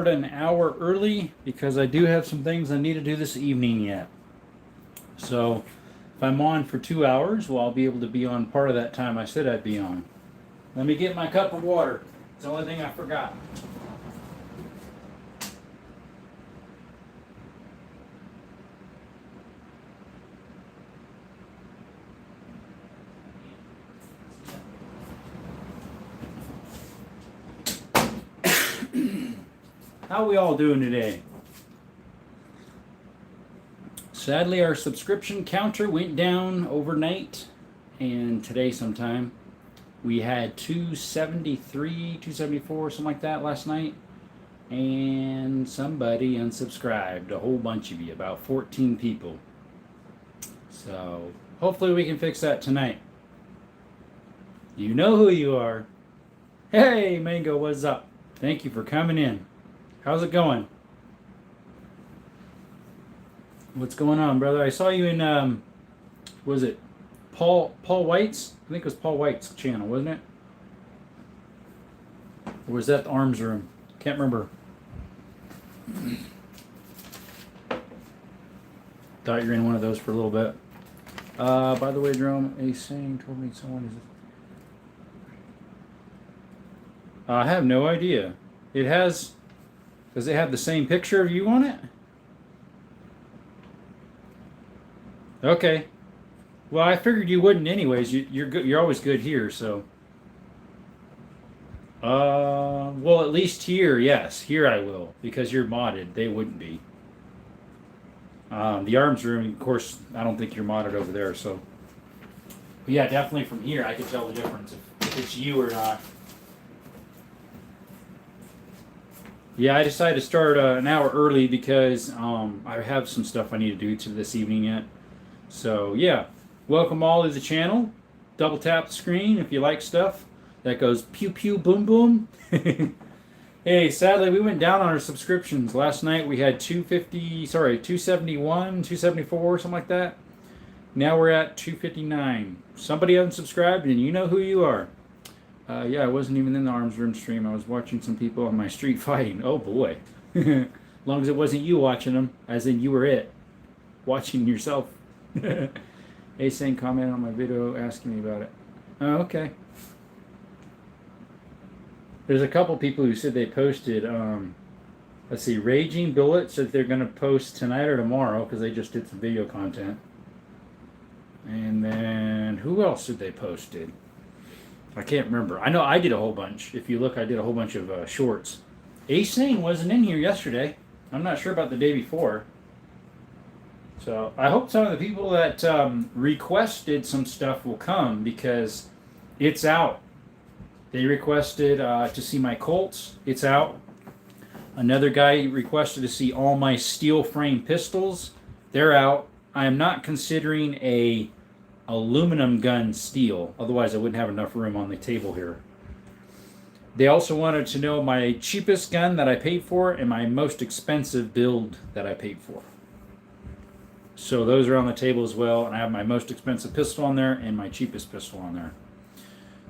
An hour early because I do have some things I need to do this evening yet. So if I'm on for 2 hours, well, I'll be able to be on part of that time I said I'd be on. Let me get my cup of water. It's the only thing I forgot. How are we all doing today? Sadly, our subscription counter went down overnight, and today sometime. We had 273, 274, something like that last night, and somebody unsubscribed. A whole bunch of you, about 14 people. So hopefully we can fix that tonight. You know who you are. Hey, Mango, what's up? Thank you for coming in. How's it going? What's going on, brother? I saw you in, was it Paul White's? I think it was Paul White's channel, wasn't it? Or was that the arms room? Can't remember. Thought you were in one of those for a little bit. By the way, Jerome, a saying told me someone is. I have no idea. It has. Does it have the same picture of you on it? Okay. Well, I figured you wouldn't, anyways. You're good. You're always good here, so. Well, at least here, yes, here I will, because you're modded. They wouldn't be. The arms room, of course, I don't think you're modded over there, so. But yeah, definitely from here, I can tell the difference if it's you or not. Yeah, I decided to start an hour early because I have some stuff I need to do to this evening yet. So yeah, welcome all to the channel. Double tap the screen if you like stuff that goes pew pew boom boom. Hey, sadly we went down on our subscriptions. Last night we had 271, 274, something like that. Now we're at 259. Somebody unsubscribed and you know who you are. Yeah, I wasn't even in the arms room stream. I was watching some people on my street fighting. Oh boy. As long as it wasn't you watching them, as in you were it. Watching yourself. Hey, saying comment on my video asking me about it. Oh, okay. There's a couple people who said they posted, let's see, Raging Bullet said they're going to post tonight or tomorrow because they just did some video content. And then, who else did they posted? I can't remember. I know I did a whole bunch. If you look, I did a whole bunch of shorts. Ace Sane wasn't in here yesterday. I'm not sure about the day before. So I hope some of the people that requested some stuff will come because it's out. They requested to see my Colts. It's out. Another guy requested to see all my steel frame pistols. They're out. I am not considering a aluminum gun steel. Otherwise, I wouldn't have enough room on the table here. They also wanted to know my cheapest gun that I paid for and my most expensive build that I paid for. So those are on the table as well. And I have my most expensive pistol on there and my cheapest pistol on there.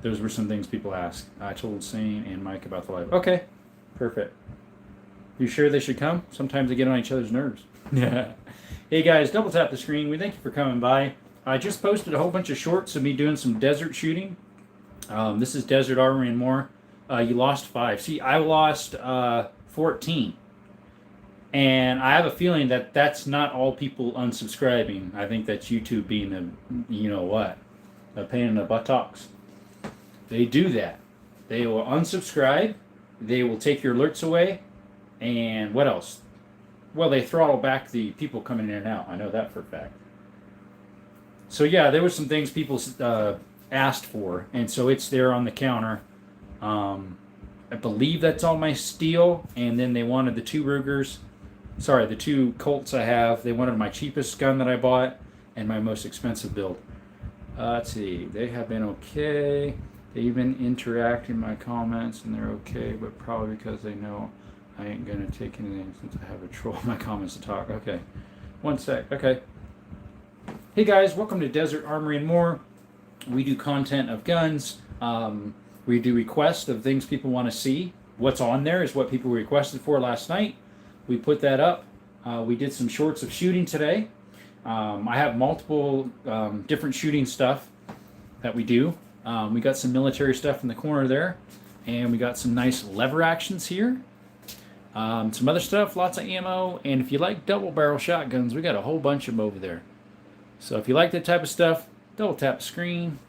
Those were some things people asked. I told Sane and Mike about the live. Okay, perfect. You sure they should come? Sometimes they get on each other's nerves. Hey guys, double tap the screen. We thank you for coming by. I just posted a whole bunch of shorts of me doing some desert shooting. This is Desert Armory and More. You lost 5. See, I lost 14. And I have a feeling that that's not all people unsubscribing. I think that's YouTube being a, you know what, a pain in the buttocks. They do that. They will unsubscribe. They will take your alerts away. And what else? Well, they throttle back the people coming in and out. I know that for a fact. So yeah, there were some things people asked for, and so it's there on the counter. I believe that's all my steel, and then they wanted the 2 Rugers. Sorry, the 2 Colts I have. They wanted my cheapest gun that I bought and my most expensive build. Let's see. They have been okay. They even interact in my comments, and they're okay, but probably because they know I ain't going to take anything since I have a troll in my comments to talk. Okay. One sec. Okay. Hey guys, welcome to Desert Armory and More. We do content of guns. We do requests of things people want to see. what's on there is what people requested for last night. We put that up. We did some shorts of shooting today. I have multiple different shooting stuff that we do. We got some military stuff in the corner there, and we got some nice lever actions here. Some other stuff, lots of ammo, and if you like double barrel shotguns, we got a whole bunch of them over there. So if you like that type of stuff, double tap the screen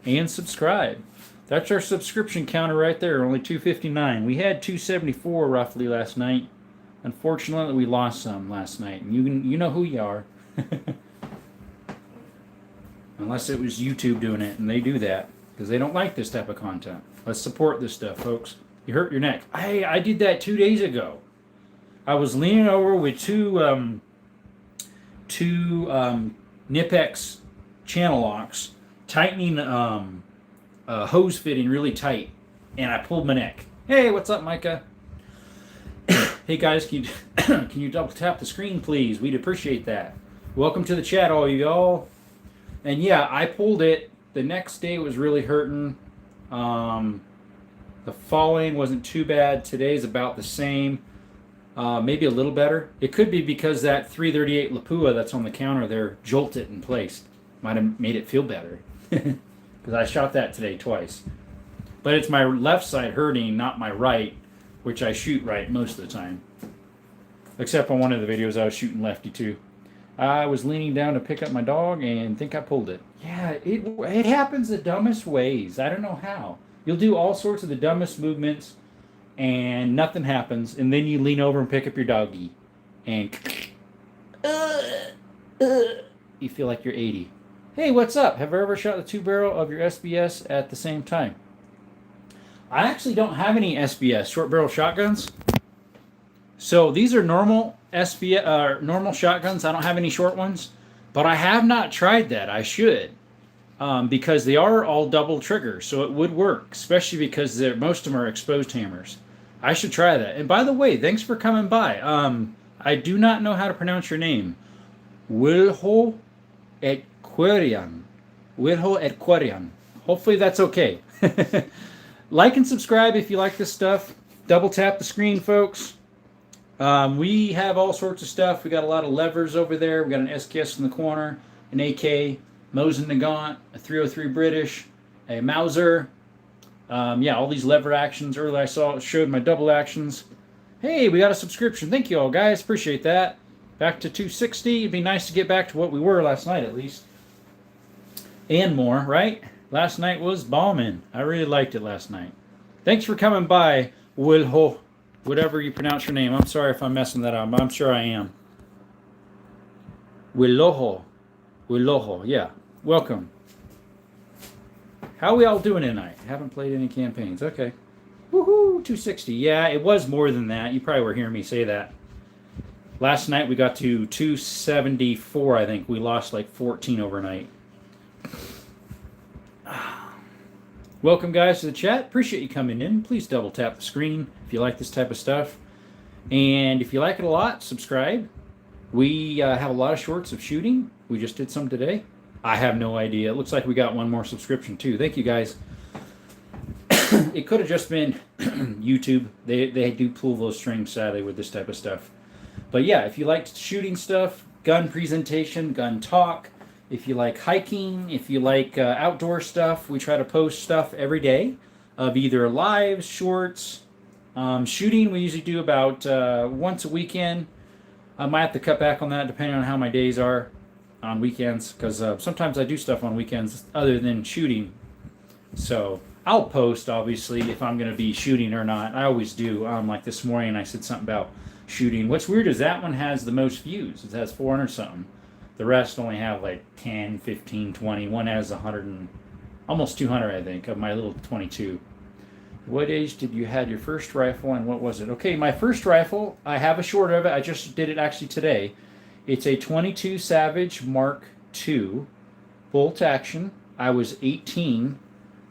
and subscribe. That's our subscription counter right there, only 259. We had 274 roughly last night. Unfortunately, we lost some last night, and you know who you are. Unless it was YouTube doing it, and they do that because they don't like this type of content. Let's support this stuff, folks. You hurt your neck. I did that 2 days ago. I was leaning over with two Nipex channel locks, tightening hose fitting really tight, and I pulled my neck. Hey, what's up, Micah? Hey guys, can you double tap the screen, please? We'd appreciate that. Welcome to the chat, all y'all. And yeah, I pulled it. The next day it was really hurting. The following wasn't too bad. Today's about the same. Maybe a little better. It could be because that 338 Lapua that's on the counter there jolted in place. Might have made it feel better. Because I shot that today twice. But it's my left side hurting, not my right, which I shoot right most of the time. Except on one of the videos I was shooting lefty too. I was leaning down to pick up my dog and think I pulled it. Yeah, it happens the dumbest ways. I don't know how. You'll do all sorts of the dumbest movements and nothing happens, and then you lean over and pick up your doggy and you feel like you're 80. Hey, what's up? Have I ever shot the 2-barrel of your SBS at the same time? I actually don't have any SBS, short barrel shotguns. So these are normal normal shotguns. I don't have any short ones, but I have not tried that. I should, because they are all double trigger, so it would work, especially because most of them are exposed hammers. I should try that. And by the way, thanks for coming by. I do not know how to pronounce your name. Wilho Etquarian. Wilho Etquarian. Hopefully that's okay. Like and subscribe if you like this stuff. Double tap the screen, folks. We have all sorts of stuff. We got a lot of levers over there. We got an SKS in the corner, an AK, Mosin Nagant, a 303 British, a Mauser. Yeah, all these lever actions. Earlier I showed my double actions. Hey, we got a subscription. Thank you all, guys. Appreciate that. Back to 260. It'd be nice to get back to what we were last night, at least. And more, right? Last night was bombing. I really liked it last night. Thanks for coming by, Wilho. Whatever you pronounce your name. I'm sorry if I'm messing that up. I'm sure I am. Willoho. Willoho. Yeah. Welcome. How are we all doing tonight? Haven't played any campaigns. Okay. Woohoo. 260. Yeah, it was more than that. You probably were hearing me say that. Last night we got to 274, I think. We lost like 14 overnight. Welcome, guys, to the chat. Appreciate you coming in. Please double tap the screen if you like this type of stuff. And if you like it a lot, subscribe. We have a lot of shorts of shooting. We just did some today. I have no idea. It looks like we got one more subscription, too. Thank you, guys. It could have just been YouTube. They do pull those strings, sadly, with this type of stuff. But yeah, if you like shooting stuff, gun presentation, gun talk, if you like hiking, if you like outdoor stuff, we try to post stuff every day of either lives, shorts, shooting. We usually do about once a weekend. I might have to cut back on that depending on how my days are on weekends, because sometimes I do stuff on weekends other than shooting. So I'll post, obviously, if I'm going to be shooting or not. I always do. Like this morning, I said something about shooting. What's weird is that one has the most views. It has 400 something. The rest only have like 10, 15, 20. One has 100 and almost 200, I think, of my little 22. What age did you have your first rifle and what was it? Okay, my first rifle, I have a short of it. I just did it actually today. It's a 22 Savage Mark II bolt action. I was 18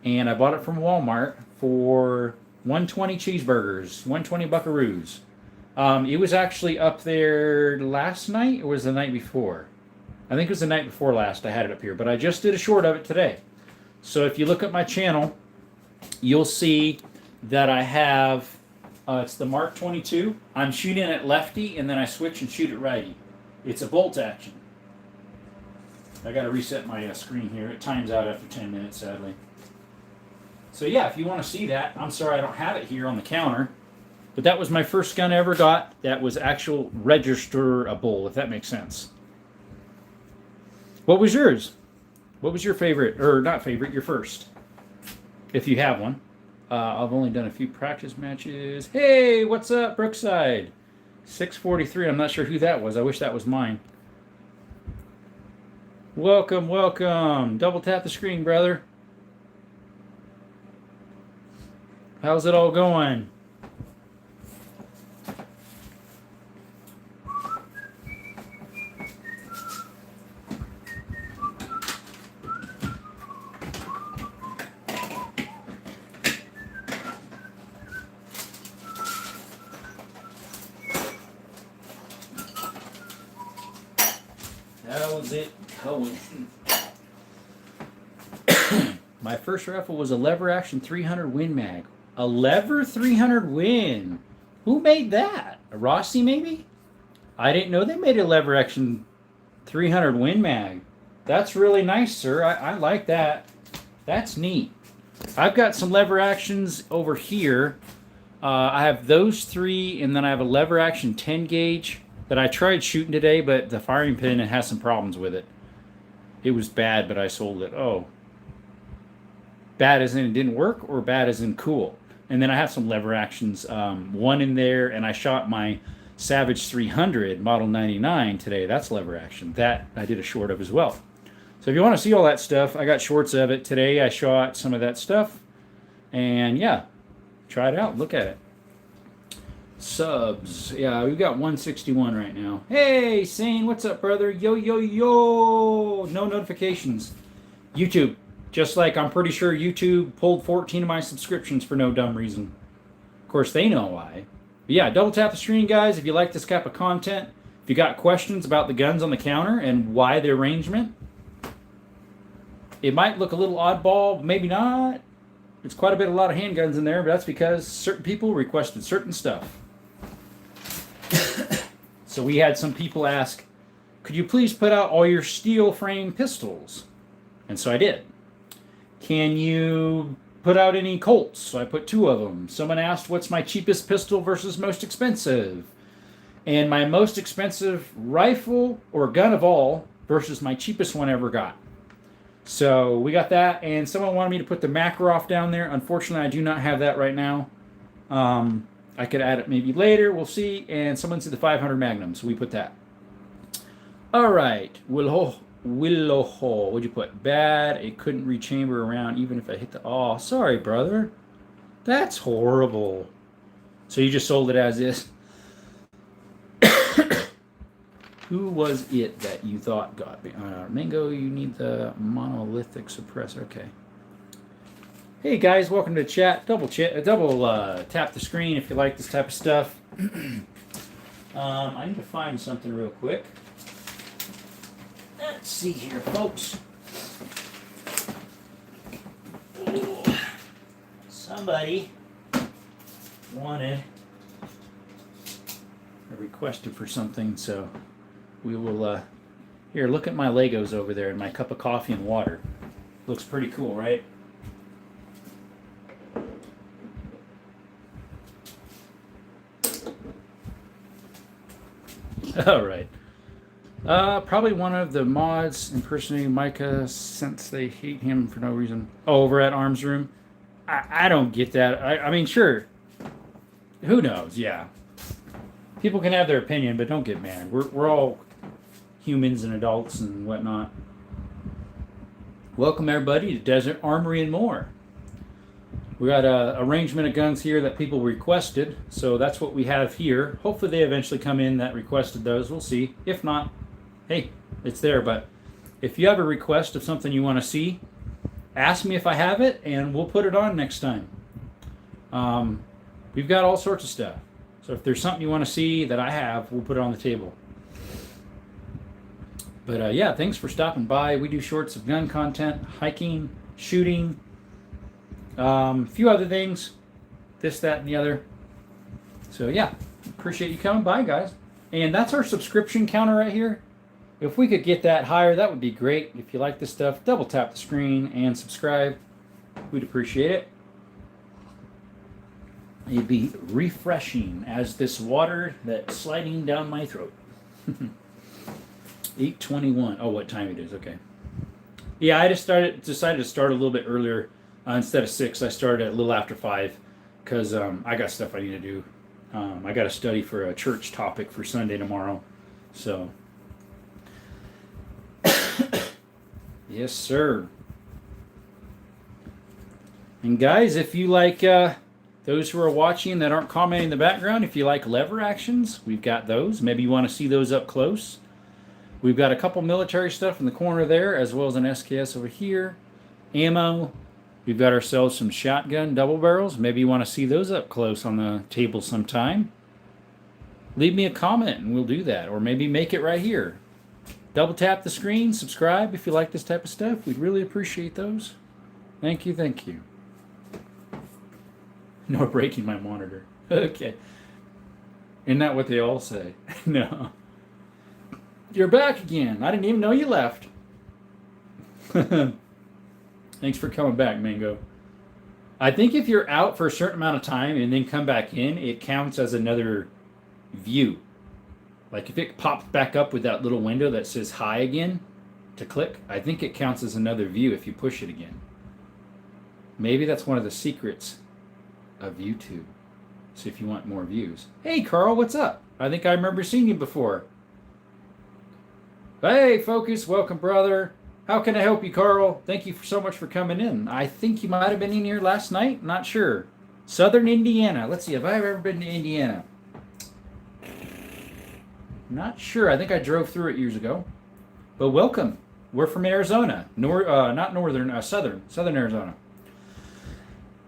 and I bought it from Walmart for 120 cheeseburgers, 120 buckaroos. It was actually up there last night or was it the night before? I think it was the night before last I had it up here, but I just did a short of it today. So if you look at my channel, you'll see that I have It's the Mark 22. I'm shooting it lefty, and then I switch and shoot it righty. It's a bolt action. I got to reset my screen here. It times out after 10 minutes, sadly. So yeah, if you want to see that, I'm sorry I don't have it here on the counter. But that was my first gun I ever got. That was actual registerable, if that makes sense. What was yours? What was your favorite, or not favorite, your first? If you have one. I've only done a few practice matches. Hey, what's up, Brookside? 643, I'm not sure who that was. I wish that was mine. Welcome, welcome. Double tap the screen, brother. How's it all going? How's it going? My first rifle was a lever action 300 Win Mag. A lever 300 Win. Who made that? A Rossi maybe? I didn't know they made a lever action 300 Win Mag. That's really nice, sir. I like that. That's neat. I've got some lever actions over here. I have those three, and then I have a lever action 10 gauge that I tried shooting today, but the firing pin has some problems with it. It was bad, but I sold it. Oh. Bad as in it didn't work, or bad as in cool? And then I have some lever actions, one in there, and I shot my Savage 300 Model 99 today. That's lever action. That I did a short of as well. So if you want to see all that stuff, I got shorts of it. Today I shot some of that stuff. And yeah, try it out. Look at it. Subs. Yeah, we've got 161 right now. Hey, Sane, what's up, brother? Yo, yo, yo. No notifications. YouTube. Just like I'm pretty sure YouTube pulled 14 of my subscriptions for no dumb reason. Of course, they know why. But yeah, double tap the screen, guys, if you like this type of content. If you got questions about the guns on the counter and why the arrangement. It might look a little oddball, maybe not. It's quite a lot of handguns in there, but that's because certain people requested certain stuff. So we had some people ask, could you please put out all your steel frame pistols? And so I did. Can you put out any Colts? So I put 2 of them. Someone asked, what's my cheapest pistol versus most expensive? And my most expensive rifle or gun of all versus my cheapest one I ever got. So we got that, and someone wanted me to put the Makarov down there. Unfortunately, I do not have that right now. I could add it maybe later. We'll see. And someone said the 500 Magnum, so we put that. All right. Willoho. What'd you put? Bad. It couldn't rechamber around even if I hit the... Oh, sorry, brother. That's horrible. So you just sold it as is? Who was it that you thought got me? Mingo, you need the monolithic suppressor. Okay. Hey guys, welcome to the chat. Double tap the screen if you like this type of stuff. I need to find something real quick. Let's see here, folks. Ooh. Somebody wanted or requested for something, so we will, here, look at my Legos over there and my cup of coffee and water. Looks pretty cool, right? All right. Probably one of the mods impersonating Micah since they hate him for no reason. Oh, over at Arms Room? I don't get that. I mean, sure. Who knows? Yeah. People can have their opinion, but don't get mad. We're all humans and adults and whatnot. Welcome everybody to Desert Armory and More. We got a arrangement of guns here that people requested, so that's what we have here. Hopefully they eventually come in that requested those. We'll see. If not, hey, it's there. But if you have a request of something you want to see, ask me if I have it, and we'll put it on next time. We've got all sorts of stuff. So if there's something you want to see that I have, we'll put it on the table. But yeah, thanks for stopping by. We do shorts of gun content, hiking, shooting, a few other things, this, that, and the other. So yeah, appreciate you coming by, guys. And that's our subscription counter right here. If we could get that higher, that would be great. If you like this stuff, double tap the screen and subscribe. We'd appreciate it. It'd be refreshing as this water that's sliding down my throat. 8:21. Oh, what time it is? Okay. Yeah, I decided to start a little bit earlier. Instead of 6, I started a little after 5 because I got stuff I need to do. I got to study for a church topic for Sunday tomorrow. So, yes, sir. And guys, if you like those who are watching that aren't commenting in the background, if you like lever actions, we've got those. Maybe you want to see those up close. We've got a couple military stuff in the corner there, as well as an SKS over here. Ammo. We've got ourselves some shotgun double barrels. Maybe you want to see those up close on the table sometime. Leave me a comment and we'll do that. Or maybe make it right here. Double tap the screen, subscribe if you like this type of stuff. We'd really appreciate those. Thank you, thank you. No breaking my monitor. Okay. Isn't that what they all say? No. You're back again. I didn't even know you left. Thanks for coming back, Mango. I think if you're out for a certain amount of time and then come back in, it counts as another view. Like if it pops back up with that little window that says hi again to click, I think it counts as another view if you push it again. Maybe that's one of the secrets of YouTube. So if you want more views. Hey, Carl, what's up? I think I remember seeing you before. Hey, Focus, welcome, brother. How can I help you, Carl? Thank you so much for coming in. I think you might have been in here last night. Not sure. Southern Indiana. Let's see. Have I ever been to Indiana? Not sure. I think I drove through it years ago. But welcome. We're from Arizona. Not northern, southern Arizona.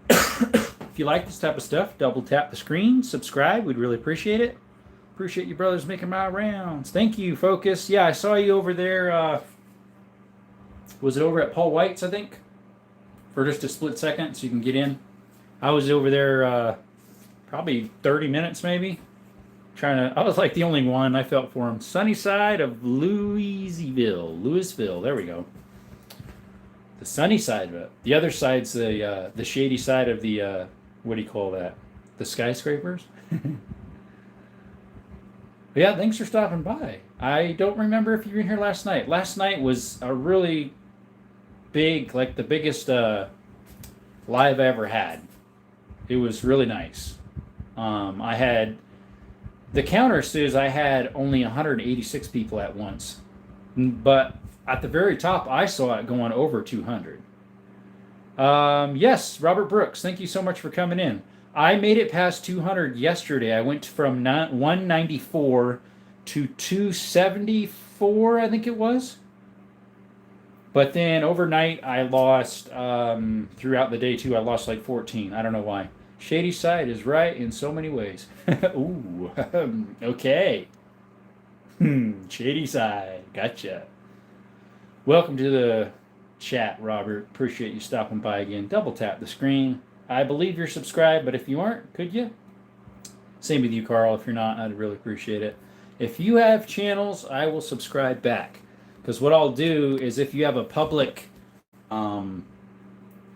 If you like this type of stuff, double tap the screen, subscribe. We'd really appreciate it. Appreciate you brothers making my rounds. Thank you, Focus. Yeah, I saw you over there. Was it over at Paul White's, I think? For just a split second so you can get in. I was over there probably 30 minutes maybe. I was like the only one. I felt for him. Sunny side of Louisville. There we go. The sunny side of it. The other side's the shady side of the, what do you call that? The skyscrapers? But yeah, thanks for stopping by. I don't remember if you were in here last night. Last night was a really big, like the biggest live I ever had. It was really nice. I had, the counter says I had only 186 people at once. But at the very top, I saw it going over 200. Yes, Robert Brooks, thank you so much for coming in. I made it past 200 yesterday. I went from 194 to 274, I think it was. But then overnight, I lost, throughout the day too, I lost like 14. I don't know why. Shady side is right in so many ways. Ooh, okay. Shady side, gotcha. Welcome to the chat, Robert. Appreciate you stopping by again. Double tap the screen. I believe you're subscribed, but if you aren't, could you? Same with you, Carl. If you're not, I'd really appreciate it. If you have channels, I will subscribe back. Because what I'll do is if you have a public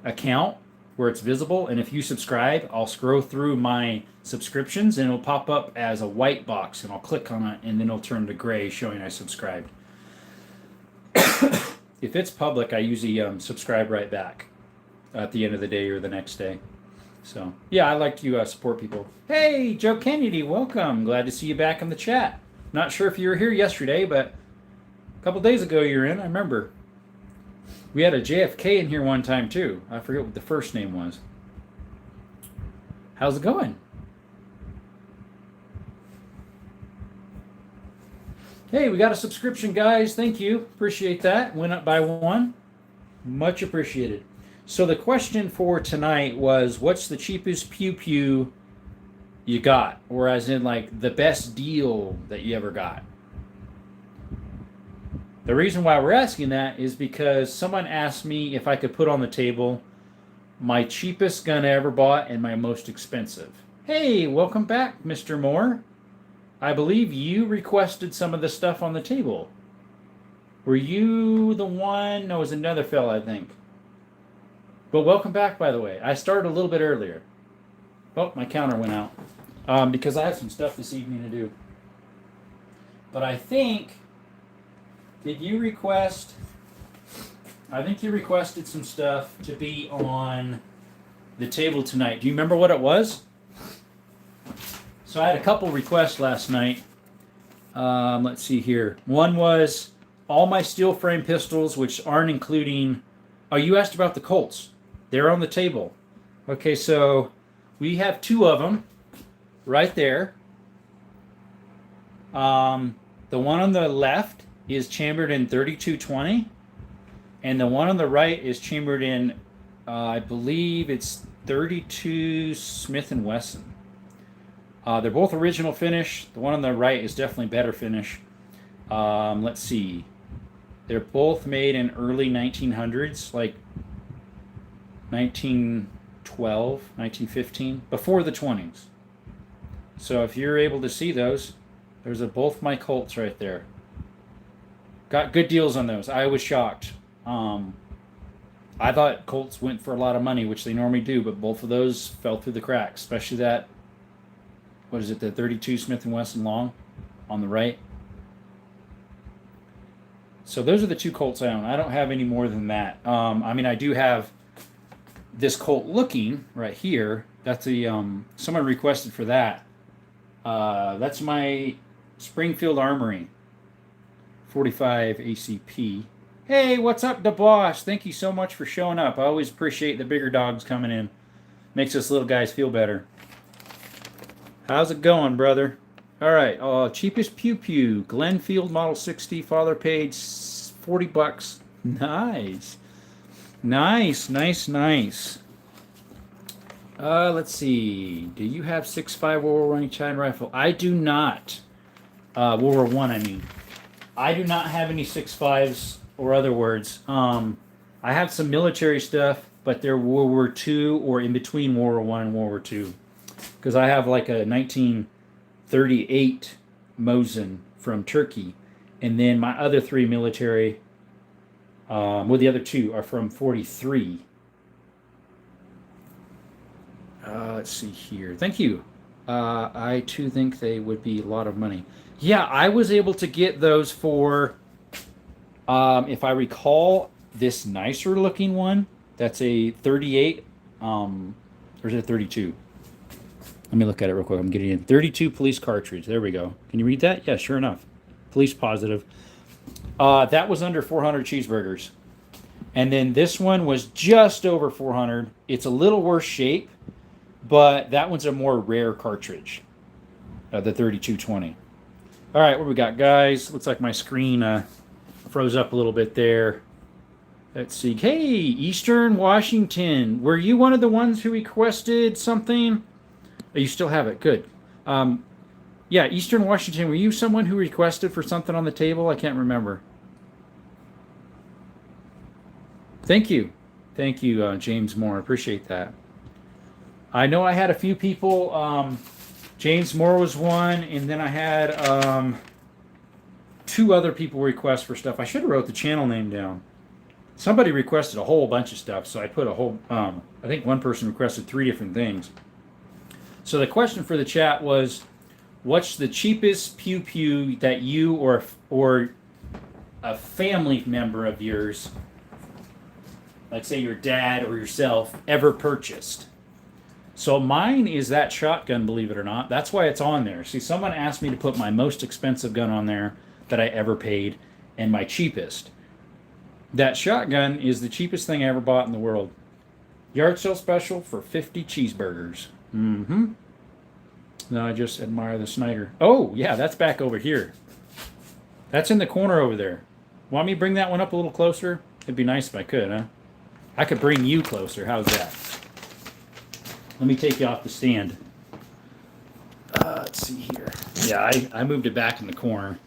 account where it's visible, and if you subscribe, I'll scroll through my subscriptions, and it'll pop up as a white box, and I'll click on it, and then it'll turn to gray, showing I subscribed. If it's public, I usually subscribe right back at the end of the day or the next day. So, yeah, I like to support people. Hey, Joe Kennedy, welcome. Glad to see you back in the chat. Not sure if you were here yesterday, but a couple days ago you were in, I remember. We had a JFK in here one time, too. I forget what the first name was. How's it going? Hey, we got a subscription, guys. Thank you. Appreciate that. Went up by 1. Much appreciated. So the question for tonight was, what's the cheapest pew-pew you got? Or as in, like, the best deal that you ever got? The reason why we're asking that is because someone asked me if I could put on the table my cheapest gun I ever bought and my most expensive. Hey, welcome back, Mr. Moore. I believe you requested some of the stuff on the table. Were you the one? No, it was another fella, I think. But welcome back, by the way. I started a little bit earlier. Oh, my counter went out. Because I have some stuff this evening to do. But I think, did you request? I think you requested some stuff to be on the table tonight. Do you remember what it was? So I had a couple requests last night. Let's see here. One was all my steel frame pistols, which aren't including. Oh, you asked about the Colts. They're on the table. Okay, so we have two of them right there. The one on the left is chambered in 3220, and the one on the right is chambered in, I believe it's 32 Smith and Wesson. They're both original finish. The one on the right is definitely better finish. Let's see. They're both made in early 1900s, like 1912, 1915, before the 20s. So if you're able to see those, there's both my Colts right there. Got good deals on those. I was shocked. I thought Colts went for a lot of money, which they normally do, but both of those fell through the cracks, especially that, what is it, the 32 Smith & Wesson long on the right. So those are the two Colts I own. I don't have any more than that. I mean, I do have this Colt looking right here. That's a someone requested for that. That's my Springfield Armory 45 ACP. Hey, what's up, the boss? Thank you so much for showing up. I always appreciate the bigger dogs coming in. Makes us little guys feel better. How's it going, brother? All right. Cheapest pew pew. Glenfield Model 60. Father paid $40. Nice. Nice. Let's see. Do you have 6.5 World War I China rifle? I do not. World War One, I mean. I do not have any 6.5s, or other words. I have some military stuff, but they're World War II or in between World War One and World War II. Because I have like a 1938 Mosin from Turkey, and then my other three military, well, the other two are from 43. Let's see here. Thank you. I too think they would be a lot of money. Yeah, I was able to get those for, if I recall, this nicer looking one. That's a 38, or is it a 32? Let me look at it real quick. I'm getting in. 32 police cartridge. There we go. Can you read that? Yeah, sure enough. Police positive. That was under 400 cheeseburgers. And then this one was just over 400. It's a little worse shape, but that one's a more rare cartridge. The 3220. All right, what we got, guys? Looks like my screen froze up a little bit there. Let's see. Hey, Eastern Washington. Were you one of the ones who requested something? Oh, you still have it. Good. Yeah, Eastern Washington. Were you someone who requested for something on the table? I can't remember. Thank you. Thank you, James Moore. Appreciate that. I know I had a few people. James Moore was one, and then I had two other people request for stuff. I should have wrote the channel name down. Somebody requested a whole bunch of stuff, so I put a whole, I think one person requested 3 different things. So the question for the chat was, what's the cheapest pew pew that you or a family member of yours, like say your dad or yourself, ever purchased? So mine is that shotgun, believe it or not. That's why it's on there. See, someone asked me to put my most expensive gun on there that I ever paid and my cheapest. That shotgun is the cheapest thing I ever bought in the world. Yard sale special for 50 cheeseburgers. Mm-hmm. Now I just admire the Snyder. Oh, yeah, that's back over here. That's in the corner over there. Want me to bring that one up a little closer? It'd be nice if I could, huh? I could bring you closer. How's that? Let me take you off the stand. Let's see here. Yeah, I moved it back in the corner.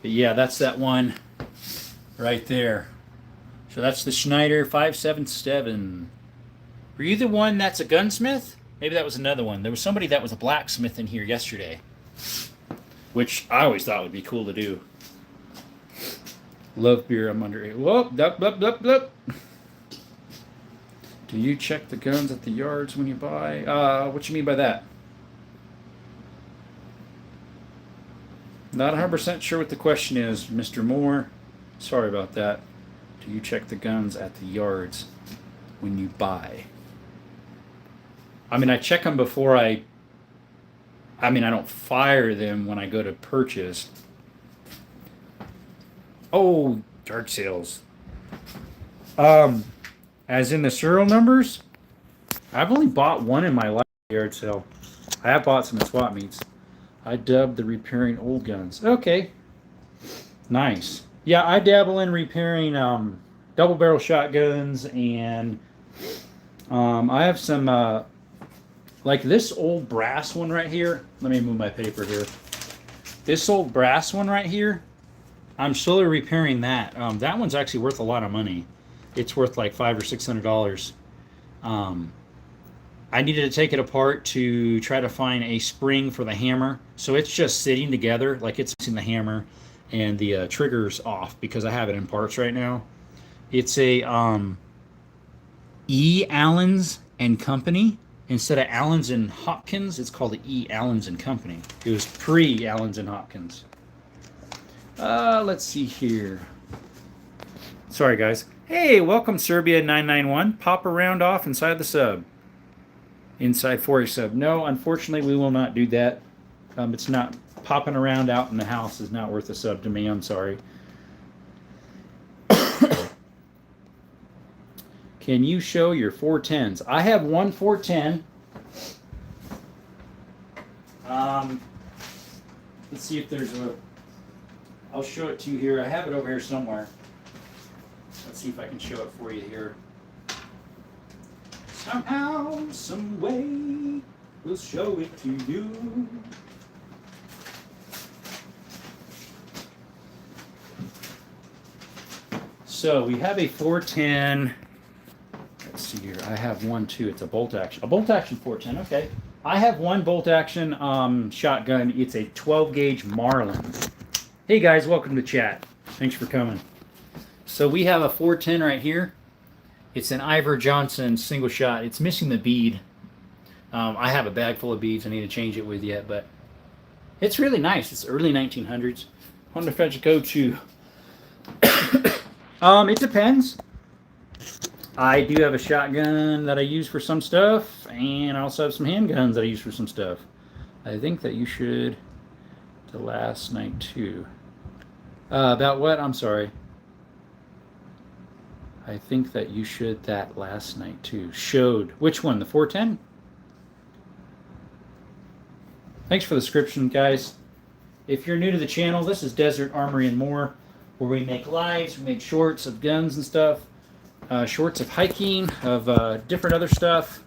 But yeah, that's that one right there. So that's the Schneider 5.77. Were you the one that's a gunsmith? Maybe that was another one. There was somebody that was a blacksmith in here yesterday, which I always thought would be cool to do. Love beer. I'm under 8. Whoop, dup, dup, dup, dup. Do you check the guns at the yards when you buy? What you mean by that? Not 100% sure what the question is, Mr. Moore. Sorry about that. Do you check the guns at the yards when you buy? I mean, I check them before I don't fire them when I go to purchase. Oh, yard sales. As in the serial numbers? I've only bought one in my life yard sale. I have bought some at swap meets. I dubbed the repairing old guns. Okay. Nice. Yeah, I dabble in repairing double barrel shotguns, and I have some like this old brass one right here. Let me move my paper here. This old brass one right here, I'm slowly repairing that. That one's actually worth a lot of money. It's worth like $500 or $600. I needed to take it apart to try to find a spring for the hammer. So it's just sitting together, like it's in the hammer, and the trigger's off because I have it in parts right now. It's a E. Allens and Company. Instead of Allens and Hopkins, it's called the E. Allens and Company. It was pre-Allens and Hopkins. Let's see here. Sorry, guys. Hey, welcome Serbia991. Pop around off inside the sub. Inside for a sub. No, unfortunately, we will not do that. It's not popping around out in the house is not worth a sub to me. I'm sorry. Can you show your 410s? I have one 410. Let's see if there's a... I'll show it to you here. I have it over here somewhere. Let's see if I can show it for you here. Somehow, some way, we'll show it to you. So we have a 410. Let's see here. I have one too. It's a bolt action. A bolt action 410. Okay. I have one bolt action shotgun. It's a 12 gauge Marlin. Hey guys, welcome to chat. Thanks for coming. So we have a 410 right here. It's an Ivor Johnson single shot. It's missing the bead. I have a bag full of beads I need to change it with yet, but it's really nice. It's early 1900s. I wonder if I should go to... it depends. I do have a shotgun that I use for some stuff, and I also have some handguns that I use for some stuff. I think that you should... The last night too. About what? I'm sorry. I think that you should that last night too. Showed. Which one? The 410? Thanks for the description, guys. If you're new to the channel, this is Desert Armory and More, where we make lives, we make shorts of guns and stuff, shorts of hiking, of different other stuff.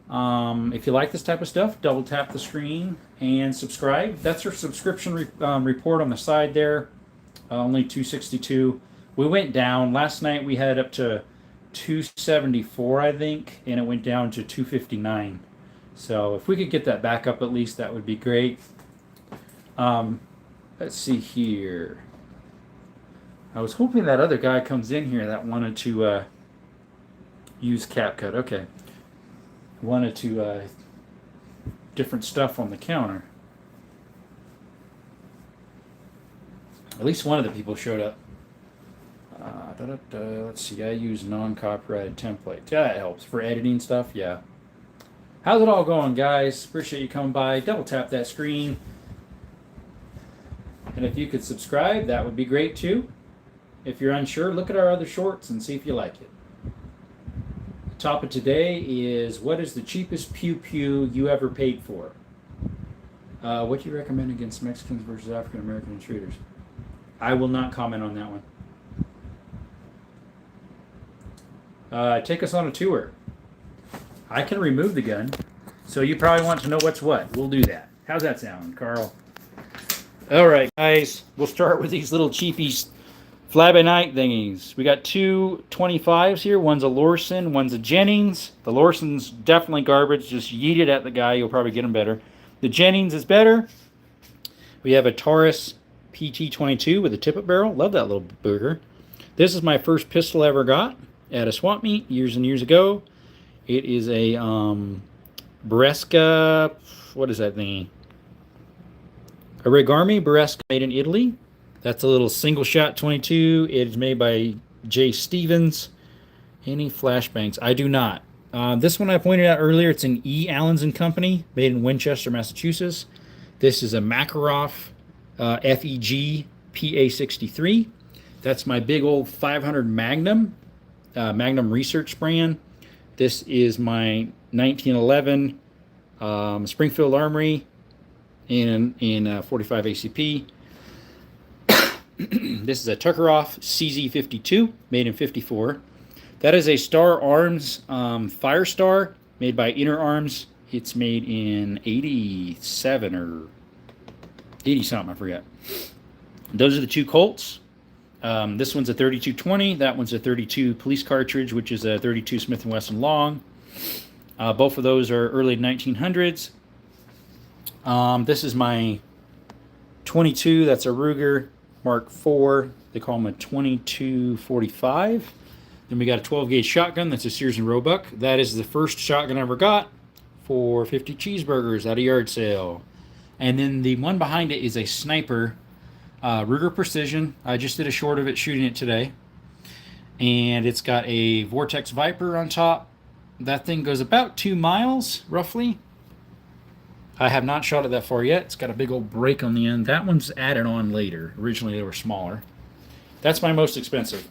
If you like this type of stuff, double tap the screen and subscribe. That's our subscription report on the side there. Only 262. We went down. Last night we had up to 274, I think, and it went down to 259. So if we could get that back up at least, that would be great. Let's see here. I was hoping that other guy comes in here that wanted to use CapCut. Okay. Wanted to different stuff on the counter. At least one of the people showed up. Let's see, I use non-copyrighted template. Yeah, that helps for editing stuff, yeah. How's it all going, guys? Appreciate you coming by. Double tap that screen. And if you could subscribe, that would be great too. If you're unsure, look at our other shorts and see if you like it. The topic today is, what is the cheapest pew-pew you ever paid for? What do you recommend against Mexicans versus African-American intruders? I will not comment on that one. Take us on a tour. I can remove the gun, so you probably want to know what's what. We'll do that. How's that sound, Carl? All right, guys. We'll start with these little cheapies. Fly by night thingies. We got two 25s here. One's a Lorson, one's a Jennings. The Lorson's definitely garbage. Just yeet it at the guy. You'll probably get him better. The Jennings is better. We have a Taurus PT22 with a tip-up barrel. Love that little booger. This is my first pistol I ever got at a swap meet years and years ago. It is a Bresca. What is that thing? A Regarmi Bresca made in Italy. That's a little single shot 22. It is made by J. Stevens. Any flashbangs? I do not. This one I pointed out earlier. It's an E. Allens and Company, made in Winchester, Massachusetts. This is a Makarov FEG PA63. That's my big old 500 Magnum, Magnum Research brand. This is my 1911 Springfield Armory in 45 ACP. This is a Tuckeroff CZ52, made in 54. That is a Star Arms Firestar, made by Inner Arms. It's made in 87 or 80 something, I forget. Those are the two Colts. This one's a 3220. That one's a 32 police cartridge, which is a 32 Smith & Wesson long. Both of those are early 1900s. This is my 22. That's a Ruger Mark IV. They call them a 2245. Then we got a 12 gauge shotgun. That's a Sears and Roebuck. That is the first shotgun I ever got for 50 cheeseburgers at a yard sale. And then the one behind it is a sniper, Ruger Precision. I just did a short of it shooting it today. And it's got a Vortex Viper on top. That thing goes about 2 miles, roughly. I have not shot it that far yet. It's got a big old break on the end. That one's added on later. Originally they were smaller. That's my most expensive.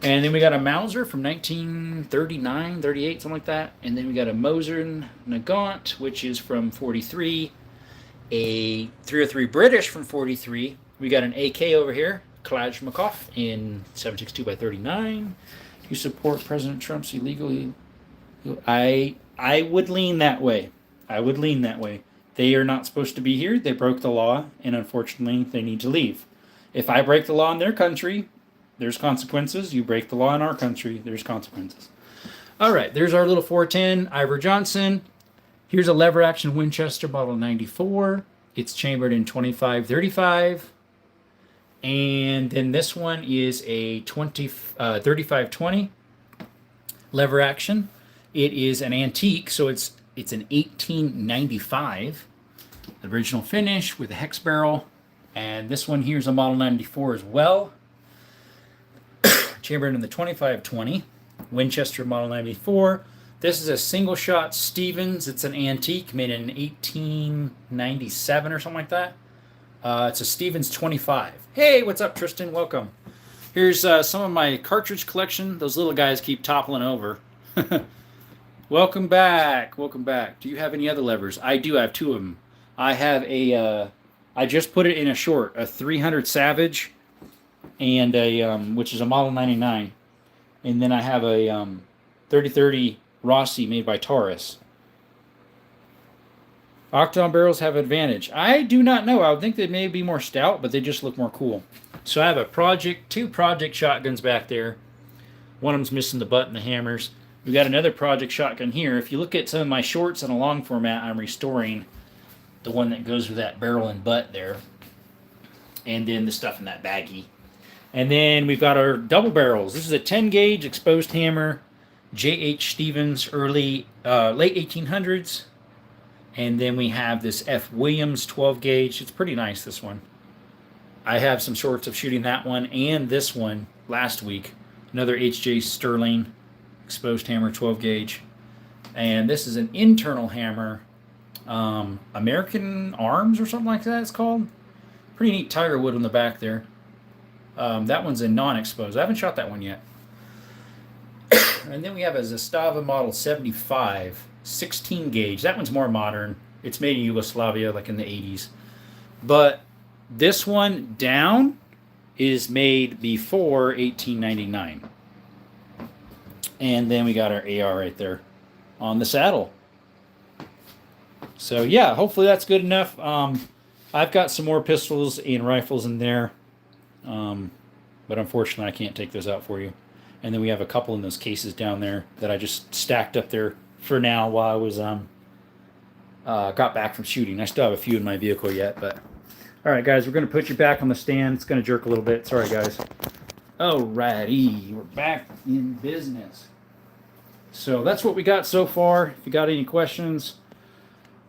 And then we got a Mauser from 1939, 38, something like that. And then we got a Mosin Nagant, which is from 43. A 303 British from 43. We got an AK over here, Kalashnikov in 7.62x39. You support President Trump's illegally... I would lean that way. I would lean that way. They are not supposed to be here. They broke the law, and unfortunately, they need to leave. If I break the law in their country, there's consequences. You break the law in our country, there's consequences. All right, there's our little 410 Ivor Johnson. Here's a lever action Winchester model 94. It's chambered in 2535. And then this one is a 3520 lever action. It is an antique, so it's an 1895 original finish with a hex barrel. And this one here is a model 94 as well. Chambered in the 2520 Winchester model 94. This is a single shot Stevens. It's an antique made in 1897 or something like that. It's a Stevens 25. Hey, what's up, Tristan? Welcome. Here's some of my cartridge collection. Those little guys keep toppling over. Welcome back. Welcome back. Do you have any other levers? I do have two of them. I have a, I just put it in a short, a 300 Savage, and a, which is a Model 99. And then I have a 3030 Rossi made by Taurus. Octagon barrels have advantage. I do not know. I would think they may be more stout, but they just look more cool. So I have two project shotguns back there. One of them's missing the butt and the hammers. We got another project shotgun here. If you look at some of my shorts in a long format, I'm restoring the one that goes with that barrel and butt there. And then the stuff in that baggie. And then we've got our double barrels. This is a 10 gauge exposed hammer, J.H. Stevens, late 1800s. And then we have this F. Williams 12 gauge. It's pretty nice, this one. I have some shorts of shooting that one and this one last week. Another H.J. Sterling exposed hammer 12 gauge. And this is an internal hammer, American Arms or something like that it's called. Pretty neat tiger wood on the back there. That one's a non-exposed. I haven't shot that one yet. And then we have a Zastava Model 75, 16 gauge. That one's more modern. It's made in Yugoslavia, like in the 80s. But this one down is made before 1899. And then we got our AR right there on the saddle. So yeah, hopefully that's good enough. I've got some more pistols and rifles in there. but unfortunately I can't take those out for you. And then we have a couple in those cases down there that I just stacked up there for now while I was got back from shooting. I still have a few in my vehicle yet, but all right, guys, we're gonna put you back on the stand. It's gonna jerk a little bit. Sorry, guys. Alrighty, we're back in business. So that's what we got so far. If you got any questions,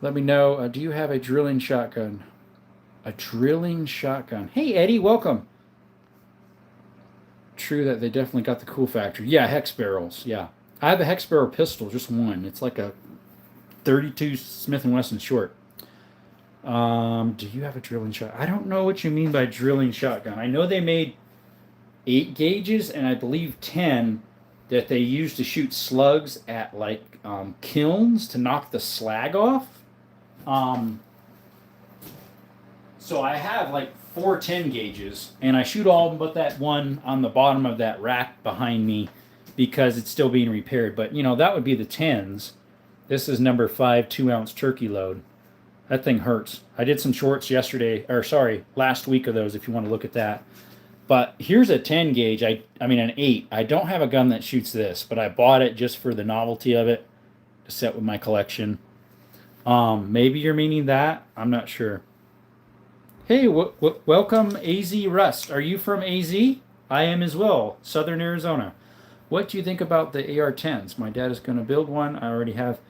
let me know. Do you have a drilling shotgun? A drilling shotgun. Hey, Eddie, welcome. True that they definitely got the cool factor. Yeah, hex barrels. Yeah, I have a hex barrel pistol, just one. It's like a 32 Smith & Wesson short. Do you have a drilling shotgun? I don't know what you mean by drilling shotgun. I know they made 8 gauges and I believe 10 that they used to shoot slugs at like kilns to knock the slag off. So I have like 4 10 gauges, and I shoot all of them but that one on the bottom of that rack behind me because it's still being repaired. But you know, that would be the 10s. This is number 5 2-ounce turkey load. That thing hurts. I did some shorts yesterday, or sorry, last week of those if you want to look at that. But here's a 10 gauge, I mean an 8. I don't have a gun that shoots this, but I bought it just for the novelty of it to set with my collection. Maybe you're meaning that. I'm not sure. Hey, welcome AZ Rust. Are you from AZ? I am as well, Southern Arizona. What do you think about the AR-10s? My dad is going to build one. I already have.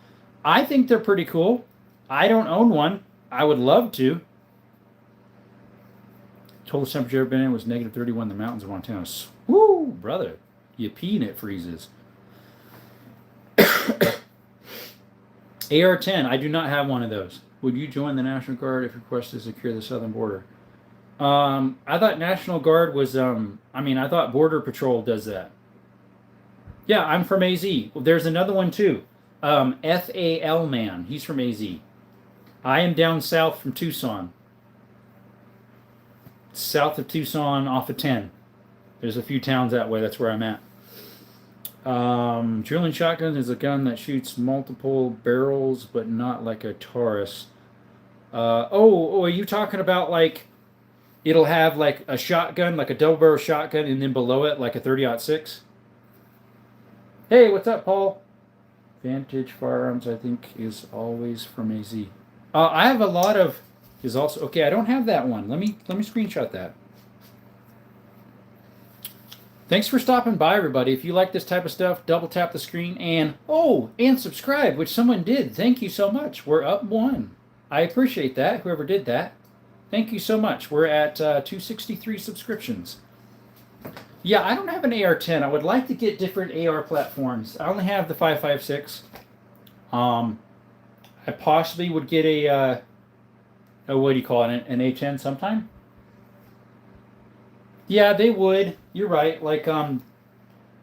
I think they're pretty cool. I don't own one. I would love to. Total temperature I've been in was negative 31 in the mountains of Montana. Woo, brother. You pee and it freezes. AR-10. I do not have one of those. Would you join the National Guard if requested to secure the southern border? I thought National Guard was, I thought Border Patrol does that. Yeah, I'm from AZ. There's another one too. FAL Man. He's from AZ. I am down south from Tucson. South of Tucson off of 10. There's a few towns that way. That's where I'm at. Drilling shotgun is a gun that shoots multiple barrels, but not like a Taurus. Are you talking about like it'll have like a shotgun, like a double barrel shotgun, and then below it like a 30-06? Hey, what's up, Paul? Vantage Firearms, I think, is always from AZ. I have a lot of. Is also okay. I don't have that one. Let me screenshot that. Thanks for stopping by, everybody. If you like this type of stuff, double tap the screen and subscribe, which someone did. Thank you so much. We're up 1. I appreciate that. Whoever did that. Thank you so much. We're at 263 subscriptions. Yeah, I don't have an AR-10. I would like to get different AR platforms. I only have the 5.56. I possibly would get a what do you call it? An A10 sometime. Yeah, they would. You're right. Like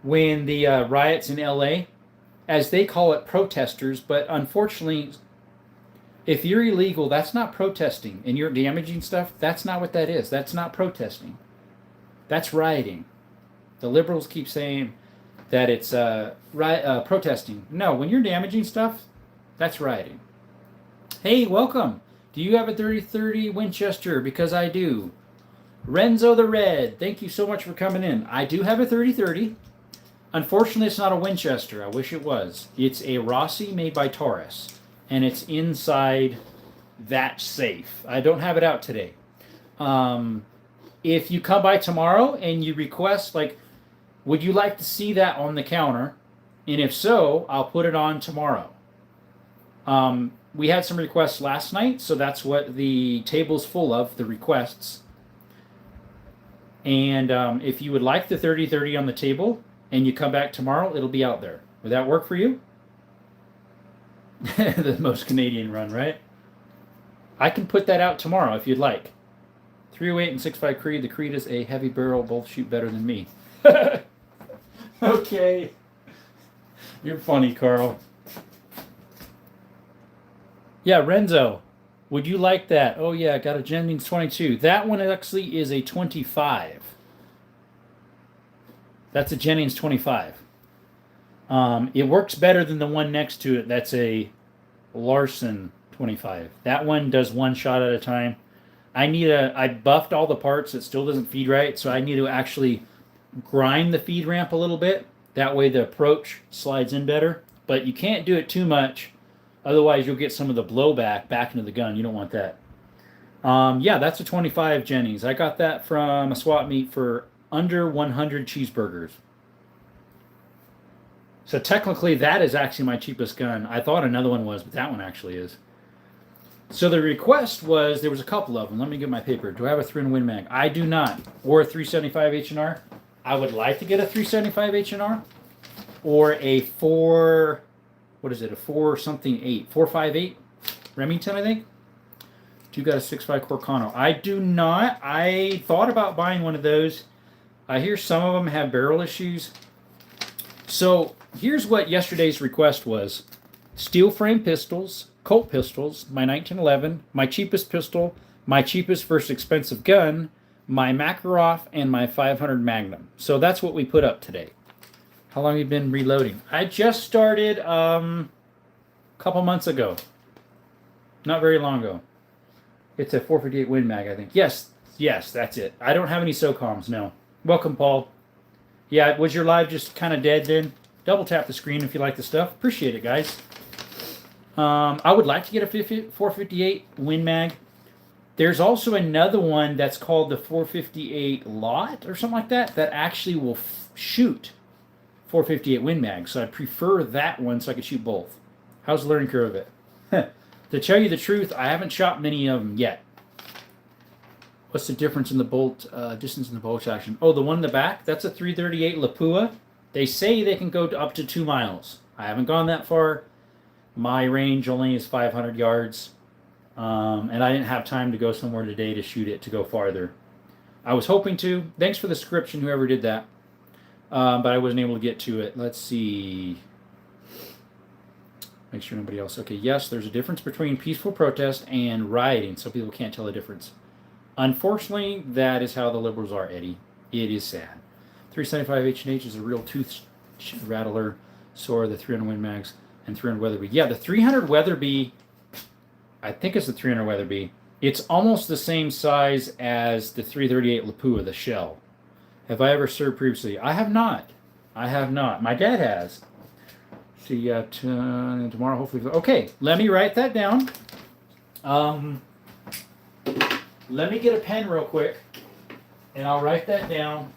when the riots in LA, as they call it, protesters. But unfortunately, if you're illegal, that's not protesting, and you're damaging stuff. That's not what that is. That's not protesting. That's rioting. The liberals keep saying that it's protesting. No, when you're damaging stuff, that's rioting. Hey, welcome. Do you have a 30-30 Winchester? Because I do. Renzo the Red, thank you so much for coming in. I do have a 30-30. Unfortunately, it's not a Winchester. I wish it was. It's a Rossi made by Taurus, and it's inside that safe. I don't have it out today. If you come by tomorrow and you request, like, would you like to see that on the counter? And if so, I'll put it on tomorrow. We had some requests last night, so that's what the table's full of, the requests. And if you would like the 30-30 on the table and you come back tomorrow, it'll be out there. Would that work for you? The most Canadian run, right? I can put that out tomorrow if you'd like. 308 and 6.5 Creed. The Creed is a heavy barrel. Both shoot better than me. Okay. You're funny, Carl. Yeah, Renzo. Would you like that? Oh, yeah, I got a Jennings 22. That one actually is a 25. That's a Jennings 25. It works better than the one next to it. That's a Larson 25. That one does one shot at a time. I buffed all the parts. It still doesn't feed right, so I need to actually grind the feed ramp a little bit. That way the approach slides in better. But you can't do it too much. Otherwise, you'll get some of the blowback back into the gun. You don't want that. Yeah, that's a 25 Jenny's. I got that from a swap meet for under 100 cheeseburgers. So technically, that is actually my cheapest gun. I thought another one was, but that one actually is. So the request was, there was a couple of them. Let me get my paper. Do I have a 300 Win Mag? I do not. Or a 375 H&R. I would like to get a 375 H&R. Or a 4, what is it? A 4 something 8. 458 Remington, I think. You got a 6.5 Corcano. I do not. I thought about buying one of those. I hear some of them have barrel issues. So here's what yesterday's request was. Steel frame pistols, Colt pistols, my 1911, my cheapest pistol, my cheapest versus expensive gun, my Makarov, and my 500 Magnum. So that's what we put up today. How long have you been reloading? I just started a couple months ago. Not very long ago. It's a 458 Win Mag, I think. Yes, that's it. I don't have any SOCOMs, no. Welcome, Paul. Yeah, was your live just kind of dead then? Double tap the screen if you like the stuff. Appreciate it, guys. I would like to get a 458 Win Mag. There's also another one that's called the 458 Lot or something like that that actually will shoot 458 Win Mag. So I prefer that one so I can shoot both. How's the learning curve of it? To tell you the truth, I haven't shot many of them yet. What's the difference in the bolt distance in the bolt action? Oh, the one in the back? That's a 338 Lapua. They say they can go up to 2 miles. I haven't gone that far. My range only is 500 yards. And I didn't have time to go somewhere today to shoot it to go farther. I was hoping to. Thanks for the description, whoever did that. But I wasn't able to get to it. Let's see. Make sure nobody else. Okay, yes, there's a difference between peaceful protest and rioting. Some people can't tell the difference. Unfortunately, that is how the liberals are, Eddie. It is sad. 375 H&H is a real tooth rattler. So are the 300 Win Mags and 300 Weatherby. Yeah, the 300 Weatherby, I think it's the 300 Weatherby. It's almost the same size as the 338 Lapua, the shell. Have I ever served previously? I have not. My dad has. See you tomorrow, hopefully. Okay, let me write that down. Let me get a pen real quick, and I'll write that down.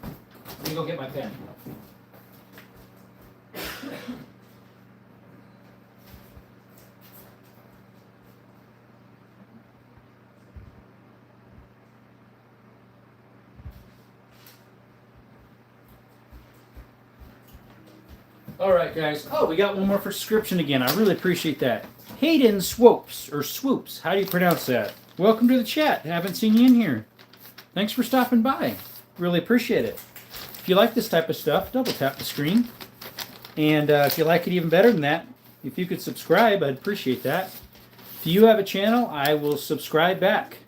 Let me go get my pen. All right, guys. Oh, we got one more for subscription again. I really appreciate that. Hayden Swoops, or Swoops. How do you pronounce that? Welcome to the chat. Haven't seen you in here. Thanks for stopping by. Really appreciate it. If you like this type of stuff, double tap the screen. And if you like it even better than that, if you could subscribe, I'd appreciate that. If you have a channel, I will subscribe back.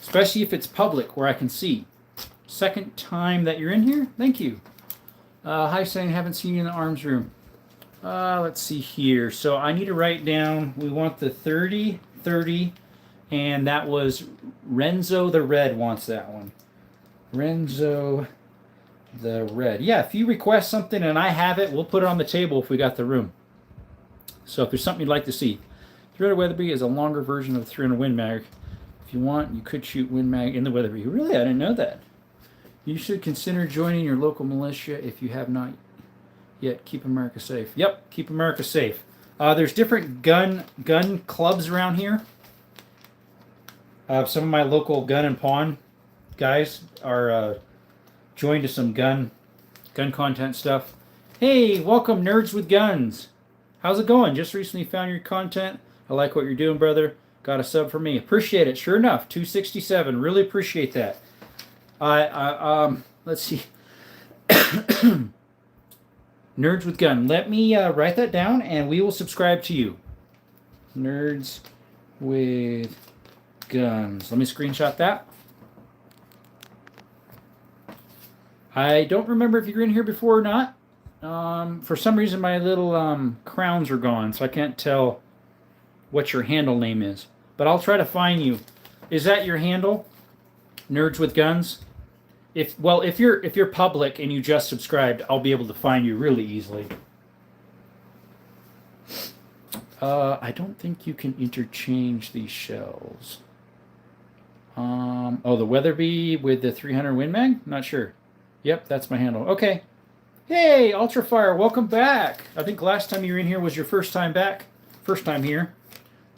Especially if it's public, where I can see. Second time that you're in here? Thank you. Hi, saying haven't seen you in the arms room. Let's see here. So I need to write down, we want the 30, and that was Renzo the Red wants that one. Renzo the Red. Yeah, if you request something and I have it, we'll put it on the table if we got the room. So if there's something you'd like to see. 300 Weatherby is a longer version of the 300 Win Mag. If you want, you could shoot Win Mag in the Weatherby. Really? I didn't know that. You should consider joining your local militia if you have not yet. Keep America safe. Yep, keep America safe. There's different gun clubs around here. Some of my local gun and pawn guys are joined to some gun content stuff. Hey, welcome Nerds with Guns. How's it going? Just recently found your content. I like what you're doing, brother. Got a sub for me. Appreciate it. Sure enough, 267. Really appreciate that. Let's see. Nerds with Gun. Let me write that down, and we will subscribe to you. Nerds with Guns. Let me screenshot that. I don't remember if you were in here before or not. For some reason, my little crowns are gone, so I can't tell what your handle name is. But I'll try to find you. Is that your handle? Nerds with Guns? if you're public and you just subscribed, I'll be able to find you really easily. I don't think you can interchange these shells. Oh, the Weatherby with the 300 Win Mag? Not sure. Yep, that's my handle. Okay. Hey, Ultrafire, welcome back. I think last time you were in here was your first time back. First time here.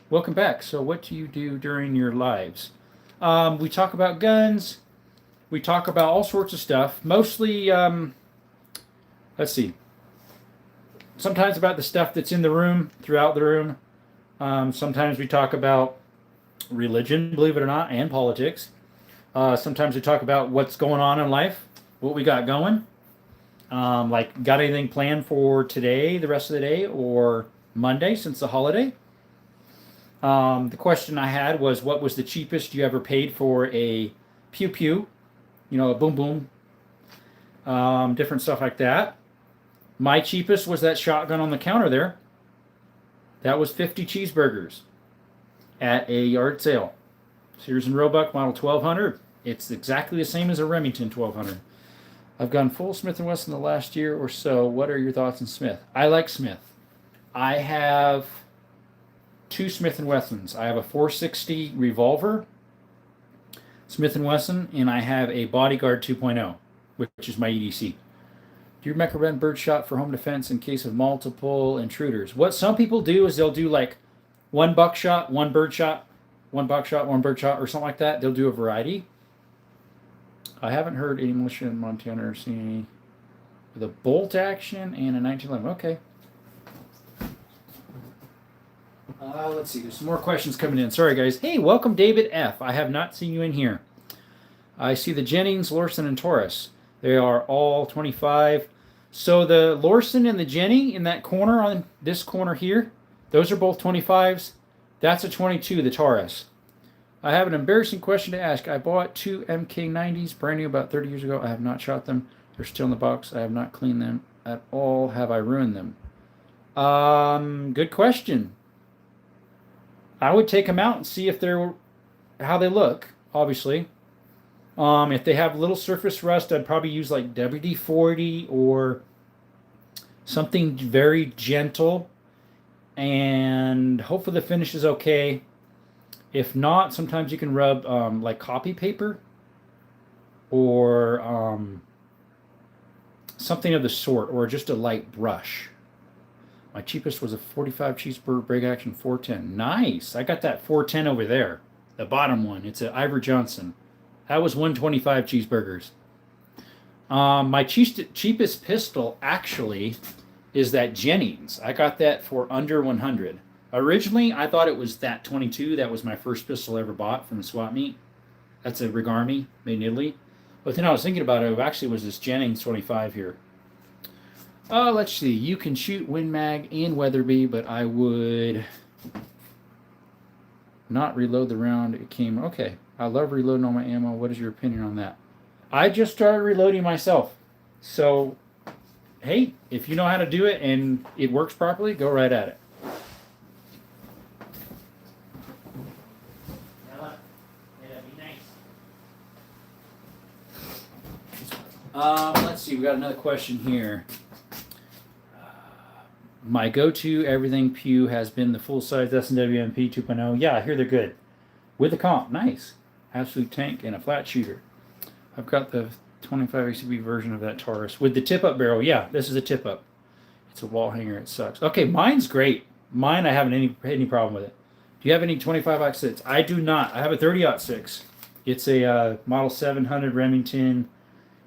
Welcome back. So what do you do during your lives? We talk about guns. We talk about all sorts of stuff. Mostly, let's see. Sometimes about the stuff that's in the room, throughout the room. Sometimes we talk about religion, believe it or not, and politics. Sometimes we talk about what's going on in life, what we got going. Like, got anything planned for today, the rest of the day, or Monday since the holiday? The question I had was, what was the cheapest you ever paid for a pew pew? You know, a boom boom. Different stuff like that. My cheapest was that shotgun on the counter there. That was 50 cheeseburgers at a yard sale. Sears and Roebuck model 1200. It's exactly the same as a Remington 1200. I've gone full Smith & Wesson the last year or so. What are your thoughts on Smith? I like Smith. I have two Smith & Wessons. I have a 460 revolver, Smith & Wesson, and I have a Bodyguard 2.0, which is my EDC. Do you recommend birdshot for home defense in case of multiple intruders? What some people do is they'll do like one buckshot, one birdshot, one buckshot, one birdshot, or something like that. They'll do a variety. I haven't heard any militia in Montana or seen any with a bolt action and a 1911. Okay. Let's see. There's some more questions coming in. Sorry, guys. Hey, welcome, David F. I have not seen you in here. I see the Jennings, Lorson, and Taurus. They are all 25. So the Lorson and the Jenny in that corner, on this corner here, those are both 25s. That's a 22, the Taurus. I have an embarrassing question to ask. I bought two MK90s brand new about 30 years ago. I have not shot them. They're still in the box. I have not cleaned them at all. Have I ruined them? Good question. I would take them out and see if they're how they look, obviously. If they have little surface rust, I'd probably use like WD-40 or something very gentle, and hopefully the finish is okay. If not, sometimes you can rub like copy paper or something of the sort, or just a light brush. My cheapest was a 45 cheeseburger break action 410. Nice. I got that 410 over there, the bottom one. It's an Ivor Johnson. That was 125 cheeseburgers. My cheapest pistol actually is that Jennings. I got that for under 100. Originally, I thought it was that 22. That was my first pistol I ever bought from the swap meet. That's a Rigarmi made in Italy. But then I was thinking about it. It actually was this Jennings 25 here. Let's see. You can shoot Win Mag and Weatherby, but I would not reload the round it came. Okay. I love reloading all my ammo. What is your opinion on that? I just started reloading myself. So, hey, if you know how to do it and it works properly, go right at it. Let's see. We got another question here. My go-to everything Pew has been the full-size S&W MP 2.0. Yeah, I hear they're good. With the comp. Nice. Absolute tank and a flat shooter. I've got the 25 ACB version of that Taurus with the tip-up barrel. Yeah, this is a tip-up. It's a wall hanger. It sucks. Okay, mine's great. Mine, I haven't any problem with it. Do you have any 25-06? I do not. I have a 30-06. It's a Model 700 Remington,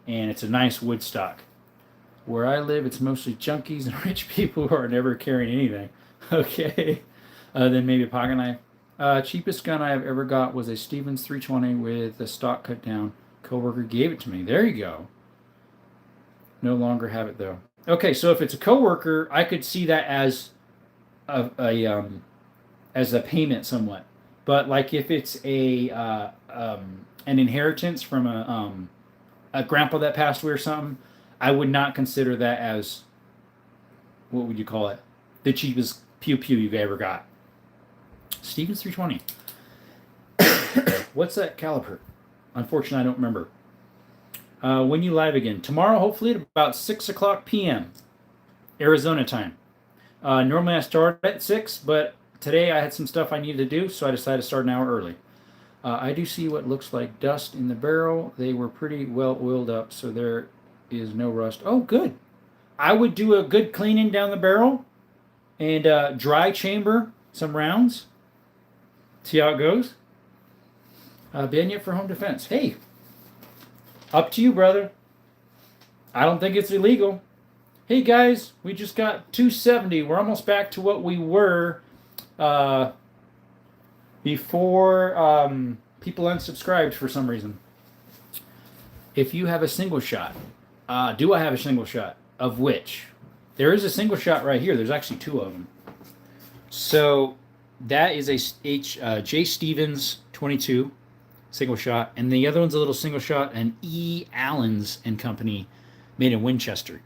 and it's a nice wood stock. Where I live, it's mostly junkies and rich people who are never carrying anything. Okay. Then maybe a pocket knife. Cheapest gun I have ever got was a Stevens 320 with the stock cut down. Coworker gave it to me. There you go. No longer have it though. Okay, so if it's a coworker, I could see that as as a payment somewhat. But like if it's an inheritance from a grandpa that passed away or something, I would not consider that as, what would you call it, the cheapest pew pew you've ever got. Stevens 320. What's that caliber? Unfortunately, I don't remember. When you live again? Tomorrow, hopefully at about 6 o'clock p.m. Arizona time. Normally I start at 6, but today I had some stuff I needed to do, so I decided to start an hour early. I do see what looks like dust in the barrel. They were pretty well oiled up, so there is no rust. Oh, good. I would do a good cleaning down the barrel and dry chamber some rounds. See how it goes. Bayonet for home defense. Hey, up to you, brother. I don't think it's illegal. Hey, guys, we just got 270. We're almost back to what we were before people unsubscribed for some reason. If you have a single shot, do I have a single shot? Of which? There is a single shot right here. There's actually two of them. So that is a J. Stevens 22 single shot, and the other one's a little single shot, and E. Allen's and Company made in Winchester.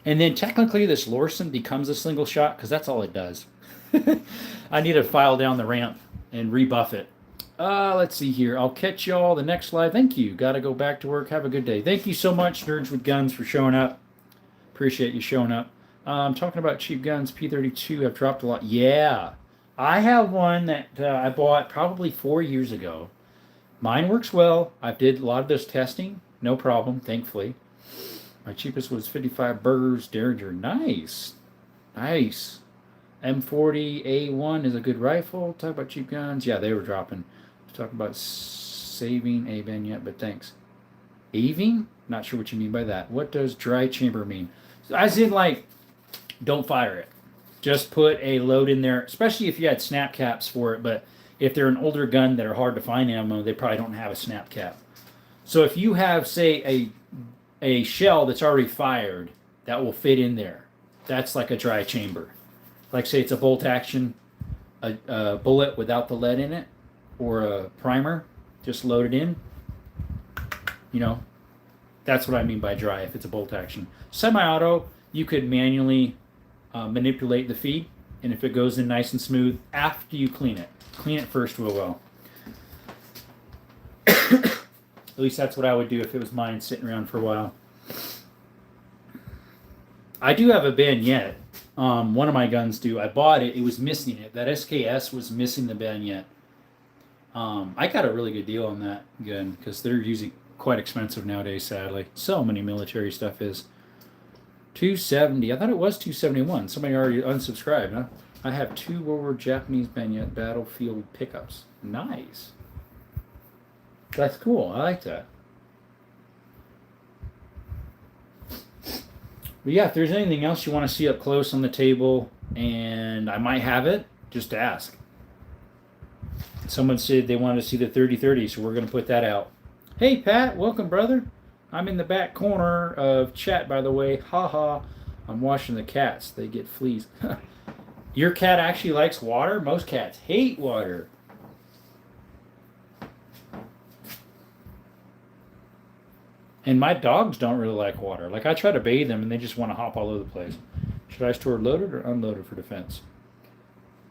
And then technically this Lorson becomes a single shot because that's all it does. I need to file down the ramp and rebuff it. Let's see here. I'll catch y'all the next live. Thank you. Got to go back to work. Have a good day. Thank you so much, Nerds with Guns, for showing up. Appreciate you showing up. I'm talking about cheap guns. P32 have dropped a lot. Yeah. I have one that I bought probably 4 years ago. Mine works well. I did a lot of this testing. No problem, thankfully. My cheapest was 55 Burgers Derringer. Nice. Nice. M40A1 is a good rifle. Talk about cheap guns. Yeah, they were dropping. Talk about saving a bayonet, but thanks. Aving? Not sure what you mean by that. What does dry chamber mean? As in, like, don't fire it. Just put a load in there, especially if you had snap caps for it. But if they're an older gun that are hard to find ammo, they probably don't have a snap cap. So if you have, say, a shell that's already fired, that will fit in there. That's like a dry chamber. Like, say it's a bolt action, a bullet without the lead in it, or a primer, just load it in. You know, that's what I mean by dry if it's a bolt action. Semi-auto, you could manually manipulate the feed, and if it goes in nice and smooth after you clean it. Clean it first real well. At least that's what I would do if it was mine sitting around for a while. I do have a bayonet. One of my guns do. I bought it. It was missing it. That SKS was missing the bayonet. I got a really good deal on that gun because they're usually quite expensive nowadays, sadly. So many military stuff is. 270. I thought it was 271. Somebody already unsubscribed, huh? I have 2 World War Japanese bayonet battlefield pickups. Nice. That's cool. I like that. But yeah, if there's anything else you want to see up close on the table, and I might have it, just ask. Someone said they wanted to see the 30-30, so we're going to put that out. Hey, Pat. Welcome, brother. I'm in the back corner of chat, by the way. Ha ha. I'm washing the cats. They get fleas. Your cat actually likes water? Most cats hate water. And my dogs don't really like water. Like, I try to bathe them, and they just want to hop all over the place. Should I store loaded or unloaded for defense?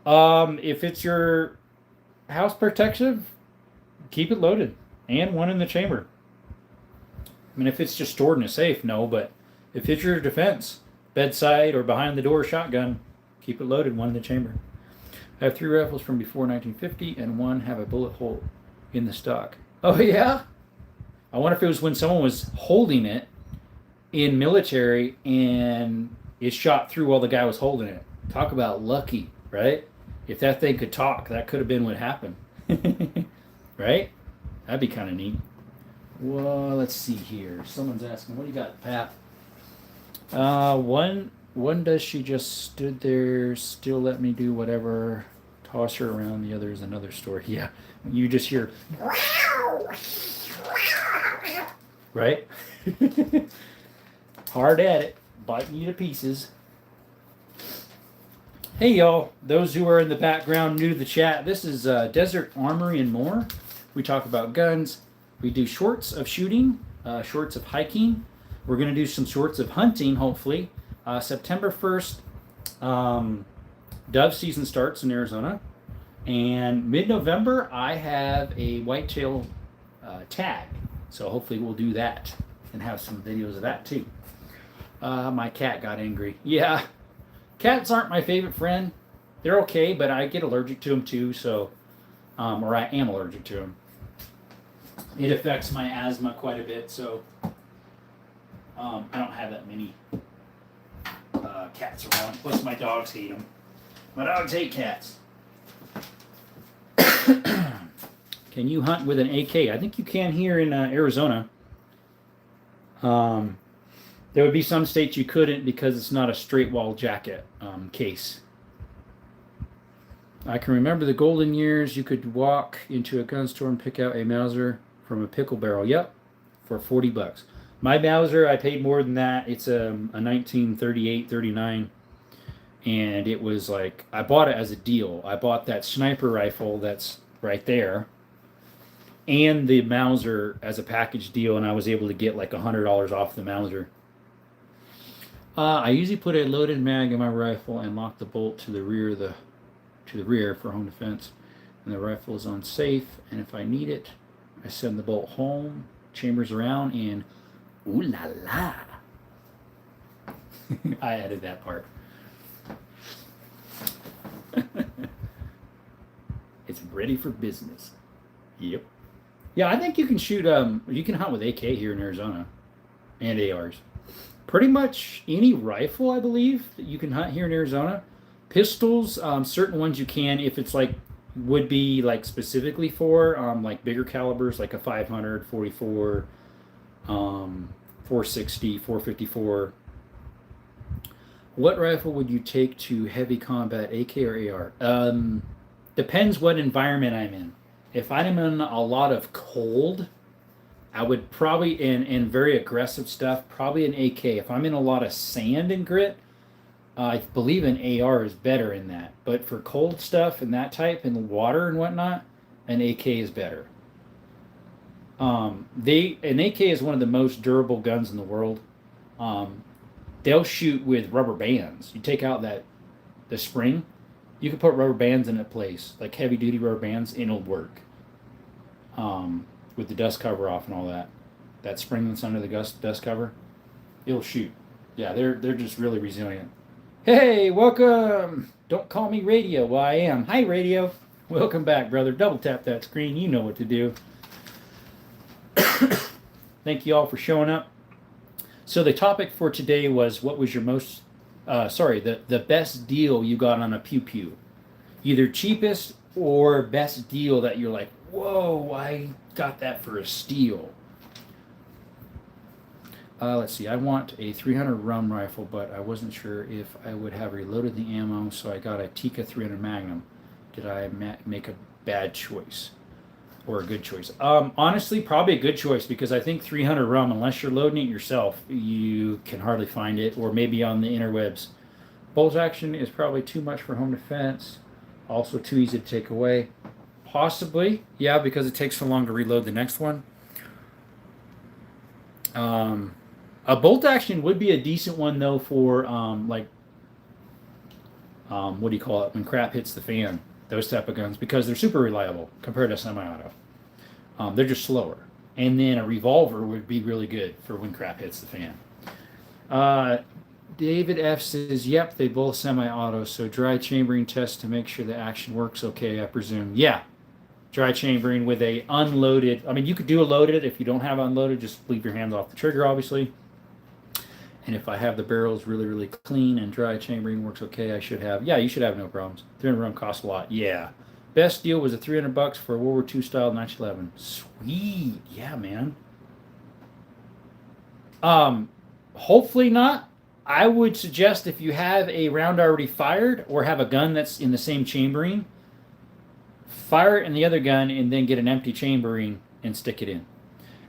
If it's your house protective, keep it loaded. And one in the chamber. I mean, if it's just stored in a safe, no. But if it's your defense, bedside or behind the door shotgun, keep it loaded, one in the chamber. I have 3 rifles from before 1950, and 1 have a bullet hole in the stock. Oh, yeah? I wonder if it was when someone was holding it in military and it shot through while the guy was holding it. Talk about lucky, right? If that thing could talk, that could have been what happened. Right? That'd be kind of neat. Well, let's see here. Someone's asking, what do you got, Pat? One does she just stood there, still let me do whatever, toss her around. The other is another story. Yeah, you just hear, right? Hard at it, biting you to pieces. Hey, y'all. Those who are in the background, new to the chat, this is Desert Armory and More. We talk about guns. We do shorts of shooting, shorts of hiking. We're going to do some shorts of hunting, hopefully. September 1st, dove season starts in Arizona. And mid-November, I have a whitetail tag. So hopefully we'll do that. can have some videos of that too. My cat got angry. Yeah, cats aren't my favorite friend. They're okay, but I get allergic to them too. So, or I am allergic to them. It affects my asthma quite a bit. So, I don't have that many cats around. Plus, my dogs hate them. My dogs hate cats. Can you hunt with an AK? I think you can here in Arizona. There would be some states you couldn't because it's not a straight wall jacket case. I can remember the golden years. You could walk into a gun store and pick out a Mauser from a pickle barrel. Yep, for $40. My Mauser, I paid more than that. It's a 1938, 39. And it was like, I bought it as a deal. I bought that sniper rifle that's right there and the Mauser as a package deal, and I was able to get like $100 off the Mauser. I usually put a loaded mag in my rifle and lock the bolt to the rear for home defense. And the rifle is unsafe, and if I need it, I send the bolt home, chambers around, and ooh la la. I added that part. It's ready for business. Yep. Yeah, I think you can shoot. You can hunt with AK here in Arizona, and ARs. Pretty much any rifle, I believe, that you can hunt here in Arizona. Pistols, certain ones you can if it's like would be like specifically for like bigger calibers, like a 500, 44, 460, 454. What rifle would you take to heavy combat, AK or AR? Depends what environment I'm in. If I'm in a lot of cold, I would probably, in very aggressive stuff, probably an AK. If I'm in a lot of sand and grit, I believe an AR is better in that. But for cold stuff and that type, and water and whatnot, an AK is better. An AK is one of the most durable guns in the world. They'll shoot with rubber bands. You take out the spring, you can put rubber bands in a place, like heavy duty rubber bands, and it'll work. With the dust cover off and all that. That spring that's under the dust cover, it'll shoot. Yeah, they're just really resilient. Hey, welcome. Don't call me radio. Well, I am. Hi, radio. Welcome back, brother. Double tap that screen. You know what to do. Thank you all for showing up. So the topic for today was, what was your the best deal you got on a pew pew? Either cheapest or best deal that you're like, whoa, I got that for a steal. Let's see, I want a 300 round rifle, but I wasn't sure if I would have reloaded the ammo, so I got a Tika 300 Magnum. Did I make a bad choice or a good choice? Honestly, probably a good choice, because I think 300 round, unless you're loading it yourself, you can hardly find it, or maybe on the interwebs. Bolt action is probably too much for home defense. Also too easy to take away. Possibly, yeah, because it takes so long to reload the next one. A bolt action would be a decent one though for what do you call it, when crap hits the fan, those type of guns, because they're super reliable compared to semi-auto. They're just slower. And then a revolver would be really good for when crap hits the fan. David F says, yep, they both semi-auto, so dry chambering test to make sure the action works okay, I presume. Yeah, dry chambering with a unloaded, I mean, you could do a loaded. If you don't have unloaded, just leave your hands off the trigger, obviously. And if I have the barrels really, really clean and dry chambering works okay, I should have, yeah, you should have no problems. 300 round costs a lot, yeah. Best deal was a $300 for a World War II style 1911. Sweet, yeah, man. Hopefully not. I would suggest, if you have a round already fired or have a gun that's in the same chambering, fire it in the other gun and then get an empty chambering and stick it in.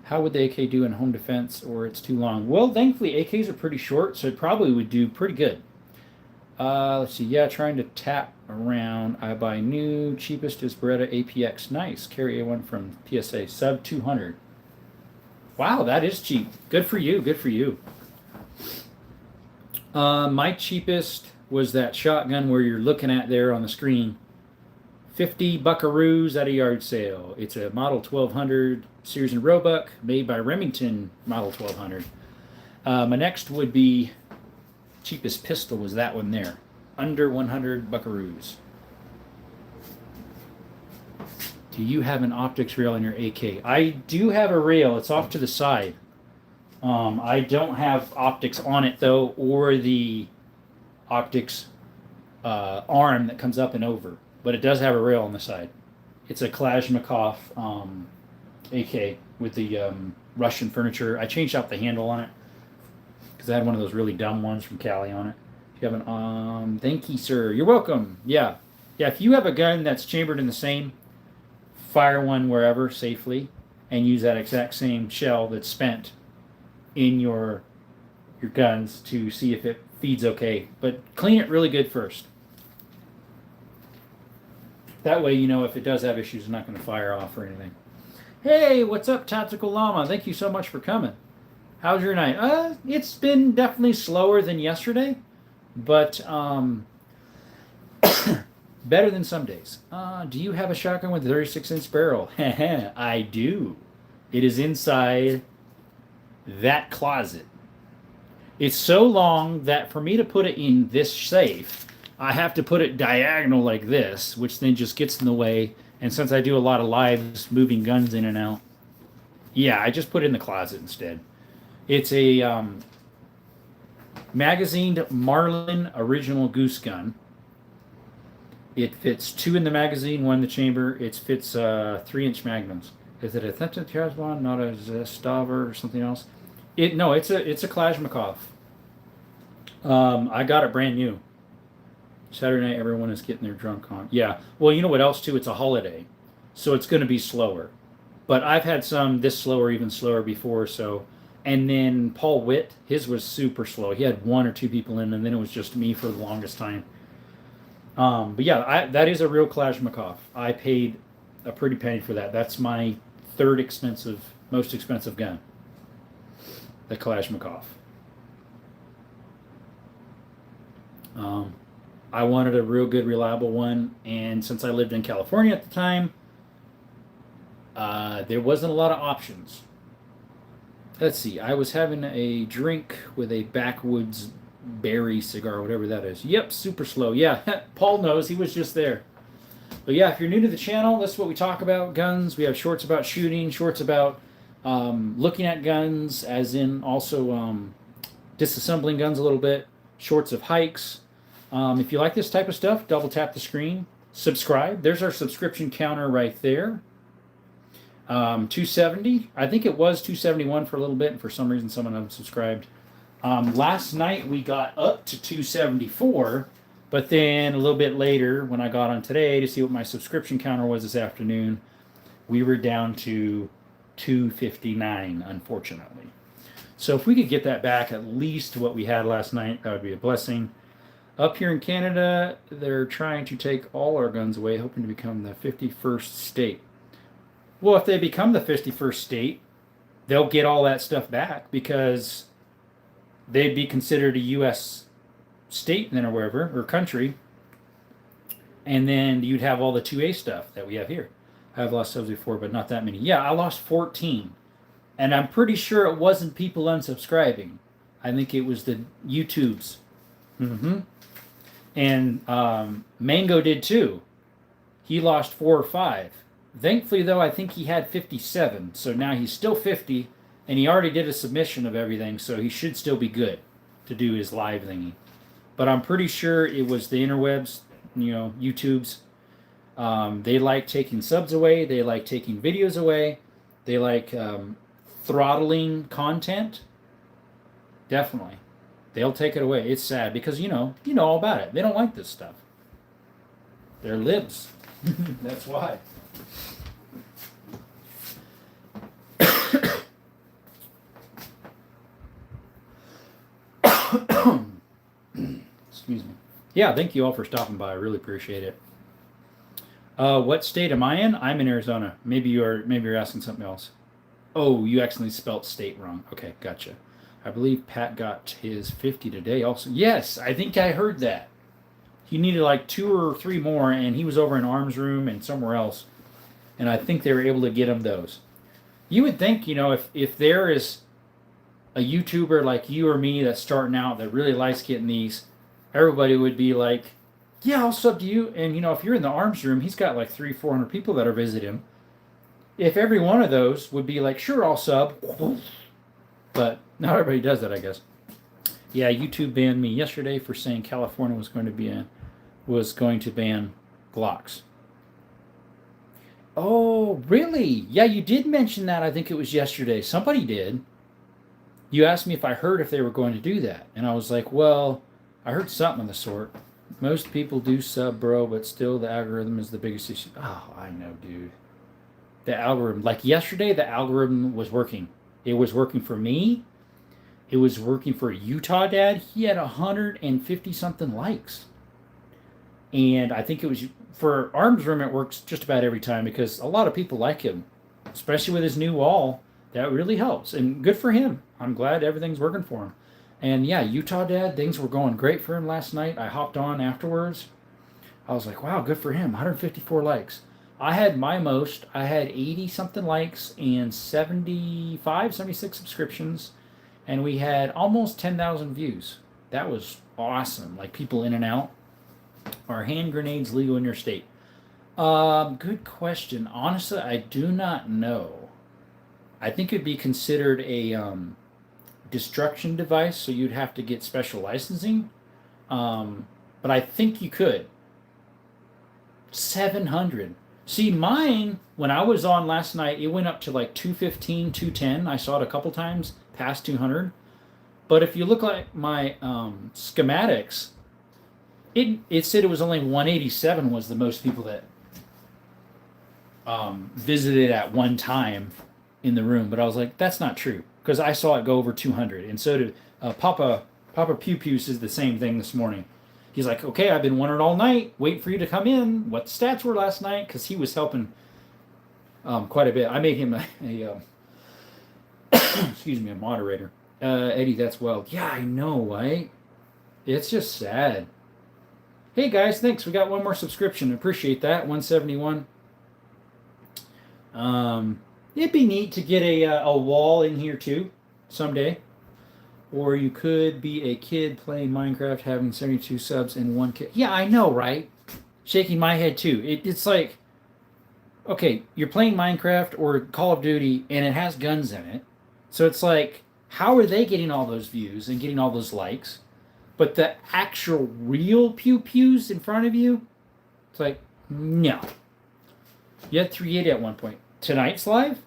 How would the AK do in home defense, or it's too long? Well, thankfully AKs are pretty short, so it probably would do pretty good. Let's see. Yeah, trying to tap around. I buy new. Cheapest is Beretta APX. Nice. Carry A1 from PSA. Sub 200. Wow, that is cheap. Good for you. Good for you. My cheapest was that shotgun where you're looking at there on the screen 50 buckaroos at a yard sale. It's a Model 1200 Sears and Roebuck made by Remington Model 1200. My next would be, cheapest pistol was that one there. Under 100 buckaroos. Do you have an optics rail in your AK? I do have a rail. It's off to the side. I don't have optics on it though, or the optics arm that comes up and over. But it does have a rail on the side. It's a Kalashnikov AK with the Russian furniture. I changed out the handle on it because I had one of those really dumb ones from Cali on it. If you have an thank you, sir. You're welcome. Yeah. If you have a gun that's chambered in the same, fire one wherever safely and use that exact same shell that's spent in your guns to see if it feeds okay. But clean it really good first. That way you know if it does have issues, it's not going to fire off or anything. Hey, what's up, Tactical Llama? Thank you so much for coming. How's your night? It's been definitely slower than yesterday, but better than some days. Do you have a shotgun with a 36-inch barrel? I do. It is inside that closet. It's so long that for me to put it in this safe, I have to put it diagonal like this, which then just gets in the way. And since I do a lot of lives moving guns in and out, yeah, I just put it in the closet instead. It's a magazined Marlin original goose gun. It fits 2 in the magazine, 1 in the chamber. It fits 3-inch magnums. Is it a Thetacazwan, not a Zestaver or something else? No, it's a Kalashnikov. I got it brand new. Saturday night, everyone is getting their drunk on. Yeah. Well, you know what else, too? It's a holiday. So it's going to be slower. But I've had some this slow or even slower before. So, and then Paul Witt, his was super slow. He had 1 or 2 people in, and then it was just me for the longest time. But yeah, that is a real Kalashnikov. I paid a pretty penny for that. That's my most expensive gun. The Kalashnikov. I wanted a real good, reliable one, and since I lived in California at the time, there wasn't a lot of options. Let's see, I was having a drink with a backwoods berry cigar, whatever that is. Yep, super slow. Yeah, Paul knows, he was just there. But yeah, if you're new to the channel, this is what we talk about, guns. We have shorts about shooting, shorts about looking at guns, as in also disassembling guns a little bit, shorts of hikes. If you like this type of stuff, double tap the screen, subscribe. There's our subscription counter right there. 270. I think it was 271 for a little bit, and for some reason someone unsubscribed. Last night we got up to 274, but then a little bit later, when I got on today to see what my subscription counter was this afternoon, we were down to 259, unfortunately. So if we could get that back at least to what we had last night, that would be a blessing. Up here in Canada, they're trying to take all our guns away, hoping to become the 51st state. Well, if they become the 51st state, they'll get all that stuff back because they'd be considered a U.S. state then or wherever, or country. And then you'd have all the 2A stuff that we have here. I've lost subs before, but not that many. Yeah, I lost 14. And I'm pretty sure it wasn't people unsubscribing. I think it was the YouTubes. And Mango did too. He lost 4 or 5. Thankfully, though, I think he had 57. So now he's still 50, and he already did a submission of everything, so he should still be good to do his live thingy. But I'm pretty sure it was the interwebs, YouTubes. They like taking subs away. They like taking videos away. They like throttling content. Definitely. They'll take it away. It's sad because, you know all about it. They don't like this stuff. They're libs. That's why. Excuse me. Yeah, thank you all for stopping by. I really appreciate it. What state am I in? I'm in Arizona. Maybe you're asking something else. Oh, you accidentally spelt state wrong. Okay, gotcha. I believe Pat got his 50 today also. Yes, I think I heard that. He needed like 2 or 3 more, and he was over in Arms Room and somewhere else. And I think they were able to get him those. You would think, if there is a YouTuber like you or me that's starting out that really likes getting these, everybody would be like, yeah, I'll sub to you. And, if you're in the Arms Room, he's got like 300-400 people that are visiting him. If every one of those would be like, sure, I'll sub. But not everybody does that, I guess. Yeah, YouTube banned me yesterday for saying California was going to ban Glocks. Oh, really? Yeah, you did mention that. I think it was yesterday. Somebody did. You asked me if I heard if they were going to do that. And I was like, well, I heard something of the sort. Most people do sub, bro, but still the algorithm is the biggest issue. Oh, I know, dude. The algorithm. Like yesterday, the algorithm was working. It was working for me. It was working for Utah Dad. He had 150 something likes. And I think it was for Arms Room, it works just about every time because a lot of people like him, especially with his new wall. That really helps. And good for him. I'm glad everything's working for him. And yeah, Utah Dad, things were going great for him last night. I hopped on afterwards. I was like, wow, good for him. 154 likes. I had my most. I had 80 something likes and 76 subscriptions. And we had almost 10,000 views. That was awesome. Like people in and out. Are hand grenades legal in your state? Good question. Honestly, I do not know. I think it'd be considered a destruction device, so you'd have to get special licensing. But I think you could. 700. See, mine, when I was on last night, it went up to like 215, 210. I saw it a couple times, past 200. But if you look at my schematics, it said it was only 187 was the most people that visited at one time in the room. But I was like, that's not true because I saw it go over 200. And so did Papa Pew Pew says the same thing this morning. He's like, okay, I've been wondering all night, waiting for you to come in, what the stats were last night, because he was helping quite a bit. I made him a excuse me, a moderator. Eddie, that's wild. Yeah, I know, right? It's just sad. Hey guys, thanks. We got one more subscription. Appreciate that. 171. It'd be neat to get a wall in here too someday. Or you could be a kid playing Minecraft having 72 subs and one kid. Yeah, I know, right? Shaking my head too. It's like, okay, you're playing Minecraft or Call of Duty and it has guns in it. So it's like, how are they getting all those views and getting all those likes? But the actual real pew-pews in front of you, it's like, no. You had 380 at one point. Tonight's live?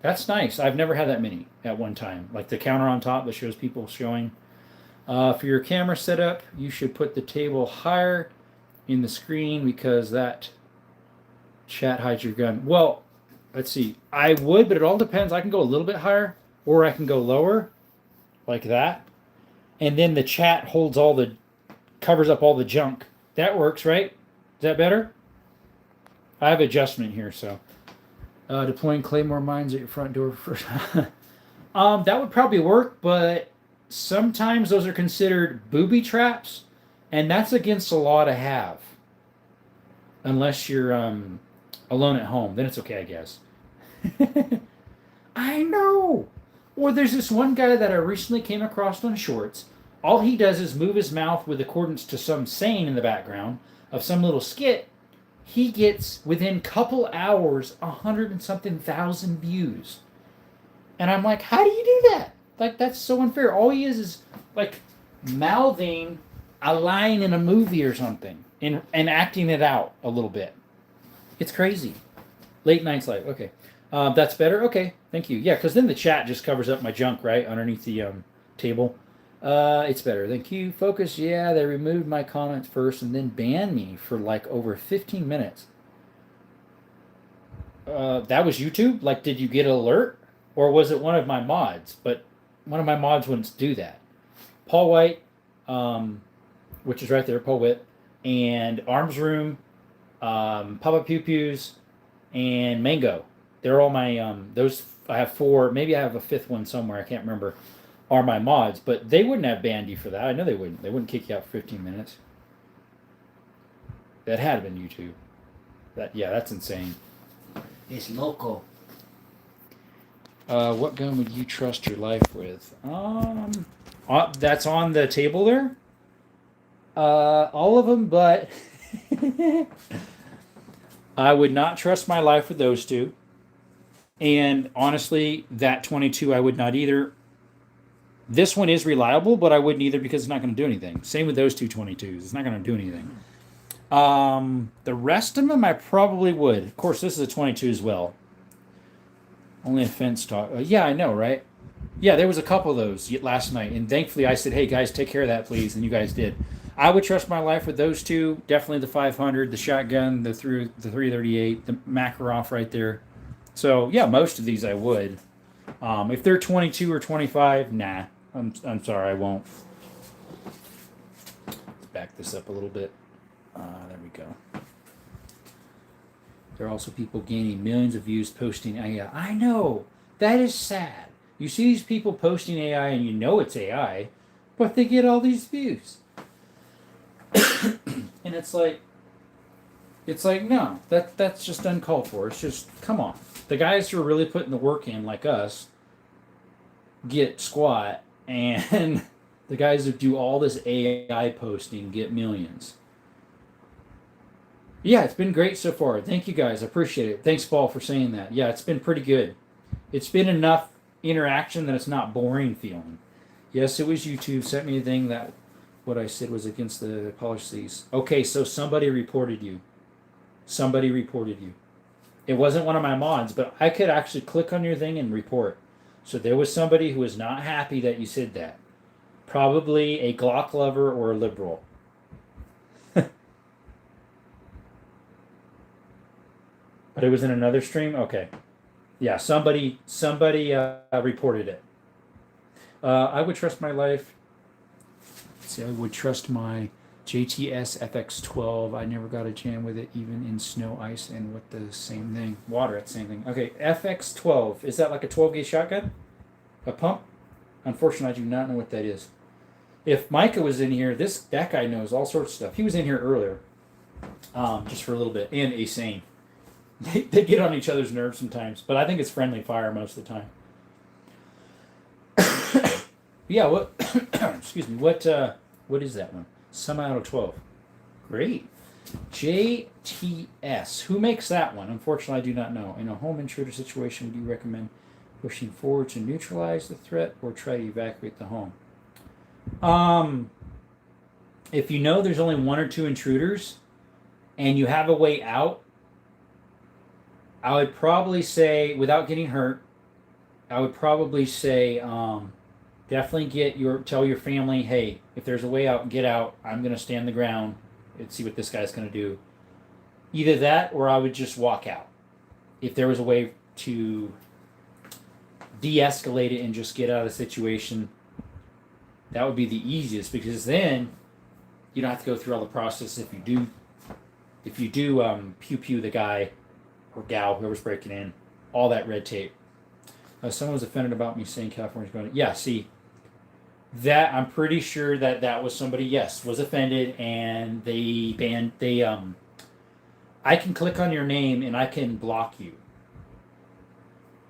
That's nice. I've never had that many at one time. Like the counter on top that shows people showing. For your camera setup, you should put the table higher in the screen because that chat hides your gun. Well, let's see. I would, but it all depends. I can go a little bit higher or I can go lower like that. And then the chat covers up all the junk. That works, right? Is that better? I have adjustment here, so. Deploying claymore mines at your front door first. That would probably work, but sometimes those are considered booby traps, and that's against the law to have. Unless you're alone at home. Then it's okay, I guess. I know! Or there's this one guy that I recently came across on Shorts. All he does is move his mouth with accordance to some saying in the background of some little skit. He gets, within couple hours, 100 and something thousand views. And I'm like, how do you do that? Like, that's so unfair. All he is like mouthing a line in a movie or something and acting it out a little bit. It's crazy. Late nights live. Okay. That's better? Okay. Thank you. Yeah, because then the chat just covers up my junk, right? Underneath the table. It's better. Thank you. Focus. Yeah, they removed my comments first and then banned me for like over 15 minutes. That was YouTube? Like, did you get an alert? Or was it one of my mods? But one of my mods wouldn't do that. Paul White, which is right there, Paul Witt, and Arms Room, Papa Pew Pews, and Mango. They're all my, those, I have 4, maybe I have a 5th one somewhere, I can't remember, are my mods, but they wouldn't have banned you for that. I know they wouldn't. They wouldn't kick you out for 15 minutes. That had been YouTube. That's insane. It's local. What gun would you trust your life with? That's on the table there. All of them, but I would not trust my life with those two. And honestly, that 22 I would not either. This one is reliable, but I wouldn't either because it's not going to do anything. Same with those two 22s. It's not going to do anything. The rest of them I probably would. Of course, this is a 22 as well. Only a fence talk. Yeah, I know, right? Yeah, there was a couple of those last night, and thankfully I said, "Hey guys, take care of that, please," and you guys did. I would trust my life with those two. Definitely the 500, the shotgun, the 338, the Makarov right there. So yeah, most of these I would. If they're 22 or 25, nah. I'm sorry, I won't. Let's back this up a little bit. There we go. There are also people gaining millions of views posting AI. I know. That is sad. You see these people posting AI and you know it's AI, but they get all these views. And it's like no, that's just uncalled for. It's just, come on. The guys who are really putting the work in, like us, get squat, and the guys who do all this AI posting get millions. Yeah, it's been great so far. Thank you guys. I appreciate it. Thanks, Paul, for saying that. Yeah, it's been pretty good. It's been enough interaction that it's not boring feeling. Yes, it was YouTube. Sent me a thing that what I said was against the policies. Okay, so somebody reported you. Somebody reported you. It wasn't one of my mods, but I could actually click on your thing and report. So there was somebody who was not happy that you said that. Probably a Glock lover or a liberal. But it was in another stream? Okay. Yeah, somebody reported it. I would trust my life. Let's see, I would trust my JTS FX12. I never got a jam with it, even in snow, ice, and with the same thing. Water, it's the same thing. Okay, FX12. Is that like a 12 gauge shotgun? A pump? Unfortunately, I do not know what that is. If Micah was in here, that guy knows all sorts of stuff. He was in here earlier, just for a little bit, and Asane. They get on each other's nerves sometimes, but I think it's friendly fire most of the time. Yeah, what? Excuse me. What is that one? Semi-auto 12. Great. JTS. Who makes that one? Unfortunately, I do not know. In a home intruder situation, would you recommend pushing forward to neutralize the threat or try to evacuate the home? If you know there's only one or two intruders and you have a way out, I would probably say, without getting hurt, I would probably say, definitely tell your family, hey, if there's a way out, get out. I'm going to stand the ground and see what this guy's going to do. Either that, or I would just walk out. If there was a way to de-escalate it and just get out of the situation, that would be the easiest, because then you don't have to go through all the process. If you do pew the guy or gal, whoever's breaking in, all that red tape. Someone was offended about me saying California's going to... Yeah, see, that I'm pretty sure that was somebody, yes, was offended, and they banned... I can click on your name and I can block you.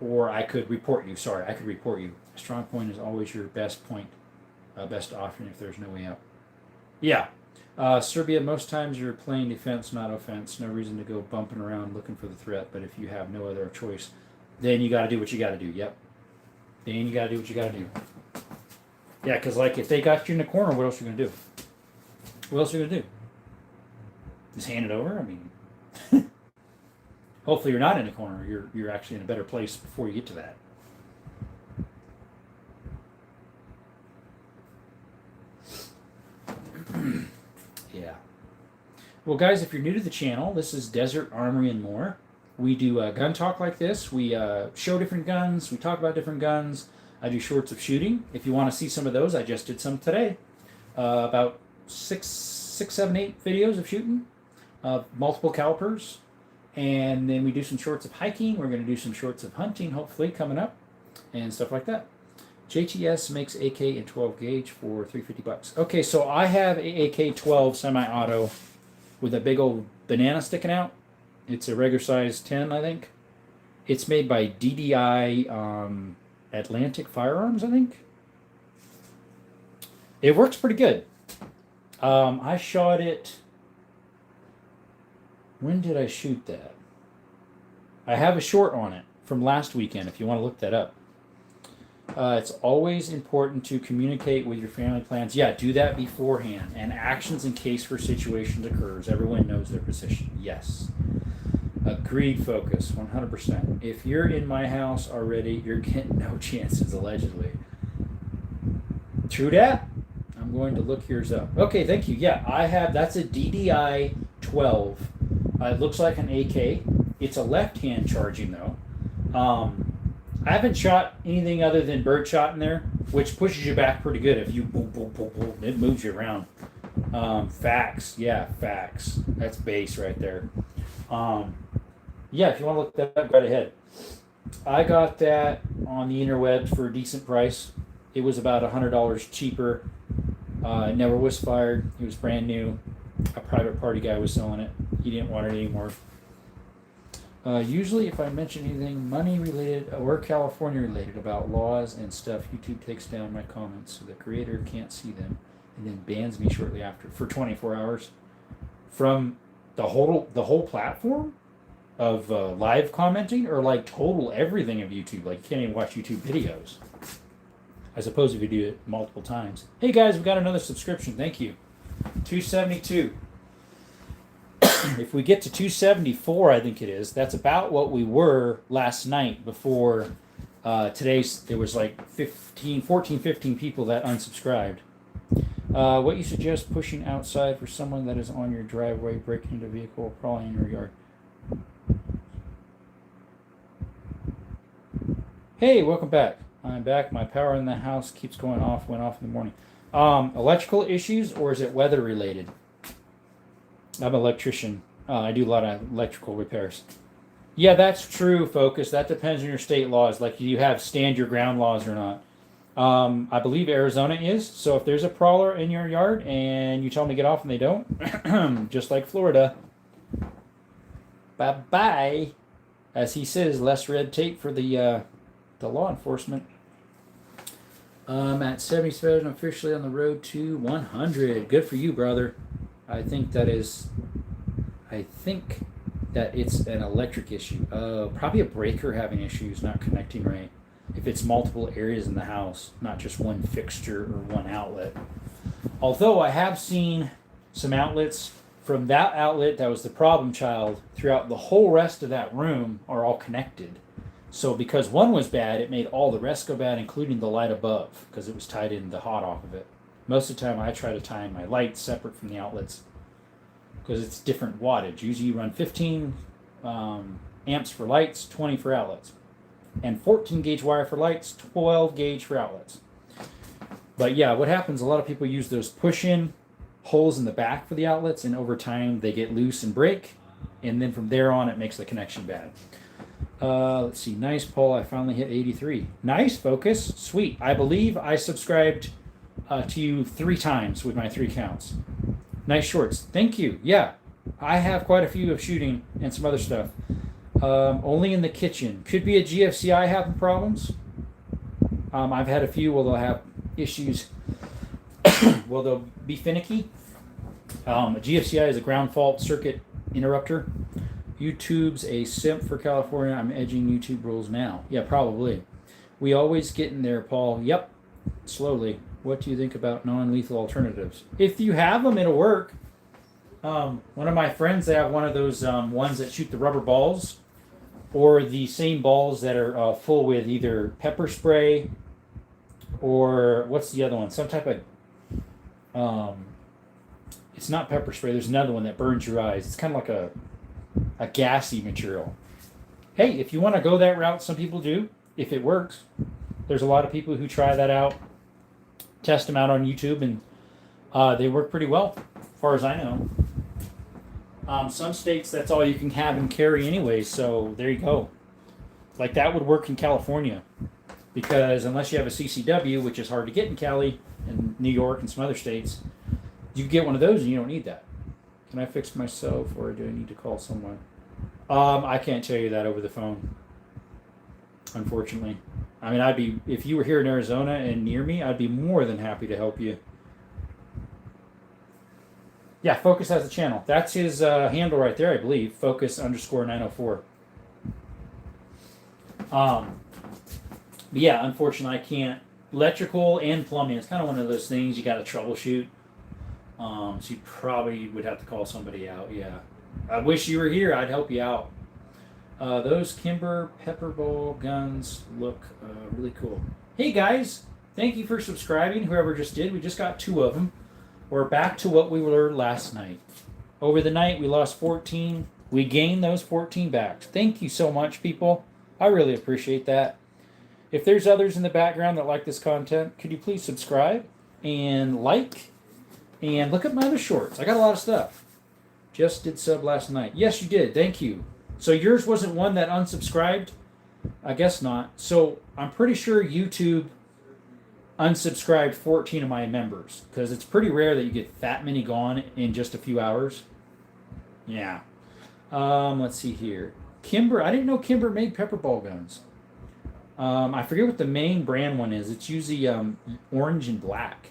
Or I could report you. Sorry, I could report you. A strong point is always your best point. Best option if there's no way out. Yeah. Serbia, most times you're playing defense, not offense. No reason to go bumping around looking for the threat, but if you have no other choice, then you got to do what you got to do. Yep. Then you got to do what you got to do. Yeah, because like if they got you in the corner, what else are you going to do? What else are you going to do? Just hand it over? I mean, hopefully you're not in the corner. You're actually in a better place before you get to that. Yeah. Well, guys, if you're new to the channel, this is Desert Armory and More. We do gun talk like this. We show different guns. We talk about different guns. I do shorts of shooting. If you want to see some of those, I just did some today. About 6, 7, 8 videos of shooting. Multiple calipers. And then we do some shorts of hiking. We're going to do some shorts of hunting, hopefully, coming up. And stuff like that. JTS makes AK in 12 gauge for $350. Okay, so I have a AK-12 semi-auto with a big old banana sticking out. It's a regular size 10, I think. It's made by DDI Atlantic Firearms, I think. It works pretty good. I shot it. When did I shoot that? I have a short on it from last weekend if you want to look that up. It's always important to communicate with your family plans. Yeah, do that beforehand. And actions in case for situations occurs. Everyone knows their position. Yes. Agreed, focus. 100%. If you're in my house already, you're getting no chances, allegedly. True that? I'm going to look yours up. Okay, thank you. Yeah, I have. That's a DDI 12. It looks like an AK. It's a left-hand charging, though. I haven't shot anything other than birdshot in there, which pushes you back pretty good. If you boom, boom, boom, boom, it moves you around. Facts. Yeah, facts. That's base right there. Yeah, if you want to look that up, right ahead. I got that on the interwebs for a decent price. It was about $100 cheaper. It never was fired. It was brand new. A private party guy was selling it. He didn't want it anymore. Usually, if I mention anything money related or California related about laws and stuff, YouTube takes down my comments so the creator can't see them and then bans me shortly after for 24 hours from the whole platform of live commenting, or like total everything of YouTube. Like you can't even watch YouTube videos. I suppose if you do it multiple times. Hey guys, we got another subscription. Thank you. 272. If we get to 274, I think it is, that's about what we were last night before today's. There was like 14, 15 people that unsubscribed. What you suggest pushing outside for someone that is on your driveway, breaking into a vehicle, crawling in your yard? Hey, welcome back. I'm back. My power in the house keeps going off, went off in the morning. Electrical issues, or is it weather related? I'm an electrician. I do a lot of electrical repairs. Yeah, that's true, Focus. That depends on your state laws. Like, do you have stand your ground laws or not? I believe Arizona is. So if there's a prowler in your yard and you tell them to get off and they don't, just like Florida, bye-bye. As he says, less red tape for the law enforcement. At 77, officially on the road to 100. Good for you, brother. I think that it's an electric issue. Probably a breaker having issues, not connecting right. If it's multiple areas in the house, not just one fixture or one outlet. Although I have seen some outlets from that outlet that was the problem child throughout the whole rest of that room are all connected. So because one was bad, it made all the rest go bad, including the light above, because it was tied in the hot off of it. Most of the time I try to time my lights separate from the outlets because it's different wattage. Usually you run 15 amps for lights, 20 for outlets. And 14 gauge wire for lights, 12 gauge for outlets. But yeah, what happens, a lot of people use those push-in holes in the back for the outlets, and over time they get loose and break, and then from there on it makes the connection bad. Let's see, nice poll. I finally hit 83. Nice, Focus. Sweet. I believe I subscribed to you 3 times with my 3 counts. Nice shorts. Thank you. Yeah, I have quite a few of shooting and some other stuff. Only in the kitchen. Could be a GFCI having problems. I've had a few where they'll have issues. Well, they'll be finicky. A GFCI is a ground fault circuit interrupter. YouTube's a simp for California. I'm edging YouTube rules now. Yeah, probably. We always get in there, Paul. Yep. Slowly. What do you think about non-lethal alternatives? If you have them, it'll work. One of my friends, they have one of those ones that shoot the rubber balls, or the same balls that are full with either pepper spray or what's the other one? Some type of it's not pepper spray. There's another one that burns your eyes. It's kind of like a gassy material. Hey, if you want to go that route, some people do. If it works, there's a lot of people who try that out, test them out on YouTube, and they work pretty well, as far as I know. Some states, that's all you can have and carry anyway, so there you go. Like that would work in California, because unless you have a CCW, which is hard to get in Cali and New York and some other states, you can get one of those and you don't need that. Can I fix myself, or do I need to call someone? I can't tell you that over the phone, unfortunately. I mean, I'd be if you were here in Arizona and near me, I'd be more than happy to help you. Yeah, Focus has a channel. That's his handle right there, I believe. Focus underscore 904. But yeah, unfortunately, I can't. Electrical and plumbing. It's kind of one of those things you got to troubleshoot. So you probably would have to call somebody out. Yeah. I wish you were here. I'd help you out. Those Kimber Pepperball guns look really cool. Hey guys, thank you for subscribing. Whoever just did, we just got 2 of them. We're back to what we were last night. Over the night, we lost 14. We gained those 14 back. Thank you so much, people. I really appreciate that. If there's others in the background that like this content, could you please subscribe and like and look at my other shorts. I got a lot of stuff. Just did sub last night. Yes, you did. Thank you. So yours wasn't one that unsubscribed? I guess not. So I'm pretty sure YouTube unsubscribed 14 of my members because it's pretty rare that you get that many gone in just a few hours. Yeah. Let's see here. Kimber. I didn't know Kimber made pepperball guns. I forget what the main brand one is. It's usually orange and black.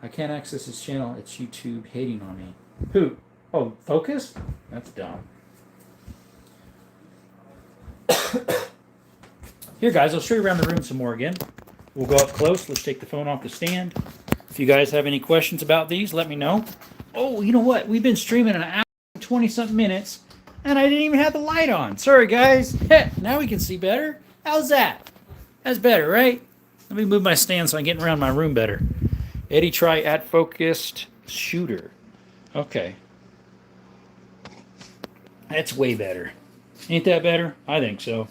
I can't access his channel. It's YouTube hating on me. Who? Oh, Focus? That's dumb. Here, guys, I'll show you around the room some more again. We'll go up close. Let's take the phone off the stand. If you guys have any questions about these, let me know. Oh, you know what? We've been streaming an hour and 20-something minutes, and I didn't even have the light on. Sorry, guys. Now we can see better. How's that? That's better, right? Let me move my stand so I'm getting around my room better. Eddie, try at focused shooter. Okay. That's way better. Ain't that better? I think so.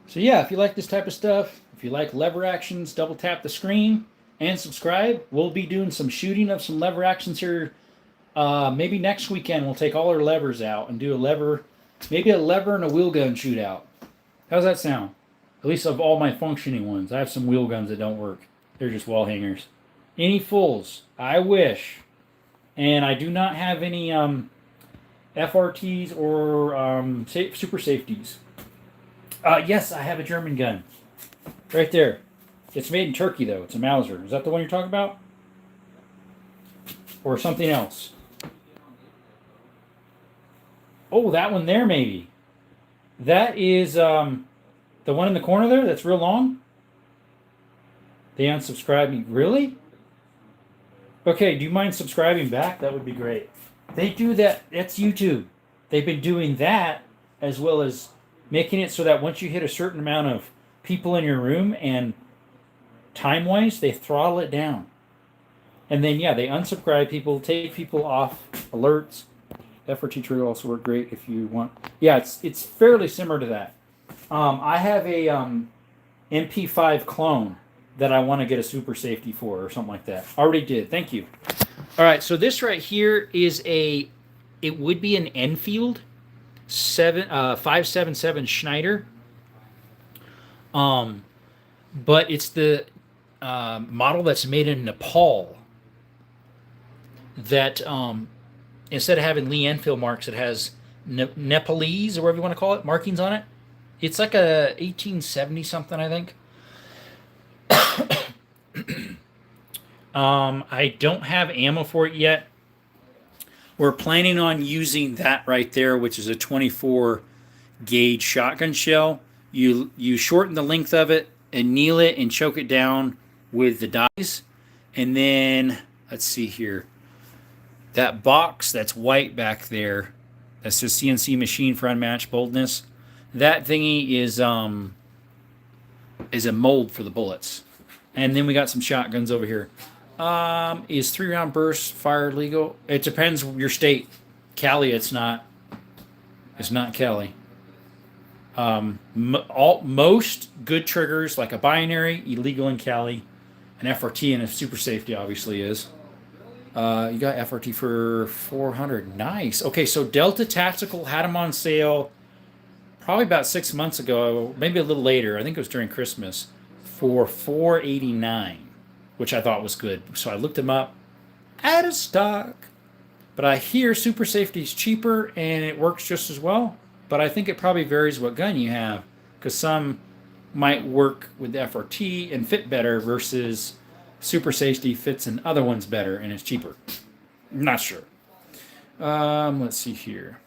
So yeah, if you like this type of stuff, if you like lever actions, double tap the screen and subscribe. We'll be doing some shooting of some lever actions here. Maybe next weekend we'll take all our levers out and do a lever, maybe a lever and a wheel gun shootout. How's that sound? At least of all my functioning ones. I have some wheel guns that don't work. They're just wall hangers. Any fulls? I wish. And I do not have any FRTs or super safeties. Yes, I have a German gun. Right there. It's made in Turkey, though. It's a Mauser. Is that the one you're talking about? Or something else? Oh, that one there, maybe. That is the one in the corner there that's real long? They unsubscribed me. Really? Okay, do you mind subscribing back? That would be great. They do that. That's YouTube. They've been doing that as well as making it so that once you hit a certain amount of people in your room and time-wise, they throttle it down. And then, yeah, they unsubscribe people, take people off alerts. FRT trigger also work great if you want. Yeah, it's fairly similar to that. I have a MP5 clone that I want to get a super safety for or something like that. Already did. Thank you. All right, so this right here is it would be an Enfield 577 Schneider. But it's the model that's made in Nepal that instead of having Lee Enfield marks, it has Nepalese or whatever you want to call it, markings on it. It's like a 1870 something, I think. I don't have ammo for it yet. We're planning on using that right there, which is a 24 gauge shotgun shell. You shorten the length of it, anneal it, and choke it down with the dies. And then, let's see here. That box that's white back there, that's the CNC machine for unmatched boldness. That thingy is a mold for the bullets. And then we got some shotguns over here. Is 3-round burst fire legal? It depends your state. Cali, it's not. It's not Cali. Most good triggers, like a binary, illegal in Cali. An FRT and a super safety obviously is. You got FRT for $400. Nice. Okay, so Delta Tactical had them on sale probably about 6 months ago, maybe a little later. I think it was during Christmas for $489, which I thought was good. So I looked them up. Out of stock. But I hear Super Safety is cheaper and it works just as well. But I think it probably varies what gun you have, because some might work with the FRT and fit better versus Super Safety fits in other ones better and it's cheaper. I'm not sure. Let's see here.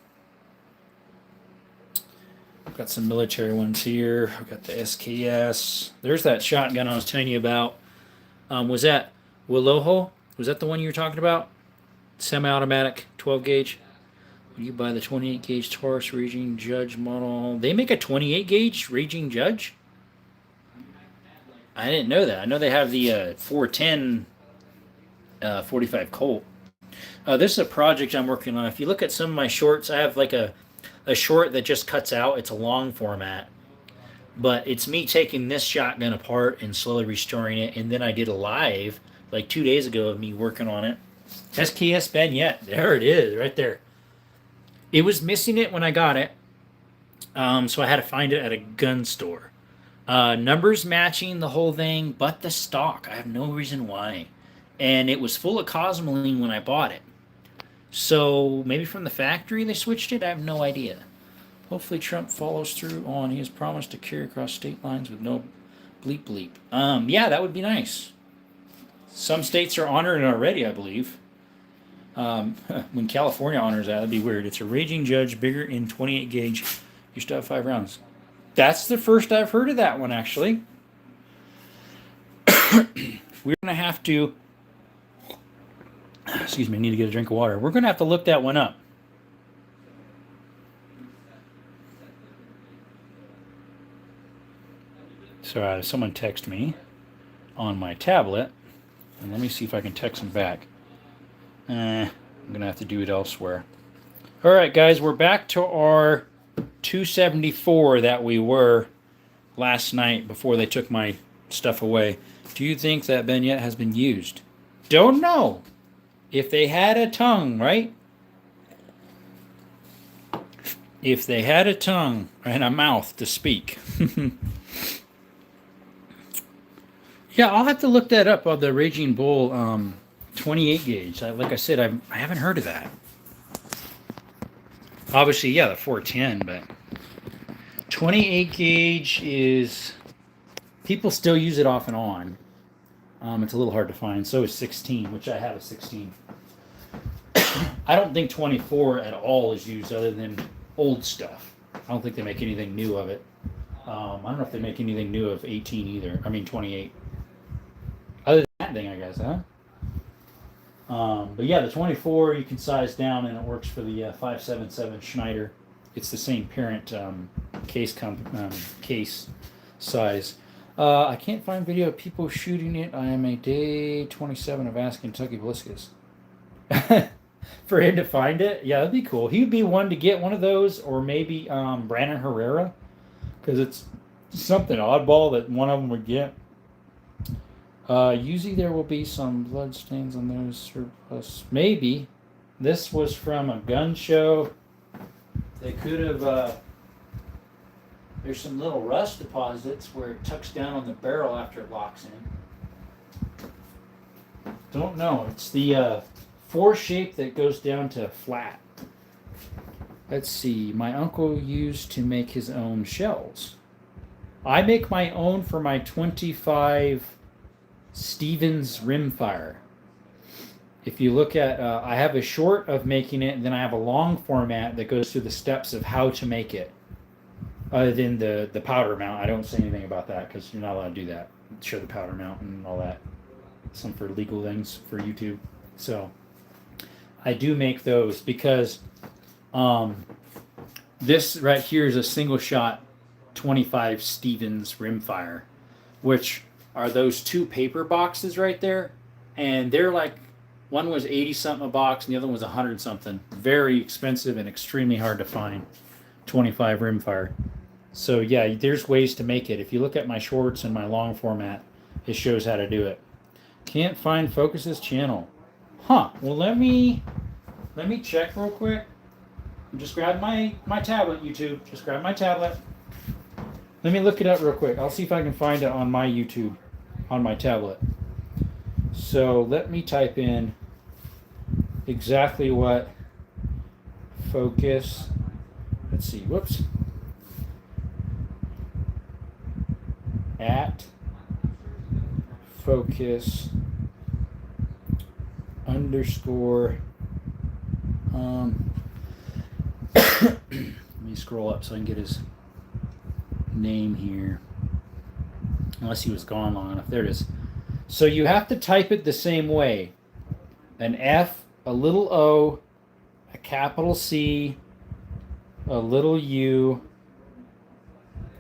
I've got some military ones here. I've got the SKS. There's that shotgun I was telling you about. Was that Willoho? Was that the one you were talking about? Semi-automatic 12 gauge. When you buy the 28 gauge Taurus Raging Judge model, they make a 28 gauge Raging Judge. I didn't know that. I know they have the 410 45 Colt. This is a project I'm working on. If you look at some of my shorts, I have like a short that just cuts out. It's a long format. But it's me taking this shotgun apart and slowly restoring it. And then I did a live like 2 days ago of me working on it. SKS Bayonet. There it is, right there. It was missing it when I got it. So I had to find it at a gun store. Numbers matching the whole thing, but the stock. I have no reason why. And it was full of cosmoline when I bought it. So maybe from the factory they switched it? I have no idea. Hopefully Trump follows through on he has promised to carry across state lines with no bleep bleep. Yeah, that would be nice. Some states are honoring it already, I believe. When California honors that, that'd be weird. It's a Raging Judge, bigger in 28 gauge. You still have 5 rounds. That's the first I've heard of that one, actually. We're going to have to... Excuse me, I need to get a drink of water. We're going to have to look that one up. So someone text me on my tablet. And let me see if I can text them back. I'm going to have to do it elsewhere. All right, guys, we're back to our 274 that we were last night before they took my stuff away. Do you think that bayonet has been used? Don't know. If they had a tongue, right? If they had a tongue and a mouth to speak. Yeah, I'll have to look that up on the Raging Bull 28 gauge. Like I said, I haven't heard of that. Obviously, yeah, the 410, but 28 gauge is... People still use it off and on. It's a little hard to find. So is 16, which I have a 16. I don't think 24 at all is used other than old stuff. I don't think they make anything new of it. I don't know if they make anything new of 18 either. I mean 28. Other than that thing, I guess, huh? But yeah, the 24 you can size down and it works for the 577 Schneider. It's the same parent case size. I can't find video of people shooting it. I am a day 27 of asking Kentucky Bliskus. For him to find it? Yeah, that'd be cool. He'd be one to get one of those, or maybe Brandon Herrera, because it's something oddball that one of them would get. Usually there will be some blood stains on those surplus. Maybe. This was from a gun show. They could have... there's some little rust deposits where it tucks down on the barrel after it locks in. Don't know. It's the 4 shape that goes down to flat. Let's see. My uncle used to make his own shells. I make my own for my 25 Stevens rimfire. If you look at, I have a short of making it, and then I have a long format that goes through the steps of how to make it. Other than the powder mount, I don't say anything about that because you're not allowed to do that. Show the powder mount and all that. Some for legal things for YouTube. So I do make those because this right here is a single shot 25 Stevens rimfire, which are those 2 paper boxes right there, and they're like, one was 80 something a box and the other one was 100 something. Very expensive and extremely hard to find. 25 rimfire. So yeah, there's ways to make it. If you look at my shorts and my long format, it shows how to do it. Can't find Focus's channel. Huh. Well, let me check real quick. Just grab my tablet, YouTube. Just grab my tablet. Let me look it up real quick. I'll see if I can find it on my YouTube, on my tablet. So let me type in exactly what focus. Let's see. Whoops. At focus underscore. Let me scroll up so I can get his name here. Unless he was gone long enough. There it is. So you have to type it the same way. An F, a little O, a capital C, a little U,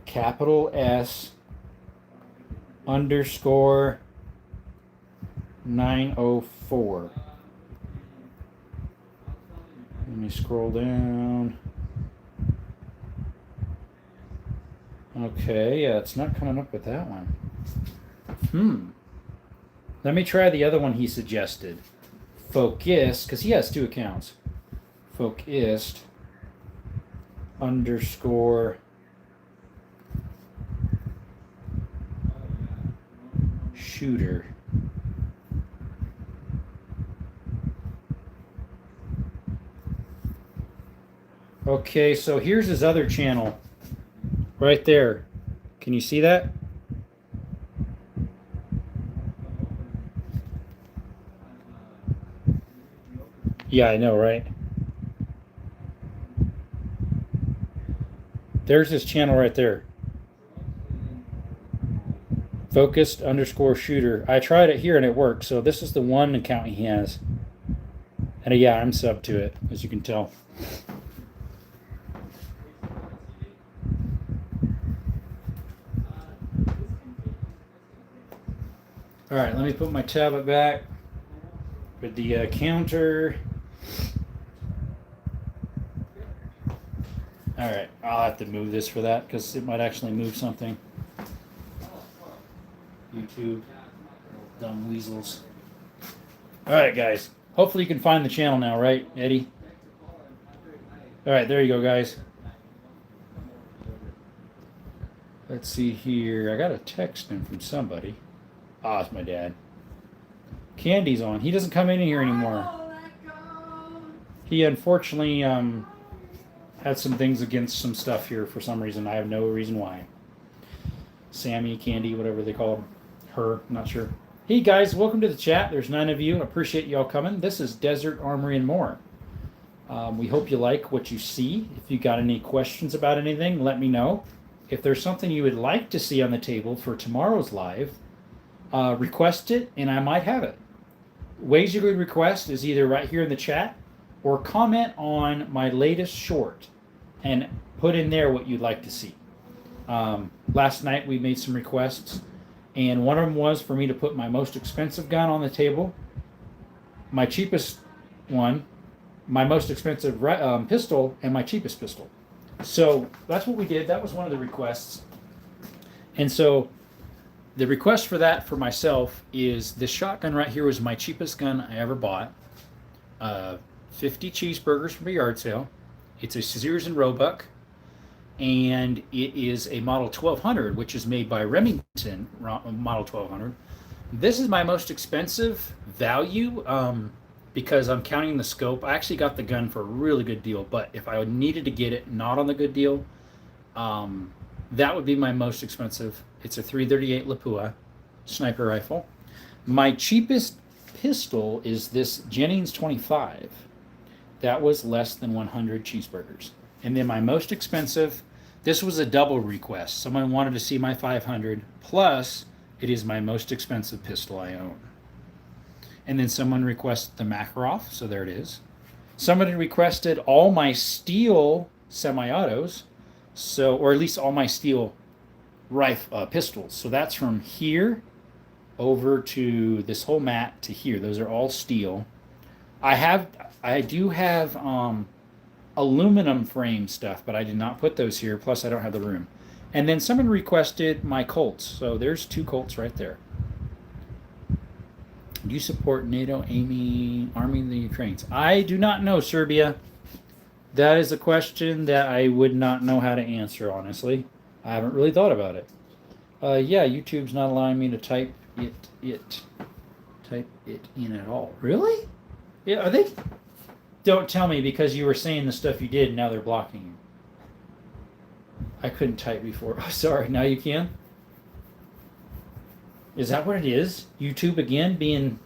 capital S, underscore 904. Let me scroll down. Okay, yeah, it's not coming up with that one. Let me try the other one he suggested. Focus, because he has 2 accounts. Focused underscore shooter. Okay, so here's his other channel. Right there. Can you see that? Yeah, I know, right? There's his channel right there. Focused underscore shooter. I tried it here and it worked. So this is the one account he has. And yeah, I'm sub to it, as you can tell. All right, let me put my tablet back with the counter. All right, I'll have to move this for that because it might actually move something. YouTube, dumb weasels. All right, guys. Hopefully you can find the channel now, right, Eddie? All right, there you go, guys. Let's see here. I got a text in from somebody. Ah, it's my dad. Candy's on. He doesn't come in here anymore. He unfortunately had some things against some stuff here for some reason. I have no reason why. Sammy, Candy, whatever they call her. I'm not sure. Hey guys, welcome to the chat. There's 9 of you. I appreciate y'all coming. This is Desert Armory and More. We hope you like what you see. If you got any questions about anything, let me know. If there's something you would like to see on the table for tomorrow's live, request it and I might have it. Ways you could request is either right here in the chat or comment on my latest short and put in there what you'd like to see. Last night we made some requests, and one of them was for me to put my most expensive gun on the table, my cheapest one, my most expensive pistol, and my cheapest pistol. So that's what we did. That was one of the requests. And so the request for that for myself is this shotgun right here was my cheapest gun I ever bought. 50 cheeseburgers from a yard sale. It's a Sears and Roebuck, and it is a Model 1200, which is made by Remington Model 1200. This is my most expensive value because I'm counting the scope. I actually got the gun for a really good deal, but if I needed to get it not on the good deal, that would be my most expensive. It's a .338 Lapua sniper rifle. My cheapest pistol is this Jennings 25. That was less than 100 cheeseburgers. And then my most expensive, this was a double request. Someone wanted to see my 500, plus it is my most expensive pistol I own. And then someone requested the Makarov, so there it is. Somebody requested all my steel semi-autos, so, or at least all my steel pistols. So that's from here over to this whole mat to here. Those are all steel. I do have aluminum frame stuff, but I did not put those here. Plus, I don't have the room. And then someone requested my Colts. So there's 2 Colts right there. Do you support NATO arming the Ukrainians? I do not know, Serbia. That is a question that I would not know how to answer, honestly. I haven't really thought about it. Yeah, YouTube's not allowing me to type it in at all. Really? Yeah, are they? Don't tell me because you were saying the stuff you did and now they're blocking you. I couldn't type before. Oh, sorry. Now you can? Is that what it is? YouTube again being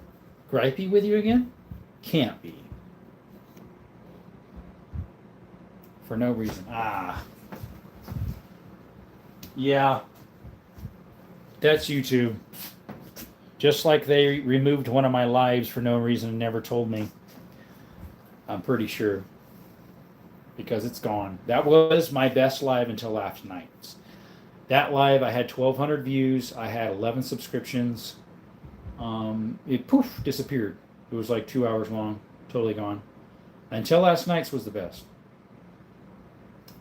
gripey with you again? Can't be. For no reason. Ah. Yeah. That's YouTube. Just like they removed one of my lives for no reason and never told me. I'm pretty sure. Because it's gone. That was my best live until last night. That live, I had 1,200 views. I had 11 subscriptions. It poof disappeared. It was like 2 hours long, totally gone. Until last night's was the best.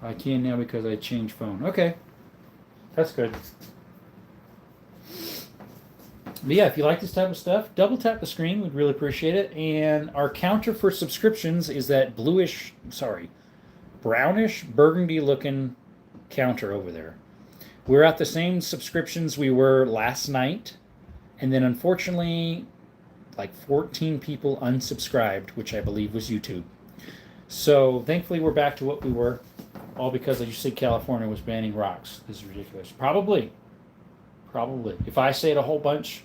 I can now because I changed phone. Okay, that's good. But yeah, if you like this type of stuff, double tap the screen. We'd really appreciate it. And our counter for subscriptions is that brownish, burgundy-looking counter over there. We're at the same subscriptions we were last night, and then unfortunately, like 14 people unsubscribed, which I believe was YouTube. So thankfully, we're back to what we were, all because, as you said, California was banning rocks. This is ridiculous. Probably. If I say it a whole bunch,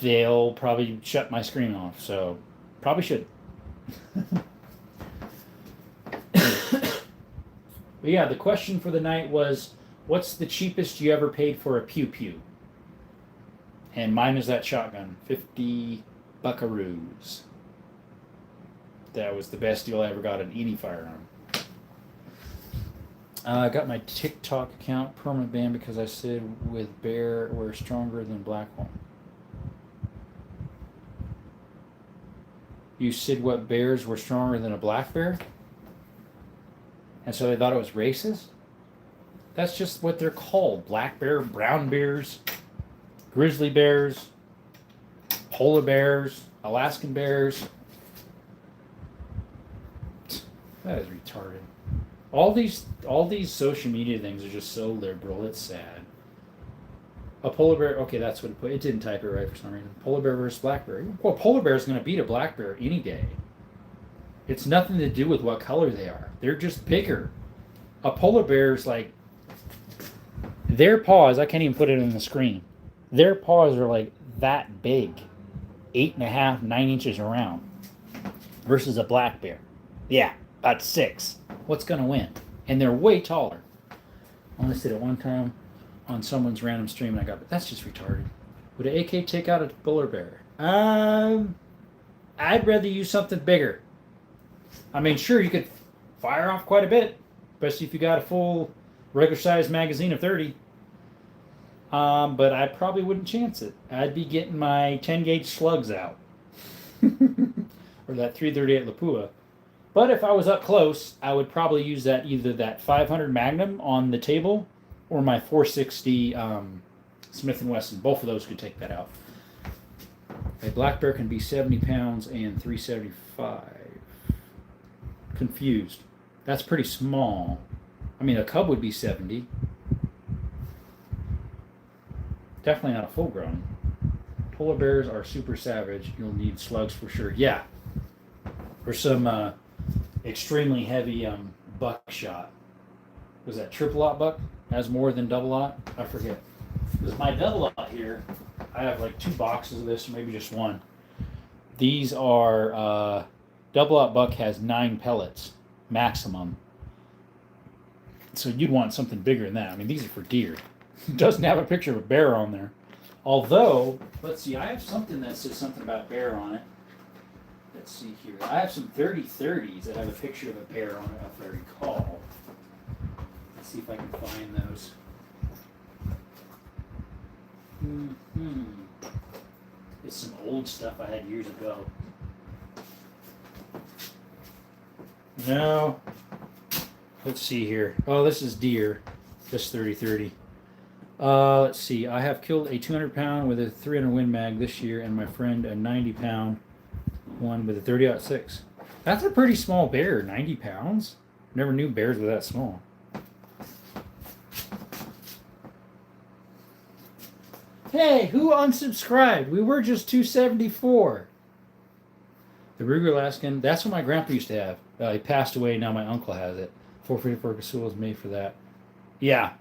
they'll probably shut my screen off. So probably should. But yeah, the question for the night was, what's the cheapest you ever paid for a pew-pew? And mine is that shotgun, 50 buckaroos. That was the best deal I ever got on any firearm. I got my TikTok account permanent banned because I said with bear we're stronger than black one. You said what bears were stronger than a black bear? And so they thought it was racist? That's just what they're called. Black bear, brown bears, grizzly bears, polar bears, Alaskan bears. That is retarded. All these social media things are just so liberal. It's sad. A polar bear. Okay, that's what it put. It didn't type it right for some reason. Polar bear versus black bear. Well, polar bear is going to beat a black bear any day. It's nothing to do with what color they are. They're just bigger. A polar bear is like their paws. I can't even put it on the screen. Their paws are like that big, 8.5, 9 inches around, versus a black bear. Yeah, about 6. What's going to win? And they're way taller. I only said it one time on someone's random stream, and I got, but that's just retarded. Would an AK take out a polar bear? I'd rather use something bigger. I mean, sure, you could fire off quite a bit, especially if you got a full regular-sized magazine of 30. But I probably wouldn't chance it. I'd be getting my 10-gauge slugs out. Or that 338 Lapua. But if I was up close, I would probably use that either that 500 Magnum on the table or my 460 Smith & Wesson. Both of those could take that out. A black bear can be 70 pounds and 375. Confused. That's pretty small. I mean, a cub would be 70. Definitely not a full grown. Polar bears are super savage. You'll need slugs for sure. Yeah. For some extremely heavy buckshot. Was that triple aught buck? Has more than double aught? I forget. Because my double aught here, I have like 2 boxes of this, or maybe just one. These are double aught buck has 9 pellets maximum. So you'd want something bigger than that. I mean, these are for deer. It doesn't have a picture of a bear on there. Although, let's see, I have something that says something about bear on it. Let's see here. I have some 30-30s that have a picture of a bear on it, if I recall. Let's see if I can find those. It's some old stuff I had years ago. No. Let's see here. Oh, this is deer. This 30-30. Let's see. I have killed a 200-pound with a 300 Win Mag this year, and my friend a 90-pound one with a 30-06. That's a pretty small bear. 90 pounds. Never knew bears were that small. Hey, who unsubscribed? We were just 274. The Ruger Alaskan, that's what my grandpa used to have. He passed away, now my uncle has it. 454 Casull is made for that. Yeah.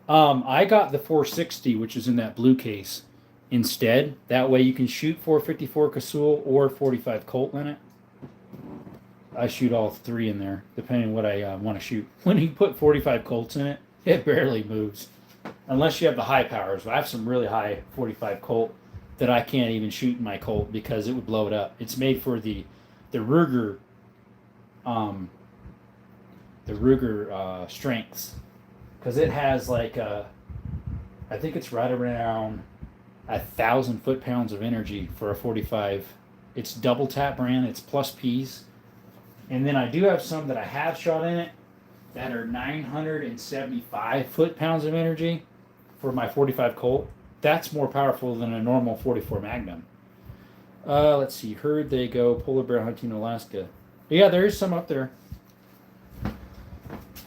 I got the 460, which is in that blue case, instead. That way you can shoot 454 Casull or 45 Colt in it. I shoot all three in there, depending on what I want to shoot. When you put 45 Colts in it, it barely moves. Unless you have the high powers. I have some really high 45 Colt that I can't even shoot in my Colt because it would blow it up. It's made for the Ruger strengths, because it has like I think it's right around 1,000 foot-pounds of energy for a 45. It's double tap brand. It's plus P's. And then I do have some that I have shot in it that are 975 foot-pounds of energy for my 45 Colt. That's more powerful than a normal 44 Magnum. Let's see. Heard they go polar bear hunting in Alaska. Yeah, there is some up there. I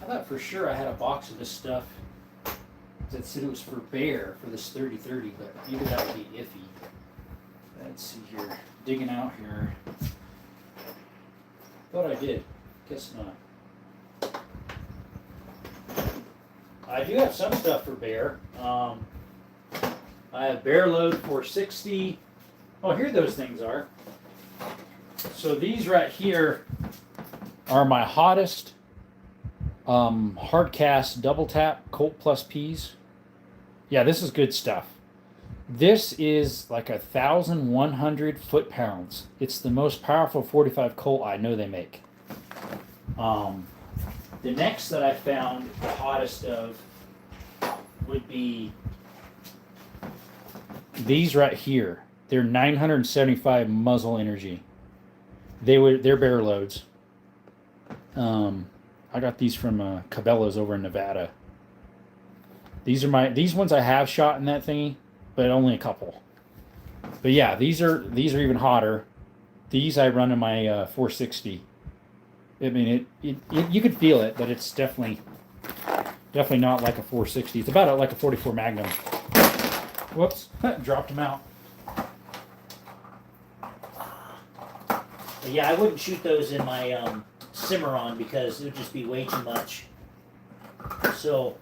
thought for sure I had a box of this stuff that said it was for bear for this 30-30, but maybe that would be iffy. Let's see here. Digging out here. Thought I did. Guess not. I do have some stuff for bear. I have bear load 460. Oh, here those things are. So these right here are my hottest hard cast double tap Colt plus P's. Yeah, this is good stuff. This is like 1,100 foot-pounds. It's the most powerful 45 Colt I know they make. The next that I found, the hottest of, would be these right here. They're 975 muzzle energy. They're bear loads. I got these from Cabela's over in Nevada. These ones I have shot in that thingy, but only a couple. But yeah, these are even hotter. These I run in my 460. I mean, you could feel it, but it's definitely not like a 460. It's about like a 44 Magnum. Whoops, dropped them out. But yeah, I wouldn't shoot those in my Cimarron because it would just be way too much. So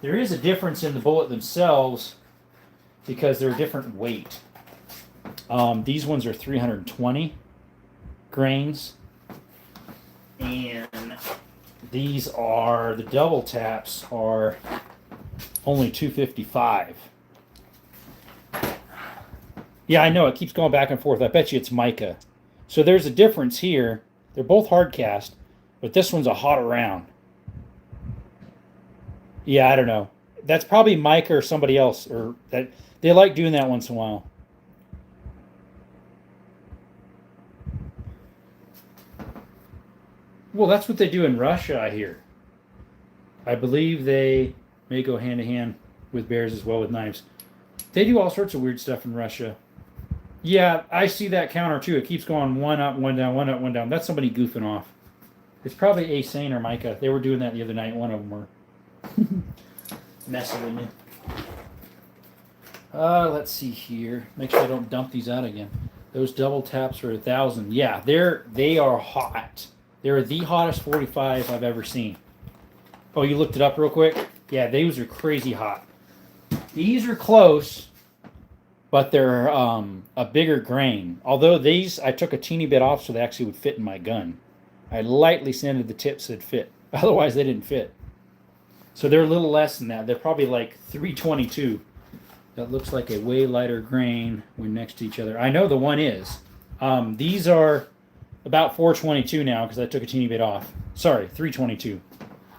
there is a difference in the bullet themselves because they're a different weight. These ones are 320 grains, and these are, the double taps are only 255. Yeah, I know, it keeps going back and forth. I bet you it's mica. So there's a difference here. They're both hard cast, but this one's a hotter round. Yeah, I don't know. That's probably mica or somebody else, or that they like doing that once in a while. Well, that's what they do in Russia, I hear. I believe they may go hand in hand with bears as well with knives. They do all sorts of weird stuff in Russia. Yeah, I see that counter too. It keeps going one up, one down, one up, one down. That's somebody goofing off. It's probably Asane or Micah. They were doing that the other night. One of them were messing with me. Let's see here. Make sure I don't dump these out again. Those double taps are 1,000. Yeah, they are hot. They're the hottest 45 I've ever seen. Oh, you looked it up real quick? Yeah, those are crazy hot. These are close, but they're a bigger grain. Although these, I took a teeny bit off so they actually would fit in my gun. I lightly sanded the tips so it'd fit. Otherwise, they didn't fit. So they're a little less than that. They're probably like 322. That looks like a way lighter grain when next to each other. I know the one is. These are about 422 now because I took a teeny bit off. Sorry, 322.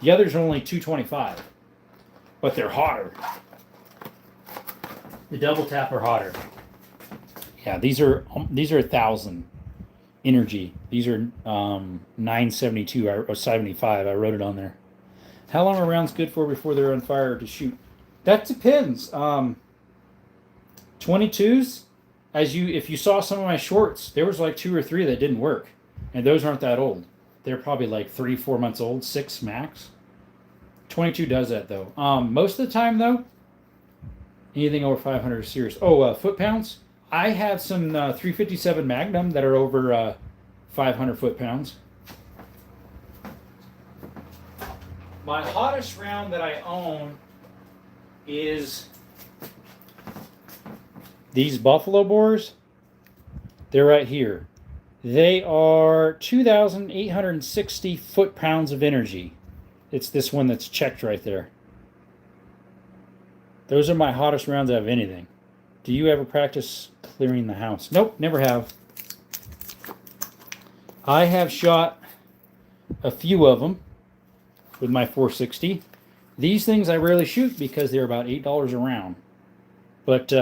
The others are only 225. But they're hotter. The double tap are hotter. Yeah, these are 1,000 energy. These are 972 or 75. I wrote it on there. How long are rounds good for before they're on fire to shoot? That depends. 22s, if you saw some of my shorts, there was like 2 or 3 that didn't work, and those aren't that old. They're probably like 3-4 months old, 6 max. 22 does that though. Most of the time though, Anything over 500 is serious. Oh, foot pounds. I have some 357 Magnum that are over 500 foot pounds. My hottest round that I own is these buffalo bores. They're right here. They are 2,860 foot-pounds of energy. It's this one that's checked right there. Those are my hottest rounds out of anything. Do you ever practice clearing the house? Nope, never have. I have shot a few of them with my 460. These things I rarely shoot because they're about $8 a round. But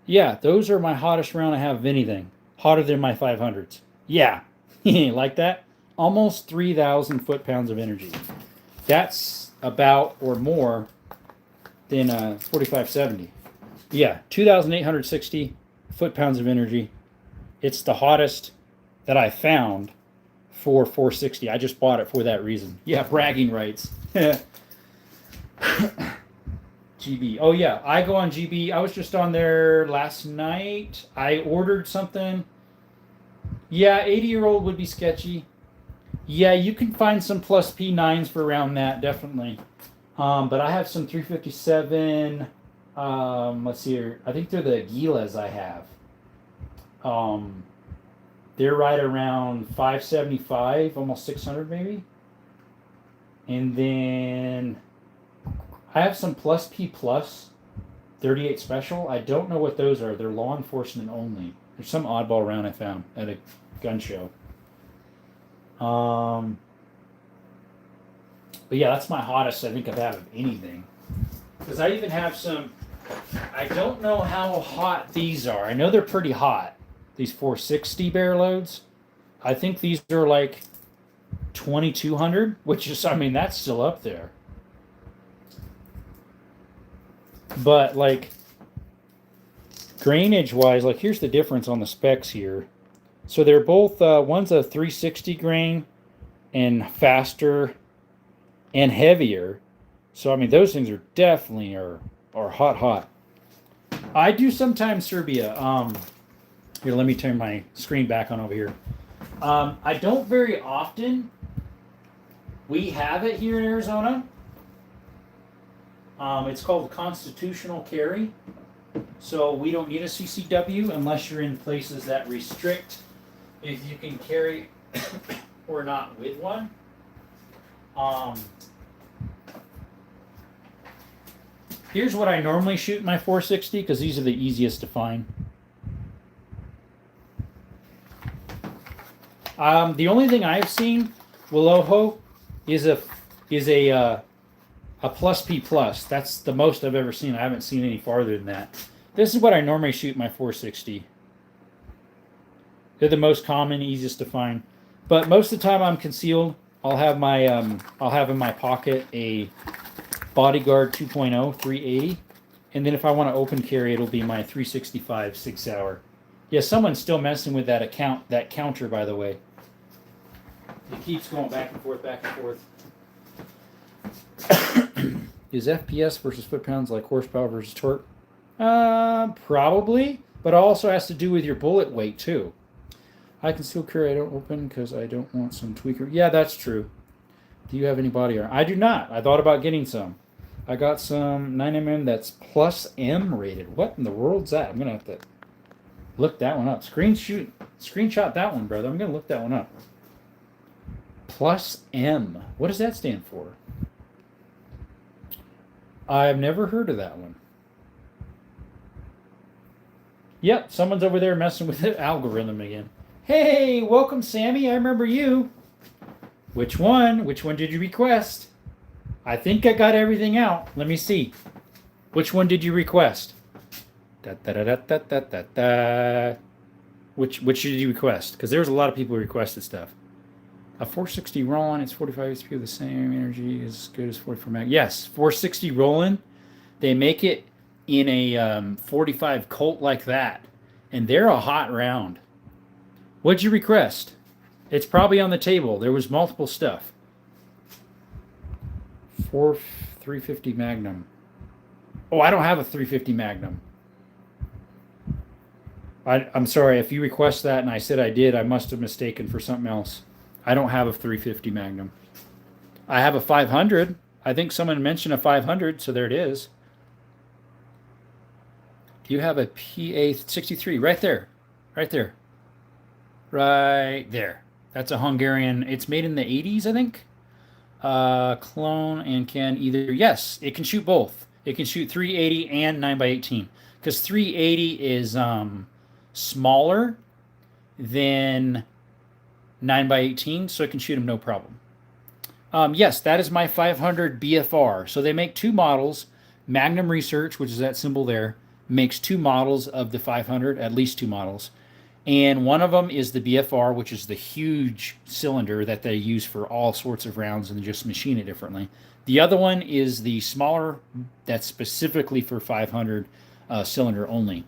yeah, those are my hottest round I have of anything. Hotter than my 500s. Yeah, like that. Almost 3,000 foot-pounds of energy. That's about or more than 4570. Yeah, 2,860 foot-pounds of energy. It's the hottest that I found for 460. I just bought it for that reason. Yeah, bragging rights. GB. Oh yeah, I go on GB. I was just on there last night. I ordered something. Yeah, 80-year-old would be sketchy. Yeah, you can find some plus P9s for around that, definitely. But I have some 357. Let's see here. I think they're the Gilas I have. They're right around 575, almost 600 maybe. And then I have some plus P plus 38 special. I don't know what those are. They're law enforcement only. There's some oddball round I found at a gun show. But yeah, that's my hottest I think I've had of anything. Because I even have some, I don't know how hot these are. I know they're pretty hot. These 460 bear loads. I think these are like 2,200, which is, I mean, that's still up there. But like grainage wise, like here's the difference on the specs here. So they're both, one's a 360 grain and faster and heavier. So I mean, those things are definitely are hot. I do sometimes Serbia. Here, let me turn my screen back on over here. I don't very often. We have it here in Arizona. It's called constitutional carry. So we don't need a CCW unless you're in places that restrict if you can carry or not with one. Here's what I normally shoot in my 460 because these are the easiest to find. The only thing I've seen, Willoho, is a plus P plus. That's the most I've ever seen. I haven't seen any farther than that. This is what I normally shoot my 460. They're the most common, easiest to find. But most of the time I'm concealed. I'll have my I'll have in my pocket a Bodyguard 2.0 380, and then if I want to open carry, it'll be my 365 6 hour. Yeah, someone's still messing with that counter, by the way. It keeps going back and forth, back and forth. Is FPS versus foot-pounds like horsepower versus torque? Probably, but it also has to do with your bullet weight too. I can still carry. I don't open because I don't want some tweaker. Yeah, that's true. Do you have any body armor? I do not. I thought about getting some. I got some 9mm that's plus M rated. What in the world's that? I'm gonna have to look that one up. Screenshot that one, brother. I'm gonna look that one up. Plus M. What does that stand for? I've never heard of that one. Yep, someone's over there messing with the algorithm again. Hey, welcome, Sammy. I remember you. Which one? Which one did you request? I think I got everything out. Let me see. Which one did you request? Which did you request? Because there's a lot of people who requested stuff. A 460 Roland, it's 45 HP with the same energy as good as 44 mag. Yes, 460 Roland. They make it in a 45 Colt like that, and they're a hot round. What'd you request? It's probably on the table. There was multiple stuff. 350 Magnum. Oh, I don't have a 350 Magnum. I'm sorry if you request that and I said I did. I must have mistaken for something else. I don't have a 350 Magnum. I have a 500. I think someone mentioned a 500, so there it is. Do you have a PA 63? Right there. Right there. Right there. That's a Hungarian. It's made in the 80s, I think. Clone and can either. Yes, it can shoot both. It can shoot 380 and 9x18. Because 380 is smaller than 9x18, so it can shoot them no problem. Yes, that is my 500 BFR. So they make two models. Magnum Research, which is that symbol there, makes two models of the 500, at least two models. And one of them is the BFR, which is the huge cylinder that they use for all sorts of rounds and just machine it differently. The other one is the smaller, that's specifically for 500 cylinder only.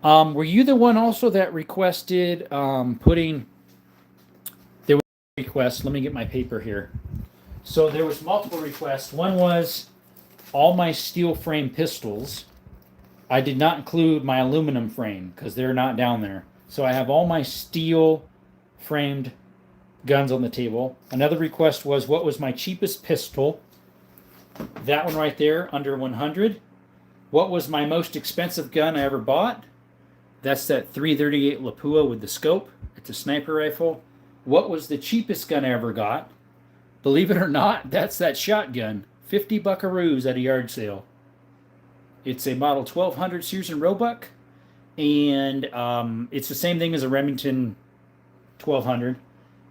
Were you the one also that requested putting... There was a request. Let me get my paper here. So there was multiple requests. One was all my steel frame pistols. I did not include my aluminum frame because they're not down there. So I have all my steel framed guns on the table. Another request was what was my cheapest pistol? That one right there, under 100. What was my most expensive gun I ever bought? That's that 338 Lapua with the scope. It's a sniper rifle. What was the cheapest gun I ever got? Believe it or not, that's that shotgun. 50 buckaroos at a yard sale. It's a model 1200 Sears and Roebuck, and it's the same thing as a Remington 1200.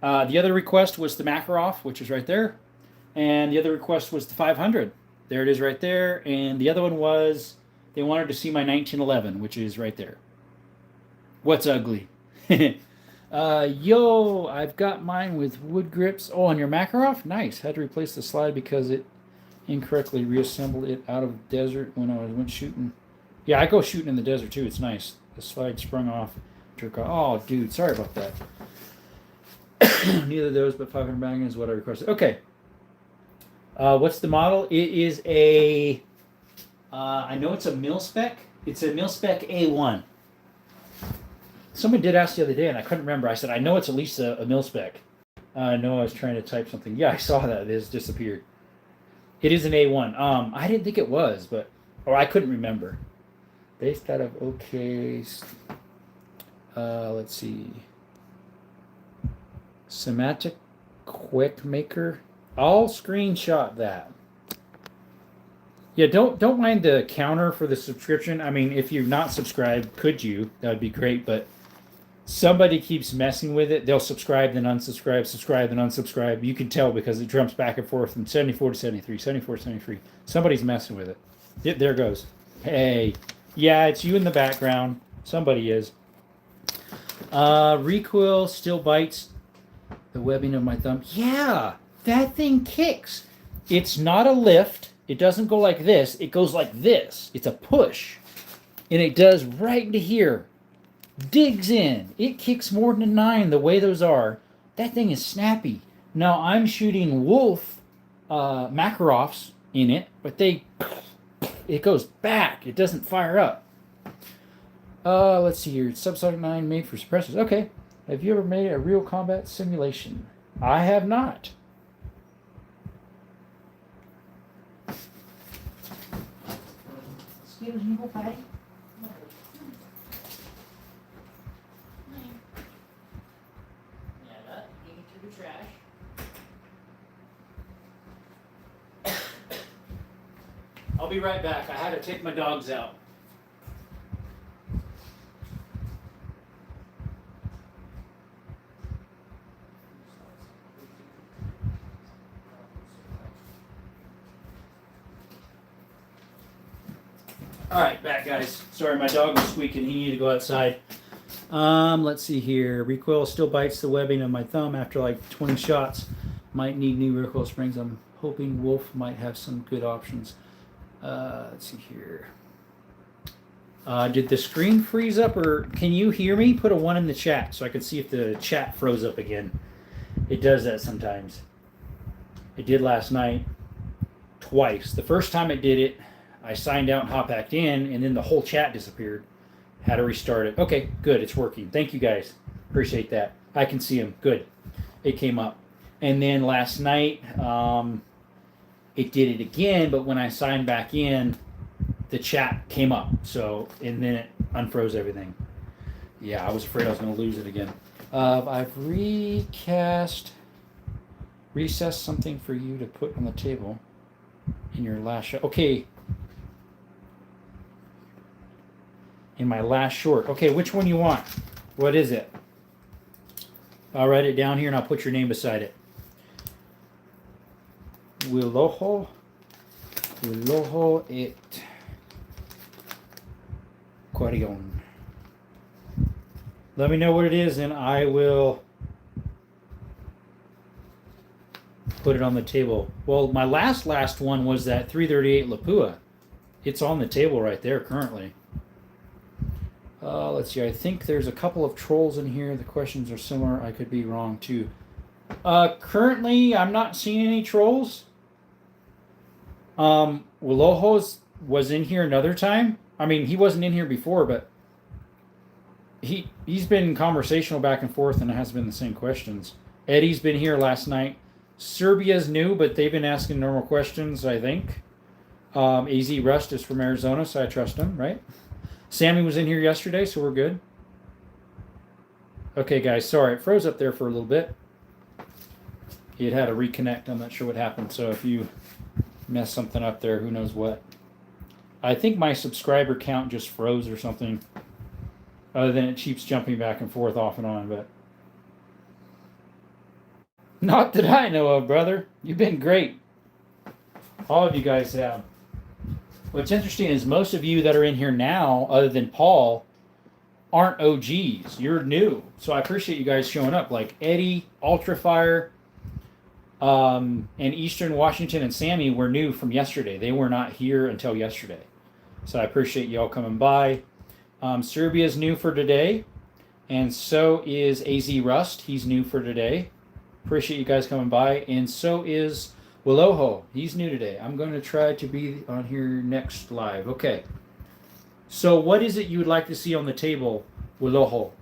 The other request was the Makarov, which is right there, and the other request was the 500. There it is right there, and the other one was they wanted to see my 1911, which is right there. What's ugly? Yo, I've got mine with wood grips. Oh, on your Makarov? Nice. Had to replace the slide because it incorrectly reassembled it out of the desert when I went shooting. Yeah, I go shooting in the desert too. It's nice. The slide sprung off. Oh, dude, sorry about that. Neither of those, but 500 Magnum is what I requested. Okay. What's the model? It is a. I know it's a mil spec. It's a mil spec A1. Someone did ask the other day, and I couldn't remember. I said, I know it's at least a mil spec. I know I was trying to type something. Yeah, I saw that. It has disappeared. It is an A1. I didn't think it was, or I couldn't remember. Based out of OK. Let's see. Semantic Quick Maker. I'll screenshot that. Yeah, don't mind the counter for the subscription. I mean, if you're not subscribed, could you? That would be great, but somebody keeps messing with it. They'll subscribe, then unsubscribe, subscribe, then unsubscribe. You can tell because it jumps back and forth from 74 to 73, 74 to 73. Somebody's messing with it. There it goes. Hey. Yeah, it's you in the background. Somebody is. Recoil still bites the webbing of my thumb. Yeah, that thing kicks. It's not a lift. It doesn't go like this. It goes like this. It's a push. And it does right into here. Digs in. It kicks more than a 9 the way those are. That thing is snappy. Now, I'm shooting Wolf Makarovs in it, but it goes back. It doesn't fire up. Let's see here. Subsonic 9 made for suppressors. Okay. Have you ever made a real combat simulation? I have not. Excuse me, Patty. Yeah, you can through the trash. I'll be right back. I had to take my dogs out. Alright, back guys. Sorry, my dog was squeaking. He needed to go outside. Let's see here. Recoil still bites the webbing of my thumb after like 20 shots. Might need new recoil springs. I'm hoping Wolf might have some good options. Let's see here. Did the screen freeze up, or can you hear me? Put a 1 in the chat so I can see if the chat froze up again. It does that sometimes. It did last night twice. The first time it did it, I signed out and hopped back in, and then the whole chat disappeared. Had to restart it. Okay, good. It's working. Thank you guys. Appreciate that. I can see them. Good. It came up. And then last night, it did it again, but when I signed back in, the chat came up. So, and then it unfroze everything. Yeah, I was afraid I was going to lose it again. I've recessed something for you to put on the table in your last shot. Okay. In my last short. Okay, which one you want? What is it? I'll write it down here and I'll put your name beside it. Willoho et Quarion. Let me know what it is and I will put it on the table. Well, my last one was that 338 Lapua. It's on the table right there currently. Let's see. I think there's a couple of trolls in here. The questions are similar. I could be wrong too. Currently, I'm not seeing any trolls. Willohos was in here another time. I mean, he wasn't in here before, but he's been conversational back and forth, and it has been the same questions. Eddie's been here last night. Serbia's new, but they've been asking normal questions, I think. AZ Rust is from Arizona, so I trust him, right? Sammy was in here yesterday, so we're good. Okay, guys, sorry. It froze up there for a little bit. It had to reconnect. I'm not sure what happened, so if you mess something up there, who knows what. I think my subscriber count just froze or something. Other than it keeps jumping back and forth off and on, but... Not that I know of, brother. You've been great. All of you guys have. What's interesting is most of you that are in here now, other than Paul, aren't OGs. You're new. So I appreciate you guys showing up. Like Eddie, Ultrafire, and Eastern Washington and Sammy were new from yesterday. They were not here until yesterday. So I appreciate you all coming by. Serbia's new for today. And so is AZ Rust. He's new for today. Appreciate you guys coming by. And so is Willoho. He's new today. I'm going to try to be on here next live. Okay. So what is it you would like to see on the table, Willoho?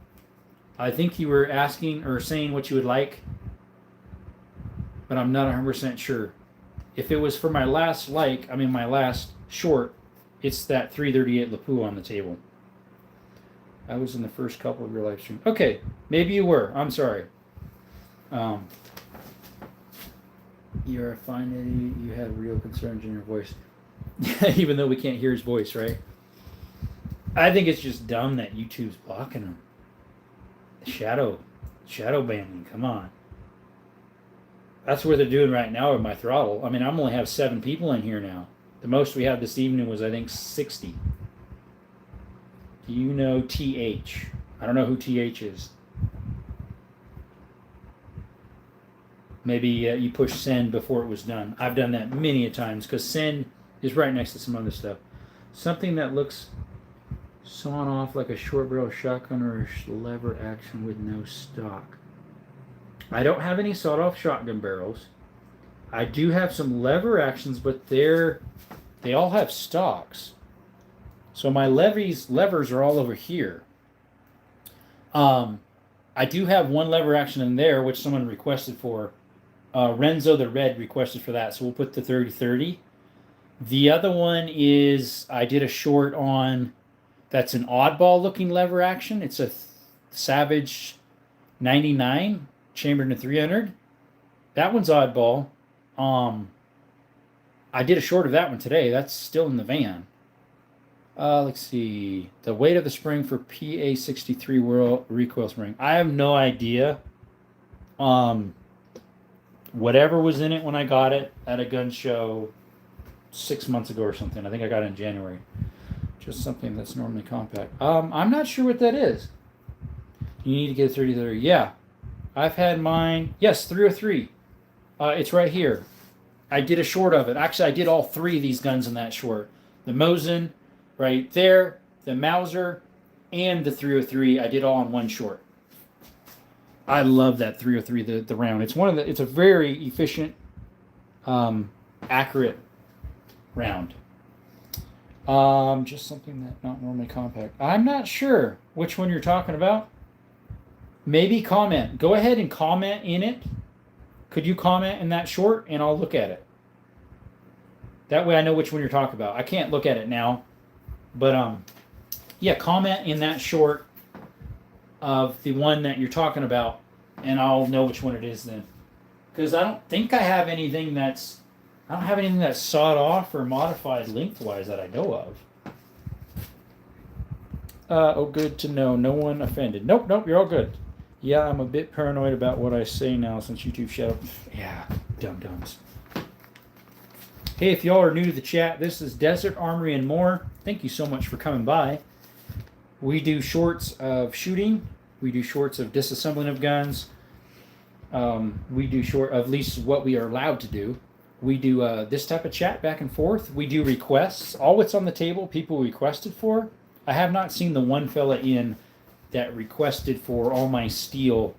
I think you were asking or saying what you would like, but I'm not 100% sure. If it was for my last my last short, it's that 338 Lapu on the table. I was in the first couple of your live streams. Okay, maybe you were. I'm sorry. You're fine, Eddie. You have real concerns in your voice. Even though we can't hear his voice, right? I think it's just dumb that YouTube's blocking him. Shadow banning, come on. That's what they're doing right now with my throttle. I mean, I'm only have 7 people in here now. The most we had this evening was, I think, 60. Do you know TH? I don't know who TH is. Maybe you push send before it was done. I've done that many a times because send is right next to some other stuff. Something that looks sawn off like a short barrel shotgun or a lever action with no stock. I don't have any sawed off shotgun barrels. I do have some lever actions, but they all have stocks. So my levers are all over here. I do have one lever action in there, which someone requested for. Renzo the Red requested for that, so we'll put the 30-30. The other one is I did a short on that's an oddball looking lever action. It's a Savage 99 chambered in 300. That one's oddball. I did a short of that one today. That's still in the van. Let's see. The weight of the spring for PA63 World recoil spring. I have no idea. Whatever was in it when I got it at a gun show 6 months ago or something. I think I got it in January. Just something that's normally compact. I'm not sure what that is. You need to get a 30-30. Yeah. I've had mine. Yes, 303. It's right here. I did a short of it. Actually, I did all 3 of these guns in that short. The Mosin right there, the Mauser, and the 303. I did all in one short. I love that 303, the round. It's a very efficient, accurate round. Just something that not normally compact. I'm not sure which one you're talking about. Maybe comment. Go ahead and comment in it. Could you comment in that short and I'll look at it? That way I know which one you're talking about. I can't look at it now. But yeah, comment in that short of the one that you're talking about and I'll know which one it is then. Because I don't think I have anything that's sawed off or modified lengthwise that I know of. Oh, good to know. No one offended. Nope, you're all good. Yeah, I'm a bit paranoid about what I say now since YouTube shut up. Yeah, dum-dums. Hey, if y'all are new to the chat, this is Desert Armory and More. Thank you so much for coming by. We do shorts of shooting. We do shorts of disassembling of guns. We do short, at least what we are allowed to do. We do this type of chat back and forth. We do requests. All what's on the table, people requested for. I have not seen the one fella in that requested for all my steel.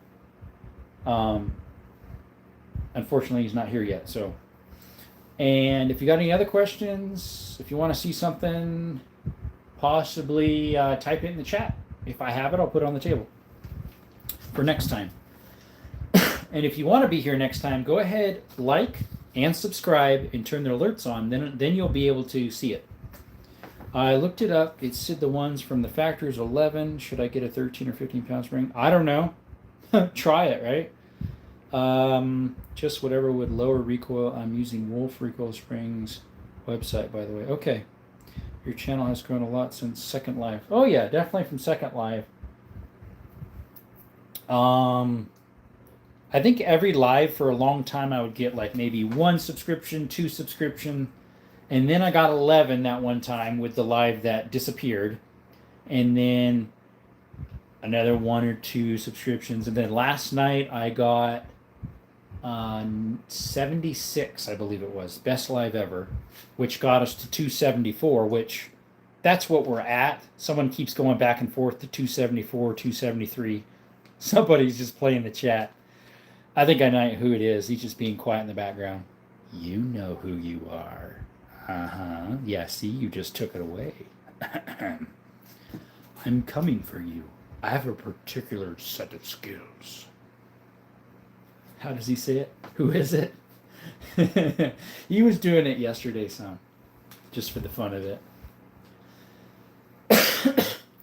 Unfortunately, he's not here yet. So, and if you got any other questions, if you want to see something, possibly type it in the chat. If I have it, I'll put it on the table for next time. And if you want to be here next time, go ahead, like and subscribe and turn the alerts on. Then you'll be able to see it. I looked it up. It said the ones from the factory is 11. Should I get a 13 or 15 pound spring? I don't know. Try it, right? Just whatever would lower recoil. I'm using Wolf Recoil Springs website, by the way. Okay. Your channel has grown a lot since Second Life. Oh, yeah, definitely from Second Life. I think every live for a long time I would get like maybe 1 subscription, 2 subscription. And then I got 11 that one time with the live that disappeared. And then another 1 or 2 subscriptions. And then last night I got 76, I believe it was. Best live ever. Which got us to 274, which that's what we're at. Someone keeps going back and forth to 274, 273. Somebody's just playing the chat. I think I know who it is. He's just being quiet in the background. You know who you are. Uh-huh. Yeah, see, you just took it away. I'm coming for you. I have a particular set of skills. How does he say it? Who is it? He was doing it yesterday, son. Just for the fun of it.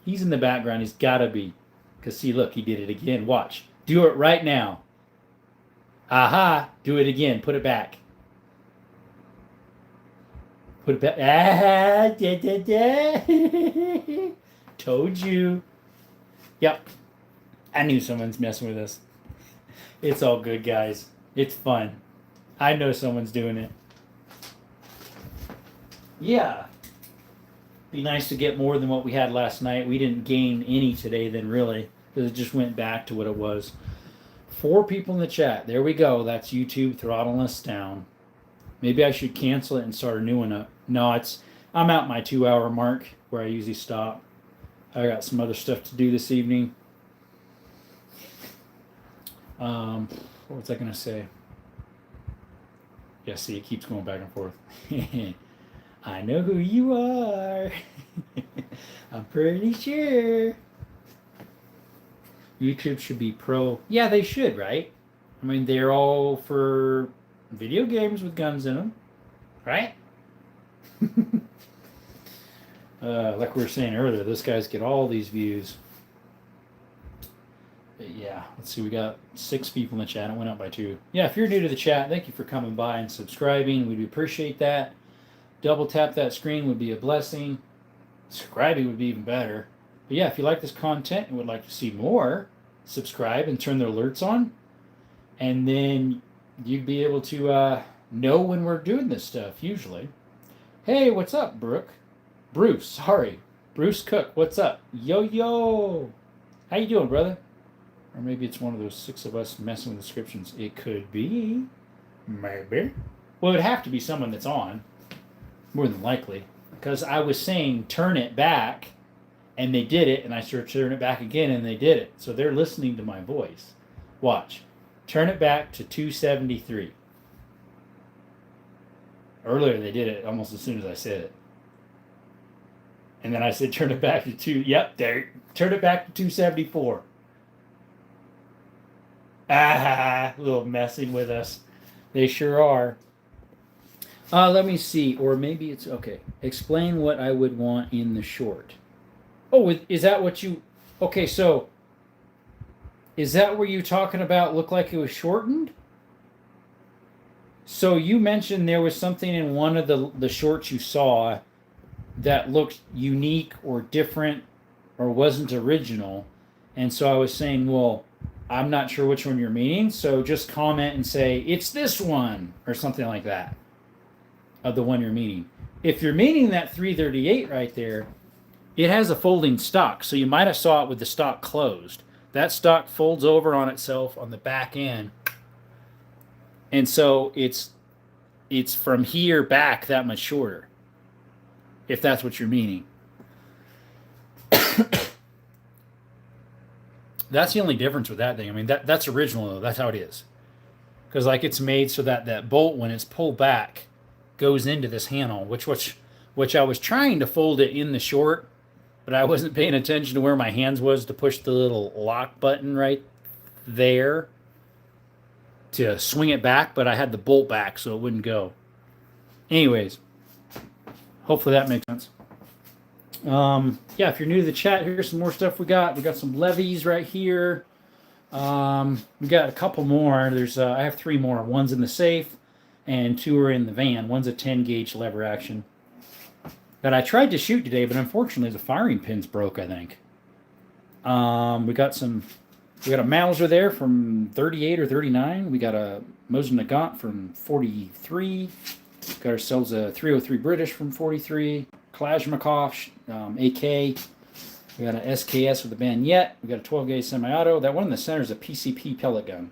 He's in the background. He's got to be. Because, see, look, he did it again. Watch. Do it right now. Aha. Do it again. Put it back. Put it back. Ah, Told you. Yep. I knew someone's messing with us. It's all good, guys. It's fun. I know someone's doing it. Yeah. Be nice to get more than what we had last night. We didn't gain any today then, really. Because it just went back to what it was. 4 people in the chat. There we go. That's YouTube throttling us down. Maybe I should cancel it and start a new one up. No, I'm at my 2-hour mark where I usually stop. I got some other stuff to do this evening. What was I going to say? Yeah, see, it keeps going back and forth. I know who you are. I'm pretty sure. YouTube should be pro. Yeah, they should, right? I mean, they're all for video games with guns in them, right? Like we were saying earlier, those guys get all these views. But yeah, let's see, we got 6 people in the chat. It went up by 2. Yeah, if you're new to the chat, thank you for coming by and subscribing. We'd appreciate that. Double tap that screen would be a blessing. Subscribing would be even better. But yeah, if you like this content and would like to see more, subscribe and turn the alerts on. And then you'd be able to know when we're doing this stuff, usually. Hey, what's up, Bruce, sorry. Bruce Cook, what's up? Yo. How you doing, brother? Or maybe it's one of those 6 of us messing with descriptions. It could be. Maybe. Well, it would have to be someone that's on. More than likely. Because I was saying turn it back, and they did it, and I started turning it back again, and they did it. So they're listening to my voice. Watch. Turn it back to 273. Earlier they did it almost as soon as I said it. And then I said, turn it back to yep, there, turn it back to 274. Ah, a little messing with us. They sure are. Let me see. Or maybe it's okay. Explain what I would want in the short. Oh, is that what you. Okay, so. Is that where you talking about looked like it was shortened? So you mentioned there was something in one of the shorts you saw that looked unique or different or wasn't original. And so I was saying, well, I'm not sure which one you're meaning. So just comment and say, it's this one or something like that of the one you're meaning. If you're meaning that 338 right there, it has a folding stock. So you might have saw it with the stock closed. That stock folds over on itself on the back end. And so it's from here back that much shorter. If that's what you're meaning. That's the only difference with that thing. I mean, that's original though. That's how it is. Because like it's made so that bolt, when it's pulled back, goes into this handle, which I was trying to fold it in the short, but I wasn't paying attention to where my hands was to push the little lock button right there to swing it back, but I had the bolt back so it wouldn't go. Anyways, hopefully that makes sense. Yeah, if you're new to the chat, here's some more stuff we got. We got some levies right here. We got a couple more. There's I have 3 more. One's in the safe, and 2 are in the van. One's a 10 gauge lever action that I tried to shoot today, but unfortunately the firing pins broke, I think. We got a Mauser there from 38 or 39. We got a Mosin Nagant from 43. Got ourselves a 303 British from 43. Kalashnikov AK. We got an SKS with a bayonet. We got a 12 gauge semi-auto. That one in the center is a PCP pellet gun.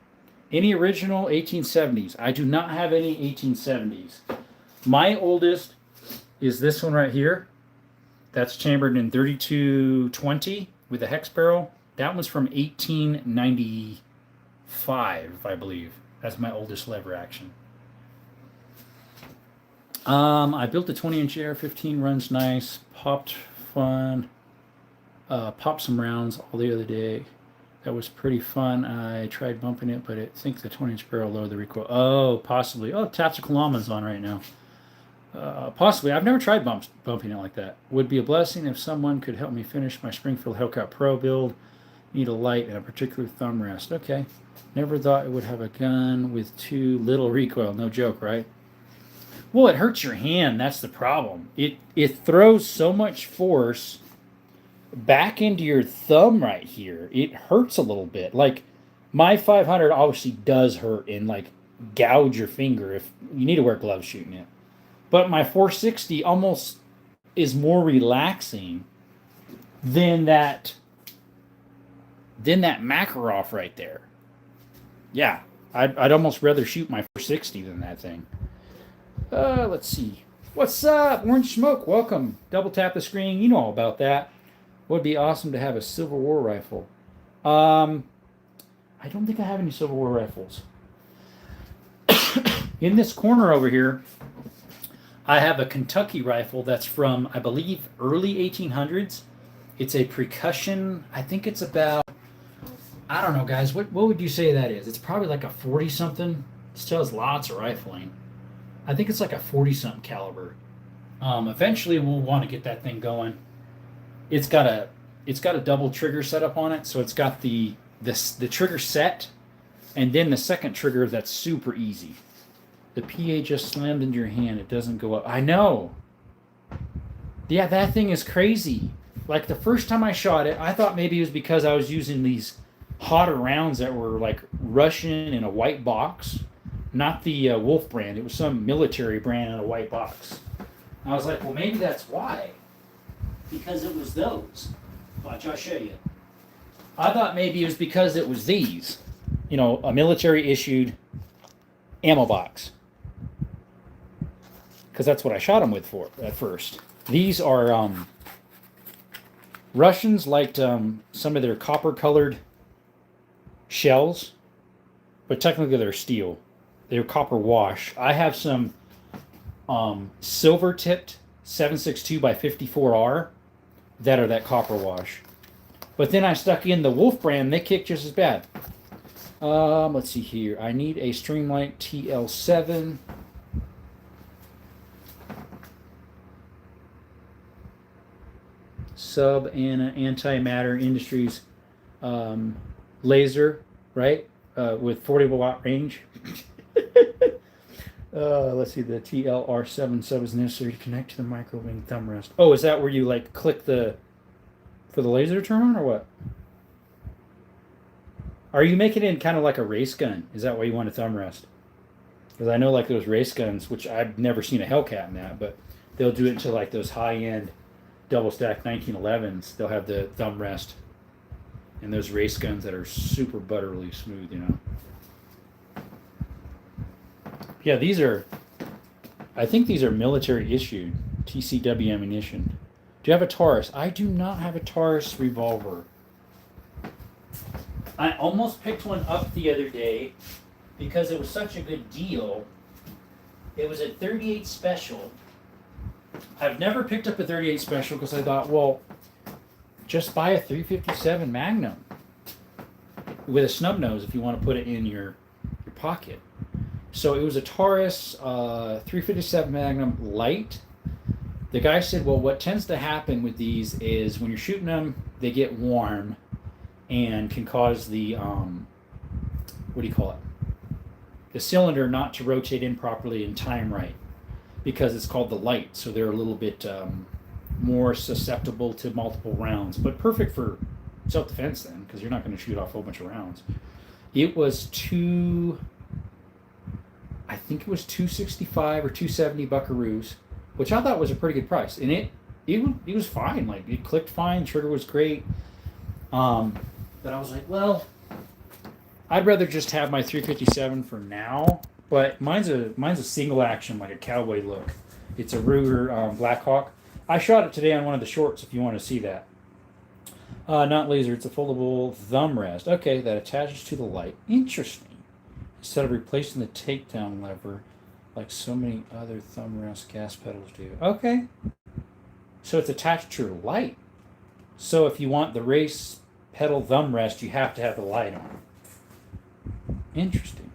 Any original 1870s? I do not have any 1870s. My oldest is this one right here. That's chambered in 3220 with a hex barrel. That one's from 1895, I believe. That's my oldest lever action. I built a 20-inch AR-15, runs nice, popped fun, popped some rounds all the other day. That was pretty fun. I tried bumping it, but I think the 20-inch barrel lowered the recoil. Oh, possibly. Oh, Tactical Llama's on right now. Possibly. I've never tried bumping it like that. Would be a blessing if someone could help me finish my Springfield Hellcat Pro build. Need a light and a particular thumb rest. Okay. Never thought it would have a gun with too little recoil. No joke, right? Well, it hurts your hand. That's the problem. It throws so much force back into your thumb right here. It hurts a little bit. Like my 500 obviously does hurt and like gouge your finger if you need to wear gloves shooting it. But my 460 almost is more relaxing than that Makarov right there. Yeah, I'd almost rather shoot my 460 than that thing. Let's see. What's up? Orange Smoke, welcome. Double tap the screen. You know all about that. Would be awesome to have a Civil War rifle. I don't think I have any Civil War rifles. In this corner over here, I have a Kentucky rifle that's from, I believe, early 1800s. It's a percussion. I think it's about, I don't know, guys. What would you say that is? It's probably like a 40-something. Still has lots of rifling. I think it's like a 40-something caliber. Eventually, we'll want to get that thing going. It's got a double trigger setup on it, so it's got the trigger set, and then the second trigger that's super easy. The PA just slammed into your hand. It doesn't go up. I know. Yeah, that thing is crazy. Like the first time I shot it, I thought maybe it was because I was using these hotter rounds that were like Russian in a white box. Not the Wolf brand. It was some military brand in a white box. I was like, well, maybe that's why. Because it was those. Watch, I'll show you. I thought maybe it was because it was these. You know, a military issued ammo box. Because that's what I shot them with for at first. These are Russians liked some of their copper colored shells, but technically they're steel. They're copper wash. I have some silver tipped 7.62 by 54R that are that copper wash. But then I stuck in the Wolf brand. They kick just as bad. Let's see here. I need a Streamlight TL7. Sub and Antimatter Industries laser, right? With 40 watt range. Let's see. The TLR7 sub is necessary to connect to the micro wing thumb rest. Oh, is that where you like click for the laser to turn on, or what? Are you making it kind of like a race gun? Is that why you want a thumb rest? Because I know like those race guns, which I've never seen a Hellcat in that, but they'll do it into like those high end double stack 1911s. They'll have the thumb rest, and those race guns that are super butterly smooth, you know. Yeah, I think these are military issued TCW ammunition. Do you have a Taurus? I do not have a Taurus revolver. I almost picked one up the other day because it was such a good deal. It was a 38 special. I've never picked up a 38 special because I thought, well, just buy a 357 Magnum with a snub nose if you want to put it in your pocket. So it was a Taurus 357 Magnum light. The guy said, well, what tends to happen with these is when you're shooting them, they get warm and can cause the, what do you call it? The cylinder not to rotate in properly and time right, because it's called the light. So they're a little bit more susceptible to multiple rounds, but perfect for self-defense then, because you're not going to shoot off a whole bunch of rounds. It was I think it was 265 or 270 buckaroos, which I thought was a pretty good price. And it was fine. Like, it clicked fine. Trigger was great. But I was like, well, I'd rather just have my 357 for now. But mine's a single action, like a cowboy look. It's a Ruger Blackhawk. I shot it today on one of the shorts if you want to see that. Not laser, it's a foldable thumb rest. Okay, that attaches to the light. Interesting. Instead of replacing the takedown lever like so many other thumb rest gas pedals do. Okay. So it's attached to your light. So if you want the race pedal thumb rest, you have to have the light on. Interesting.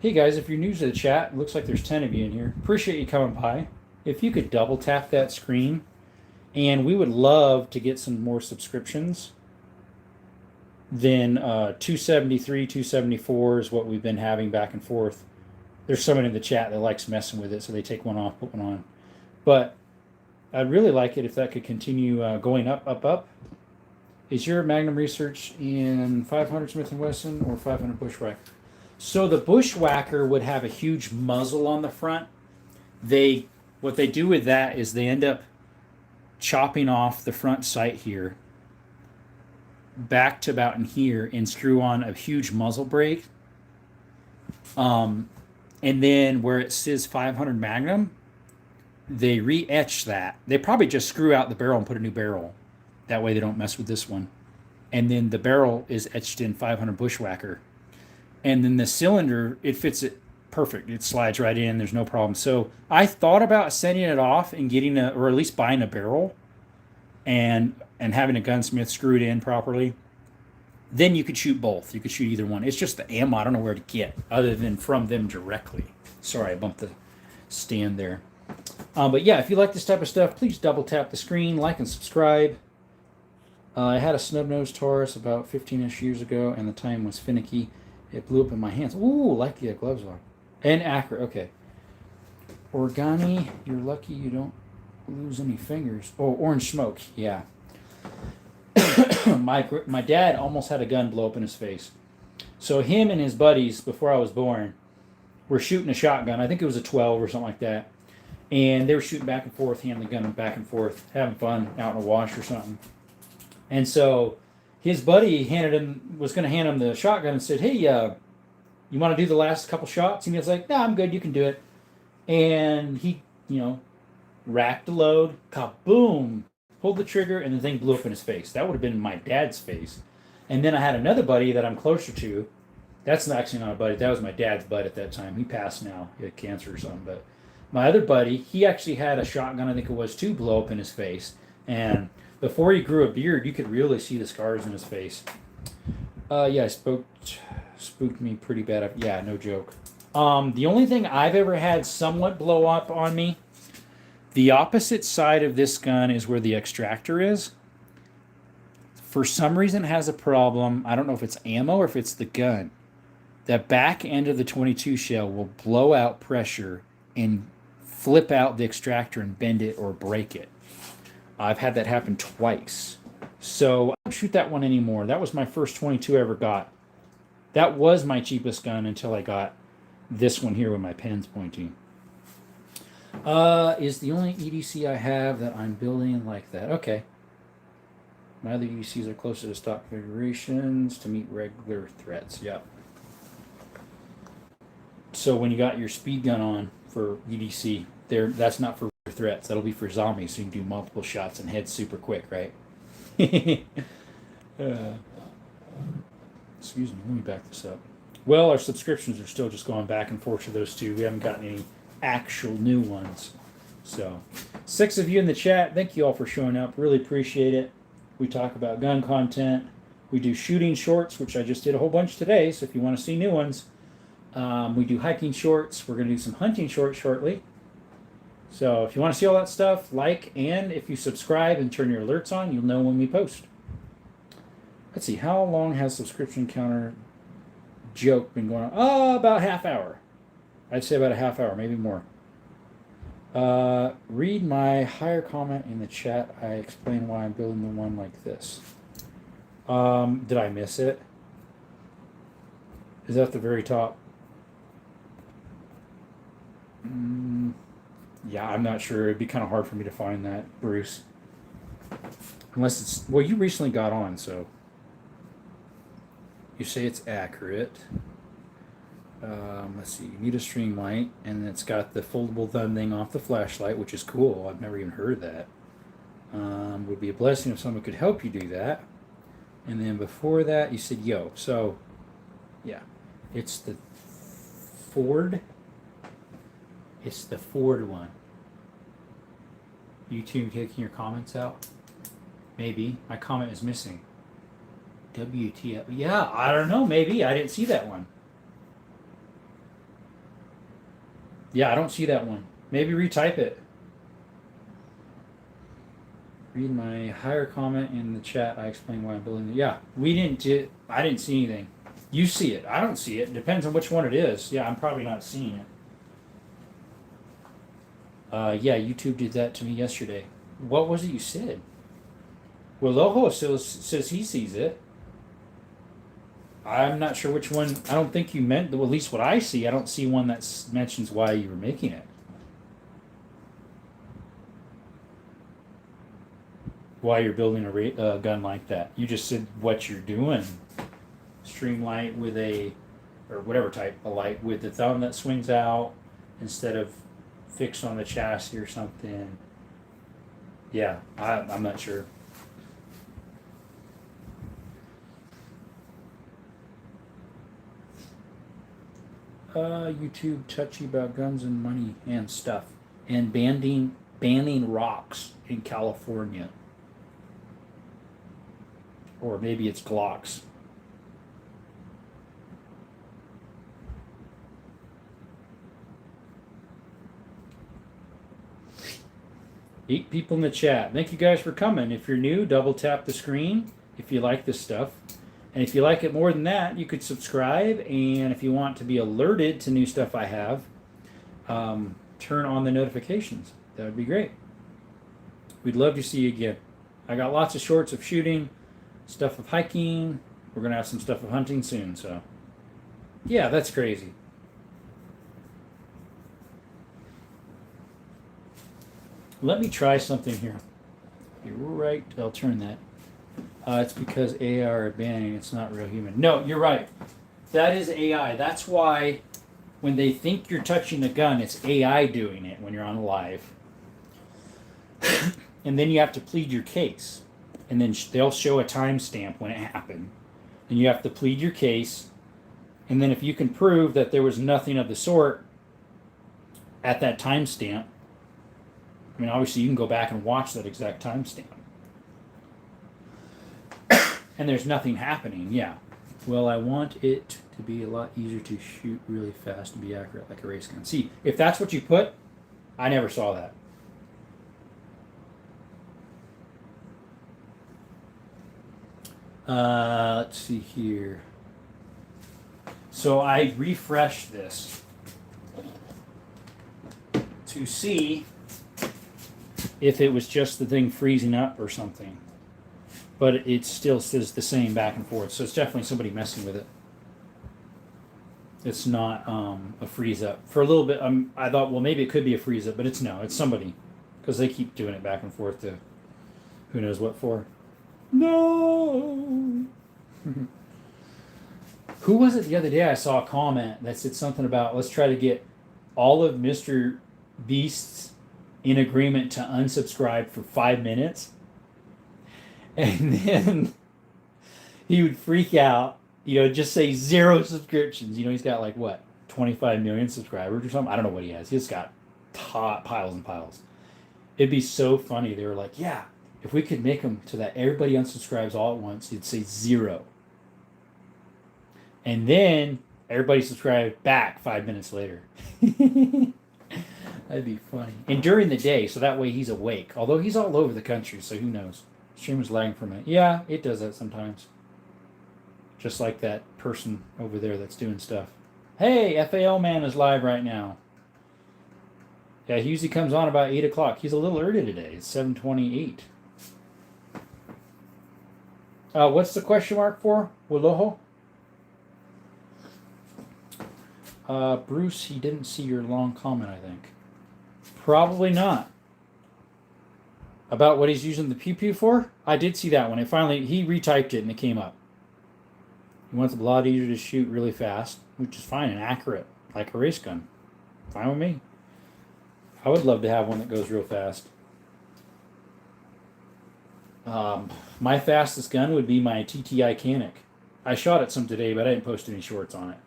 Hey guys, if you're new to the chat, it looks like there's 10 of you in here. Appreciate you coming by. If you could double tap that screen, and we would love to get some more subscriptions. Then 273, 274 is what we've been having back and forth. There's someone in the chat that likes messing with it, so they take one off, put one on. But I'd really like it if that could continue going up, up, up. Is your Magnum research in 500 Smith & Wesson or 500 Bushwhacker? So the Bushwhacker would have a huge muzzle on the front. What they do with that is they end up chopping off the front sight here back to about in here and screw on a huge muzzle brake. And then where it says 500 Magnum, they re-etch that. They probably just screw out the barrel and put a new barrel. That way they don't mess with this one. And then the barrel is etched in 500 Bushwhacker. And then the cylinder, it fits it perfect. It slides right in. There's no problem. So I thought about sending it off and getting or at least buying a barrel and having a gunsmith screw it in properly. Then you could shoot both. You could shoot either one. It's just the ammo I don't know where to get other than from them directly. Sorry, I bumped the stand there. But yeah, if you like this type of stuff, please double tap the screen, like and subscribe. I had a snub-nosed Taurus about 15-ish years ago, and the time was finicky. It blew up in my hands. Ooh, like the gloves on. And accurate, okay. Organi, you're lucky you don't lose any fingers. Oh, orange smoke, yeah. My dad almost had a gun blow up in his face. So him and his buddies, before I was born, were shooting a shotgun. I think it was a 12 or something like that. And they were shooting back and forth, handing the gun back and forth, having fun out in a wash or something. And so his buddy was going to hand him the shotgun and said, hey, you want to do the last couple shots? And he was like, no, I'm good. You can do it. And he, racked the load, kaboom, pulled the trigger, and the thing blew up in his face. That would have been my dad's face. And then I had another buddy that I'm closer to. That's actually not a buddy. That was my dad's bud at that time. He passed now. He had cancer or something. But My other buddy, he actually had a shotgun, I think it was, too, blow up in his face. And before he grew a beard, you could really see the scars in his face. Yeah, spooked me pretty bad. Yeah, no joke. The only thing I've ever had somewhat blow up on me, the opposite side of this gun is where the extractor is. For some reason, it has a problem. I don't know if it's ammo or if it's the gun. The back end of the 22 shell will blow out pressure and flip out the extractor and bend it or break it. I've had that happen twice. So I don't shoot that one anymore. That was my first 22 I ever got. That was my cheapest gun until I got this one here with my pen's pointing. Is the only EDC I have that I'm building like that. Okay. My other EDCs are closer to stock configurations to meet regular threats. Yep. So when you got your speed gun on for EDC, that's not for threats. That'll be for zombies, so you can do multiple shots and head super quick, right? Excuse me, let me back this up. Well, our subscriptions are still just going back and forth to those two. We haven't gotten any actual new ones. So, 6 of you in the chat, thank you all for showing up. Really appreciate it. We talk about gun content. We do shooting shorts, which I just did a whole bunch today, so if you want to see new ones. We do hiking shorts. We're going to do some hunting shorts shortly. So if you want to see all that stuff, like, and if you subscribe and turn your alerts on, you'll know when we post. Let's see, how long has subscription counter joke been going on? Oh, about half hour. I'd say about a half hour, maybe more. Read my higher comment in the chat. I explain why I'm building the one like this. Did I miss it? Is that at the very top? Yeah, I'm not sure. It'd be kind of hard for me to find that, Bruce. Unless it's... Well, you recently got on, so... You say it's accurate. Let's see. You need a stream light, and it's got the foldable thumb thing off the flashlight, which is cool. I've never even heard of that. Would be a blessing if someone could help you do that. And then before that, you said yo. So, yeah. It's the Ford... It's the Ford one. YouTube taking your comments out? Maybe. My comment is missing. WTF. Yeah, I don't know. Maybe. I didn't see that one. Yeah, I don't see that one. Maybe retype it. Read my higher comment in the chat. I explain why I'm building it. Yeah, I didn't see anything. You see it. I don't see it. Depends on which one it is. Yeah, I'm probably not seeing it. Yeah, YouTube did that to me yesterday. What was it you said? Well, Loho says he sees it. I'm not sure which one. I don't think you meant, well, at least what I see, I don't see one that mentions why you were making it. Why you're building a gun like that. You just said what you're doing. Stream light with or whatever type of light with the thumb that swings out instead of fixed on the chassis or something. Yeah, I'm not sure. YouTube touchy about guns and money and stuff, and banning rocks in California, or maybe it's Glocks. Eight people in the chat. Thank you guys for coming. If you're new, double tap the screen if you like this stuff. And if you like it more than that, you could subscribe. And if you want to be alerted to new stuff I have, turn on the notifications. That would be great. We'd love to see you again. I got lots of shorts of shooting, stuff of hiking. We're going to have some stuff of hunting soon. So, yeah, that's crazy. Let me try something here. You're right. I'll turn that. It's because AI are banning. It's not real human. No, you're right. That is AI. That's why when they think you're touching a gun, it's AI doing it when you're on live. And then you have to plead your case. And then they'll show a timestamp when it happened. And you have to plead your case. And then if you can prove that there was nothing of the sort at that timestamp. I mean, obviously you can go back and watch that exact timestamp. And there's nothing happening, yeah. Well, I want it to be a lot easier to shoot really fast and be accurate like a race gun. See, if that's what you put, I never saw that. Let's see here. So I refreshed this to see if it was just the thing freezing up or something. But it still says the same back and forth. So it's definitely somebody messing with it. It's not a freeze up. For a little bit, I thought, well, maybe it could be a freeze up, but it's somebody. Because they keep doing it back and forth to who knows what for. No! Who was it the other day I saw a comment that said something about, let's try to get all of Mr. Beast's in agreement to unsubscribe for 5 minutes? And then he would freak out, just say 0 subscriptions. He's got like, what, 25 million subscribers or something? I don't know what he has. He's got piles and piles. It'd be so funny. They were like, yeah, if we could make them to that everybody unsubscribes all at once, you'd say 0. And then everybody subscribed back 5 minutes later. That'd be funny. And during the day, so that way he's awake. Although he's all over the country, so who knows? Stream was lagging for a minute. Yeah, it does that sometimes. Just like that person over there that's doing stuff. Hey, FAL Man is live right now. Yeah, he usually comes on about 8 o'clock. He's a little early today. It's 7:28. What's the question mark for? Waloho? Bruce, he didn't see your long comment, I think. Probably not. About what he's using the pew pew for? I did see that one. He retyped it and it came up. He wants a lot easier to shoot really fast, which is fine and accurate, like a race gun. Fine with me. I would love to have one that goes real fast. My fastest gun would be my TTI Canic. I shot at some today, but I didn't post any shorts on it.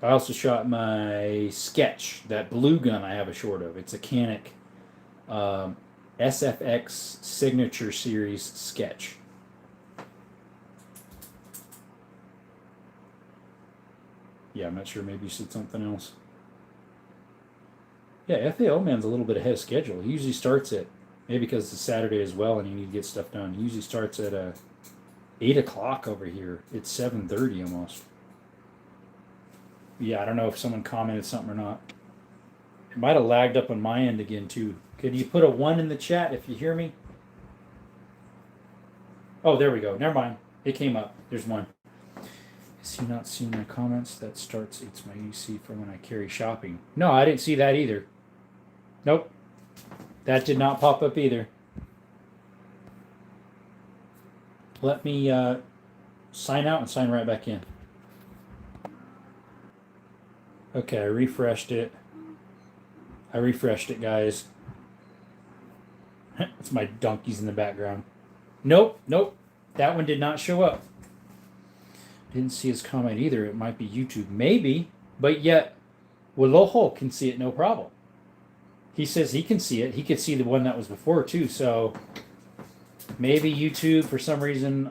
I also shot my Sketch, that blue gun I have a short of. It's a Canic SFX Signature Series Sketch. Yeah, I'm not sure. Maybe you said something else. Yeah, FAO Man's a little bit ahead of schedule. He usually starts at, maybe because it's Saturday as well and you need to get stuff done. He usually starts at 8 o'clock over here. It's 7:30 almost. Yeah, I don't know if someone commented something or not. It might have lagged up on my end again, too. Could you put a 1 in the chat if you hear me? Oh, there we go. Never mind. It came up. There's 1. Is he not seeing my comments? That starts, it's my EC for when I carry shopping. No, I didn't see that either. Nope. That did not pop up either. Let me sign out and sign right back in. Okay, I refreshed it. Guys. It's my donkeys in the background. Nope. That one did not show up. Didn't see his comment either. It might be YouTube. Maybe, but yet Waloho can see it no problem. He says he can see it. He could see the one that was before too, so maybe YouTube for some reason.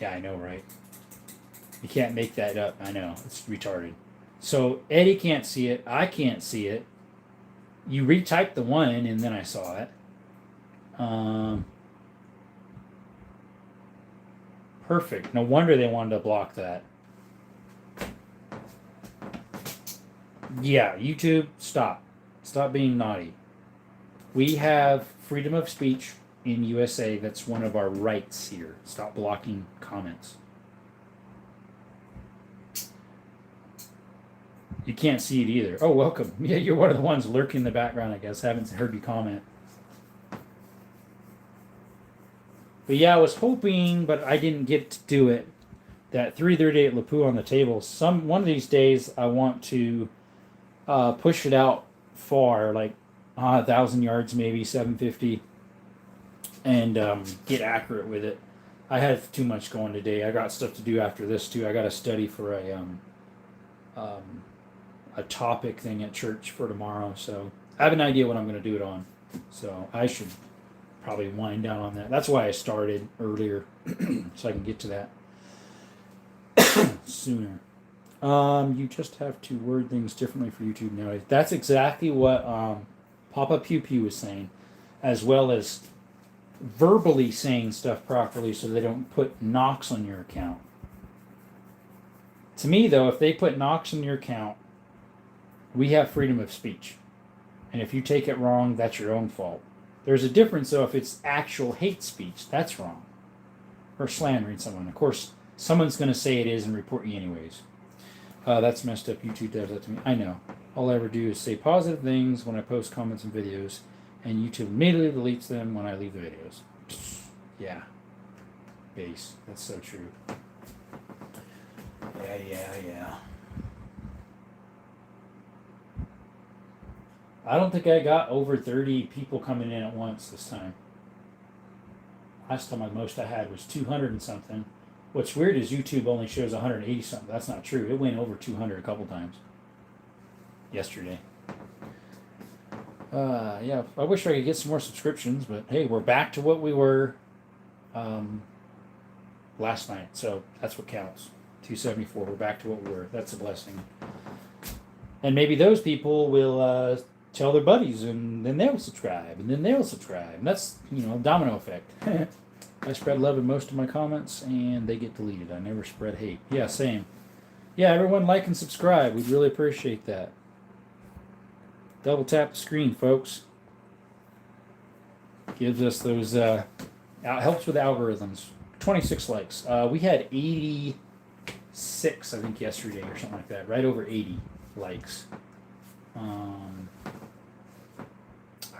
Yeah, I know, right? You can't make that up. I know. It's retarded. So Eddie can't see it. I can't see it. You retyped the 1 and then I saw it. Perfect. No wonder they wanted to block that. Yeah, YouTube, stop. Stop being naughty. We have freedom of speech in USA. That's one of our rights here. Stop blocking comments. You can't see it either. Oh, welcome. Yeah, you're one of the ones lurking in the background, I guess. Haven't heard you comment. But yeah, I was hoping, but I didn't get to do it. That 338 Lapua on the table. One of these days, I want to push it out far, like 1,000 yards, maybe 750, and get accurate with it. I have too much going today. I got stuff to do after this too. I got to study for a a topic thing at church for tomorrow. So I have an idea what I'm going to do it on. So I should probably wind down on that. That's why I started earlier, so I can get to that sooner. You just have to word things differently for YouTube nowadays. That's exactly what Papa Pew Pew was saying, as well as verbally saying stuff properly so they don't put knocks on your account. To me, though, if they put knocks on your account, we have freedom of speech. And if you take it wrong, that's your own fault. There's a difference, though, if it's actual hate speech. That's wrong. Or slandering someone. Of course, someone's going to say it is and report you anyways. That's messed up. YouTube does that to me. I know. All I ever do is say positive things when I post comments and videos, and YouTube immediately deletes them when I leave the videos. Yeah. Base. That's so true. Yeah. I don't think I got over 30 people coming in at once this time. Last time the most I had was 200 and something. What's weird is YouTube only shows 180 something. That's not true. It went over 200 a couple times yesterday. Yeah, I wish I could get some more subscriptions, but hey, we're back to what we were last night. So that's what counts. 274. We're back to what we were. That's a blessing. And maybe those people will tell their buddies, and then they'll subscribe, and then they'll subscribe. And that's, domino effect. I spread love in most of my comments, and they get deleted. I never spread hate. Yeah, same. Yeah, everyone like and subscribe. We'd really appreciate that. Double tap the screen, folks. Gives us those, helps with algorithms. 26 likes. We had 86, I think, yesterday or something like that. Right over 80 likes. I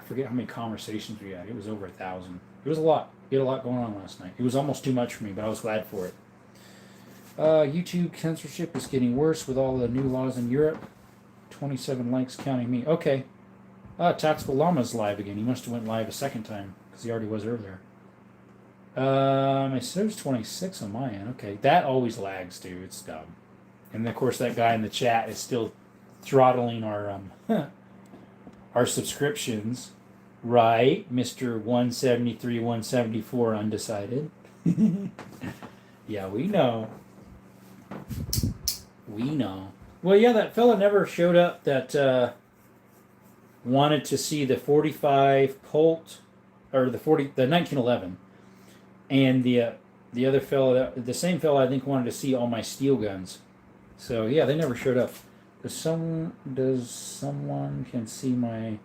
forget how many conversations we had. It was over 1,000. It was a lot. We had a lot going on last night. It was almost too much for me, but I was glad for it. YouTube censorship is getting worse with all the new laws in Europe. 27 likes counting me. Okay. Tactical Llama's live again. He must have went live a second time because he already was earlier. It says 26 on my end. Okay. That always lags, too. It's dumb. And, of course, that guy in the chat is still throttling our our subscriptions. Right, Mr. 173, 174 undecided. Yeah, we know. Well, yeah, that fella never showed up that wanted to see the 45 Colt, or the 1911. And the other fella, the same fella I think wanted to see all my steel guns. So, yeah, they never showed up. Does someone can see my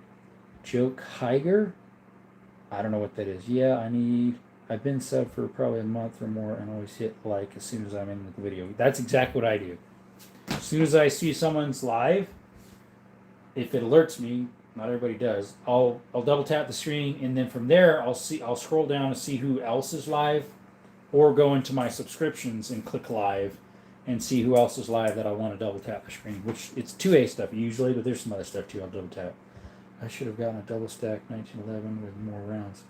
joke Higer? I don't know what that is. Yeah, I've been subbed for probably a month or more and always hit like as soon as I'm in the video. That's exactly what I do. As soon as I see someone's live, if it alerts me, not everybody does, I'll double tap the screen, and then from there I'll scroll down to see who else is live, or go into my subscriptions and click live and see who else is live that I want to double tap the screen, which it's 2A stuff usually, but there's some other stuff too I'll double tap. I should have gotten a double stack 1911 with more rounds.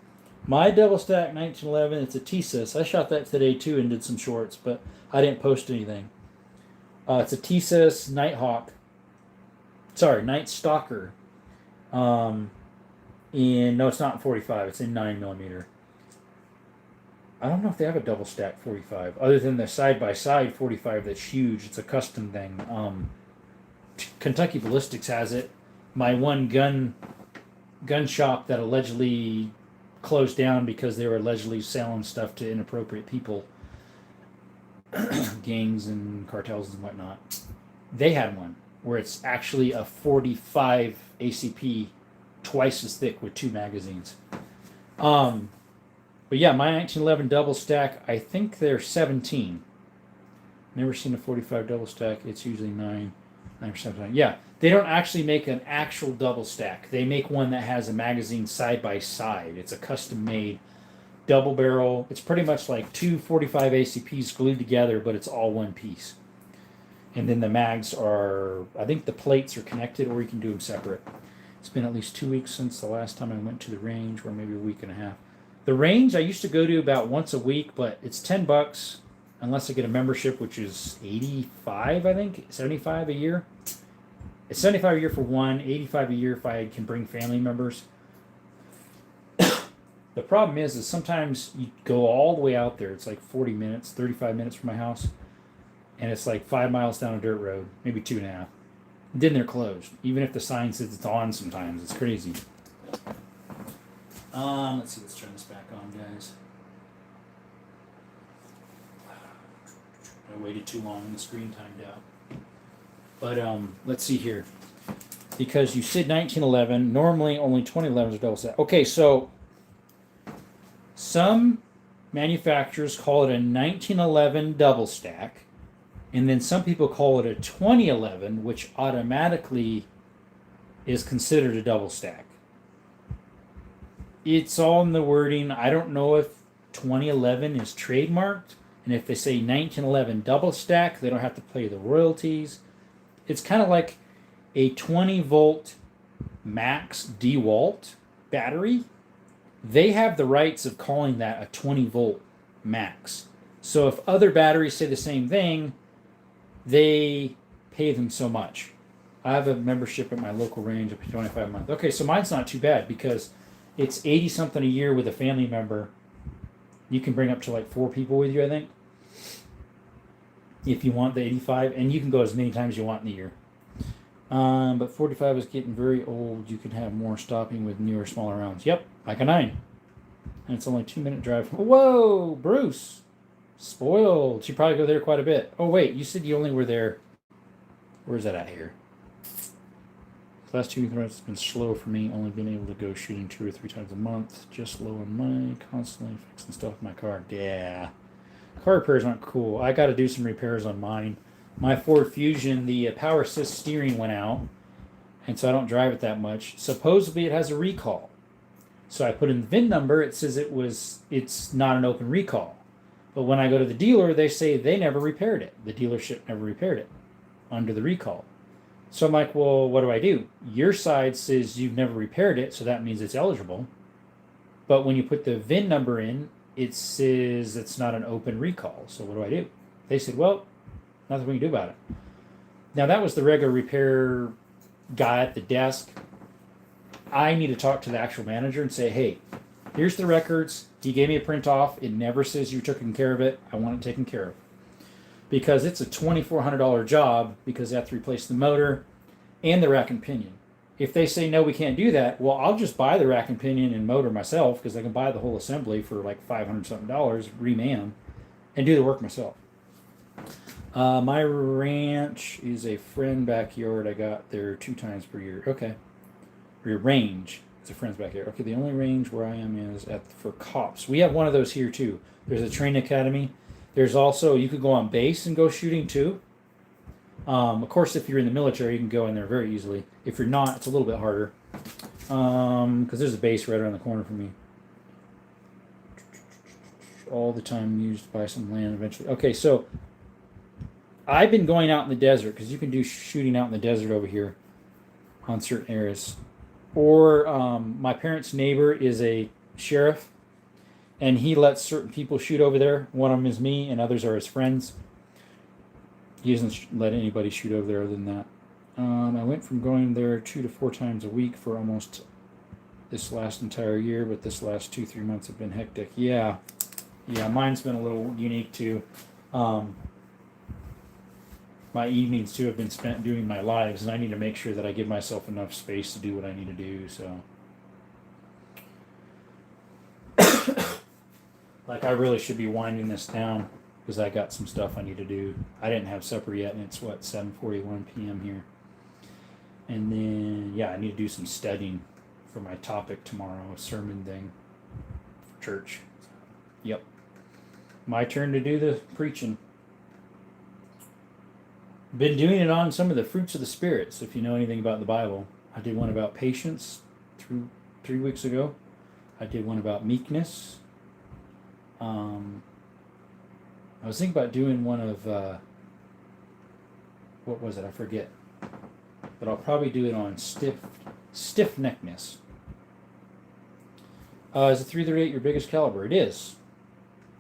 My double stack 1911, it's a TSIS. I shot that today too and did some shorts, but I didn't post anything. It's a TSIS Night Stalker. No, it's not in 45. It's in 9mm. I don't know if they have a double stack 45, other than the side-by-side 45 that's huge. It's a custom thing. Kentucky Ballistics has it. My one gun shop that allegedly closed down because they were allegedly selling stuff to inappropriate people, gangs and cartels and whatnot. They had one where it's actually a 45 ACP, twice as thick with 2 magazines. But yeah, my 1911 double stack, I think they're 17. Never seen a 45 double stack. It's usually 9 or 7. Yeah, they don't actually make an actual double stack. They make one that has a magazine side by side. It's a custom made double barrel. It's pretty much like 2 45 ACPs glued together, but it's all one piece. And then the mags are, I think the plates are connected, or you can do them separate. It's been at least 2 weeks since the last time I went to the range, or maybe a week and a half. The range I used to go to about once a week, but it's $10. unless I get a membership, which is 85, I think, 75 a year. It's 75 a year for one, 85 a year if I can bring family members. The problem is sometimes you go all the way out there. It's like 40 minutes, 35 minutes from my house, and it's like 5 miles down a dirt road, maybe 2.5. Then they're closed, even if the sign says it's on. Sometimes it's crazy. Let's see. Let's turn this back on, guys. I waited too long. The screen timed out. But let's see here. Because you said 1911, normally only 2011s are double stack. Okay, so some manufacturers call it a 1911 double stack, and then some people call it a 2011, which automatically is considered a double stack. It's all in the wording. I don't know if 2011 is trademarked, and if they say 1911 double stack, they don't have to pay the royalties. It's kind of like a 20 volt max DeWalt battery. They have the rights of calling that a 20 volt max. So if other batteries say the same thing, they pay them so much. I have a membership at my local range of $25 a month. Okay, so mine's not too bad because it's 80 something a year with a family member. You can bring up to like 4 people with you, I think, if you want the 85, and you can go as many times as you want in the year. But 45 is getting very old. You can have more stopping with newer, smaller rounds. Yep, like a 9. And it's only a 2-minute drive. Whoa, Bruce. Spoiled. You probably go there quite a bit. Oh, wait, you said you only were there. Where's that at here? The last 2 months have been slow for me. Only been able to go shooting 2 or 3 times a month. Just low on money. Constantly fixing stuff with my car. Yeah. Car repairs aren't cool. I got to do some repairs on mine. My Ford Fusion, the power assist steering went out, and so I don't drive it that much. Supposedly it has a recall. So I put in the VIN number. It says it's not an open recall. But when I go to the dealer, they say they never repaired it. The dealership never repaired it under the recall. So I'm like, well, what do I do? Your side says you've never repaired it, so that means it's eligible. But when you put the VIN number in, it says it's not an open recall. So what do I do? They said, well, nothing we can do about it. Now, that was the regular repair guy at the desk. I need to talk to the actual manager and say, hey, here's the records. He gave me a print off. It never says you took care of it. I want it taken care of. Because it's a $2,400 job because they have to replace the motor and the rack and pinion. If they say, no, we can't do that, well, I'll just buy the rack and pinion and motor myself because I can buy the whole assembly for like $500 something, reman, and do the work myself. My ranch is a friend backyard. I got there 2 times per year. Okay. Your range is a friend's backyard. Okay, the only range where I am is for cops. We have one of those here too. There's a training academy. There's also, you could go on base and go shooting too. Of course, if you're in the military, you can go in there very easily. If you're not, it's a little bit harder. Because there's a base right around the corner from me. All the time used to buy some land eventually. Okay, so I've been going out in the desert because you can do shooting out in the desert over here on certain areas. Or my parents' neighbor is a sheriff, and he lets certain people shoot over there. One of them is me, and others are his friends. He doesn't let anybody shoot over there other than that. I went from going there 2 to 4 times a week for almost this last entire year, but this last 2-3 months have been hectic. Yeah, mine's been a little unique too. My evenings too have been spent doing my lives, and I need to make sure that I give myself enough space to do what I need to do. So, like, I really should be winding this down because I got some stuff I need to do. I didn't have supper yet, and it's 7:41 p.m. here. And then, yeah, I need to do some studying for my topic tomorrow, a sermon thing for church. Yep, my turn to do the preaching. Been doing it on some of the fruits of the Spirit. So if you know anything about the Bible, I did one about patience 3 weeks ago. I did one about meekness. I was thinking about doing one of, what was it? I forget. But I'll probably do it on stiff-neckedness. Is a .338 your biggest caliber? It is.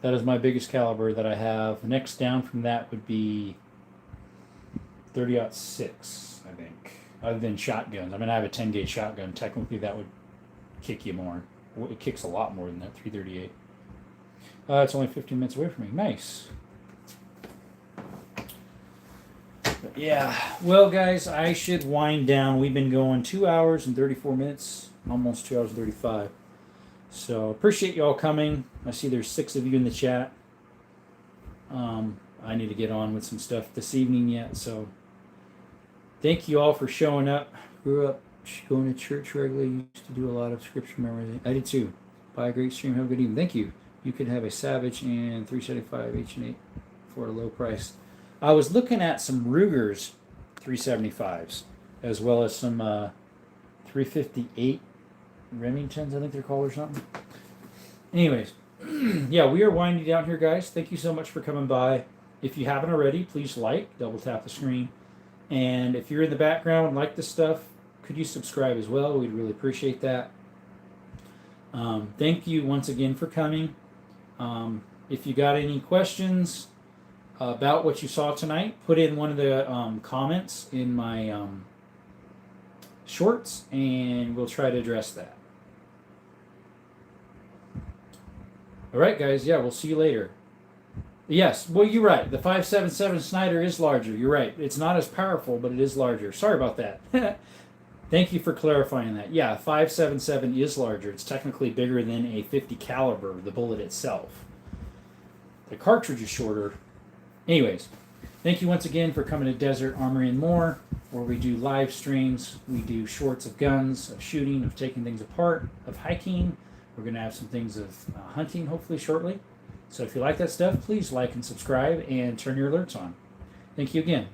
That is my biggest caliber that I have. Next down from that would be 30-06, I think. Other than shotguns. I mean, I have a 10 gauge shotgun. Technically, that would kick you more. It kicks a lot more than that 338. It's only 15 minutes away from me. Nice. But yeah. Well, guys, I should wind down. We've been going 2 hours and 34 minutes. Almost 2 hours and 35. So appreciate you all coming. I see there's 6 of you in the chat. I need to get on with some stuff this evening yet. So thank you all for showing up. Grew up going to church regularly. Used to do a lot of scripture memorizing. I did too. Buy a great stream. Have a good evening. Thank you. You could have a Savage and 375 H&8 for a low price. I was looking at some Ruger's 375s as well as some 358 Remingtons, I think they're called or something. Anyways, yeah, we are winding down here, guys. Thank you so much for coming by. If you haven't already, please like, double tap the screen. And if you're in the background and like this stuff, could you subscribe as well? We'd really appreciate that. Thank you once again for coming. If you got any questions about what you saw tonight, put in one of the comments in my shorts, and we'll try to address that. All right, guys. Yeah, we'll see you later. Yes, well, you're right. The 5.77 Snyder is larger. You're right. It's not as powerful, but it is larger. Sorry about that. Thank you for clarifying that. Yeah, 5.77 is larger. It's technically bigger than a 50 caliber, the bullet itself. The cartridge is shorter. Anyways, thank you once again for coming to Desert Armory and More, where we do live streams. We do shorts of guns, of shooting, of taking things apart, of hiking. We're going to have some things of hunting hopefully shortly. So if you like that stuff, please like and subscribe and turn your alerts on. Thank you again.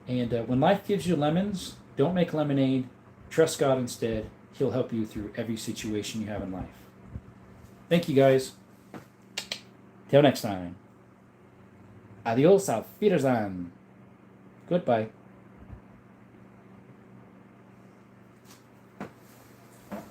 And when life gives you lemons, don't make lemonade. Trust God instead. He'll help you through every situation you have in life. Thank you, guys. Till next time. Adios, auf Wiedersehen. Goodbye.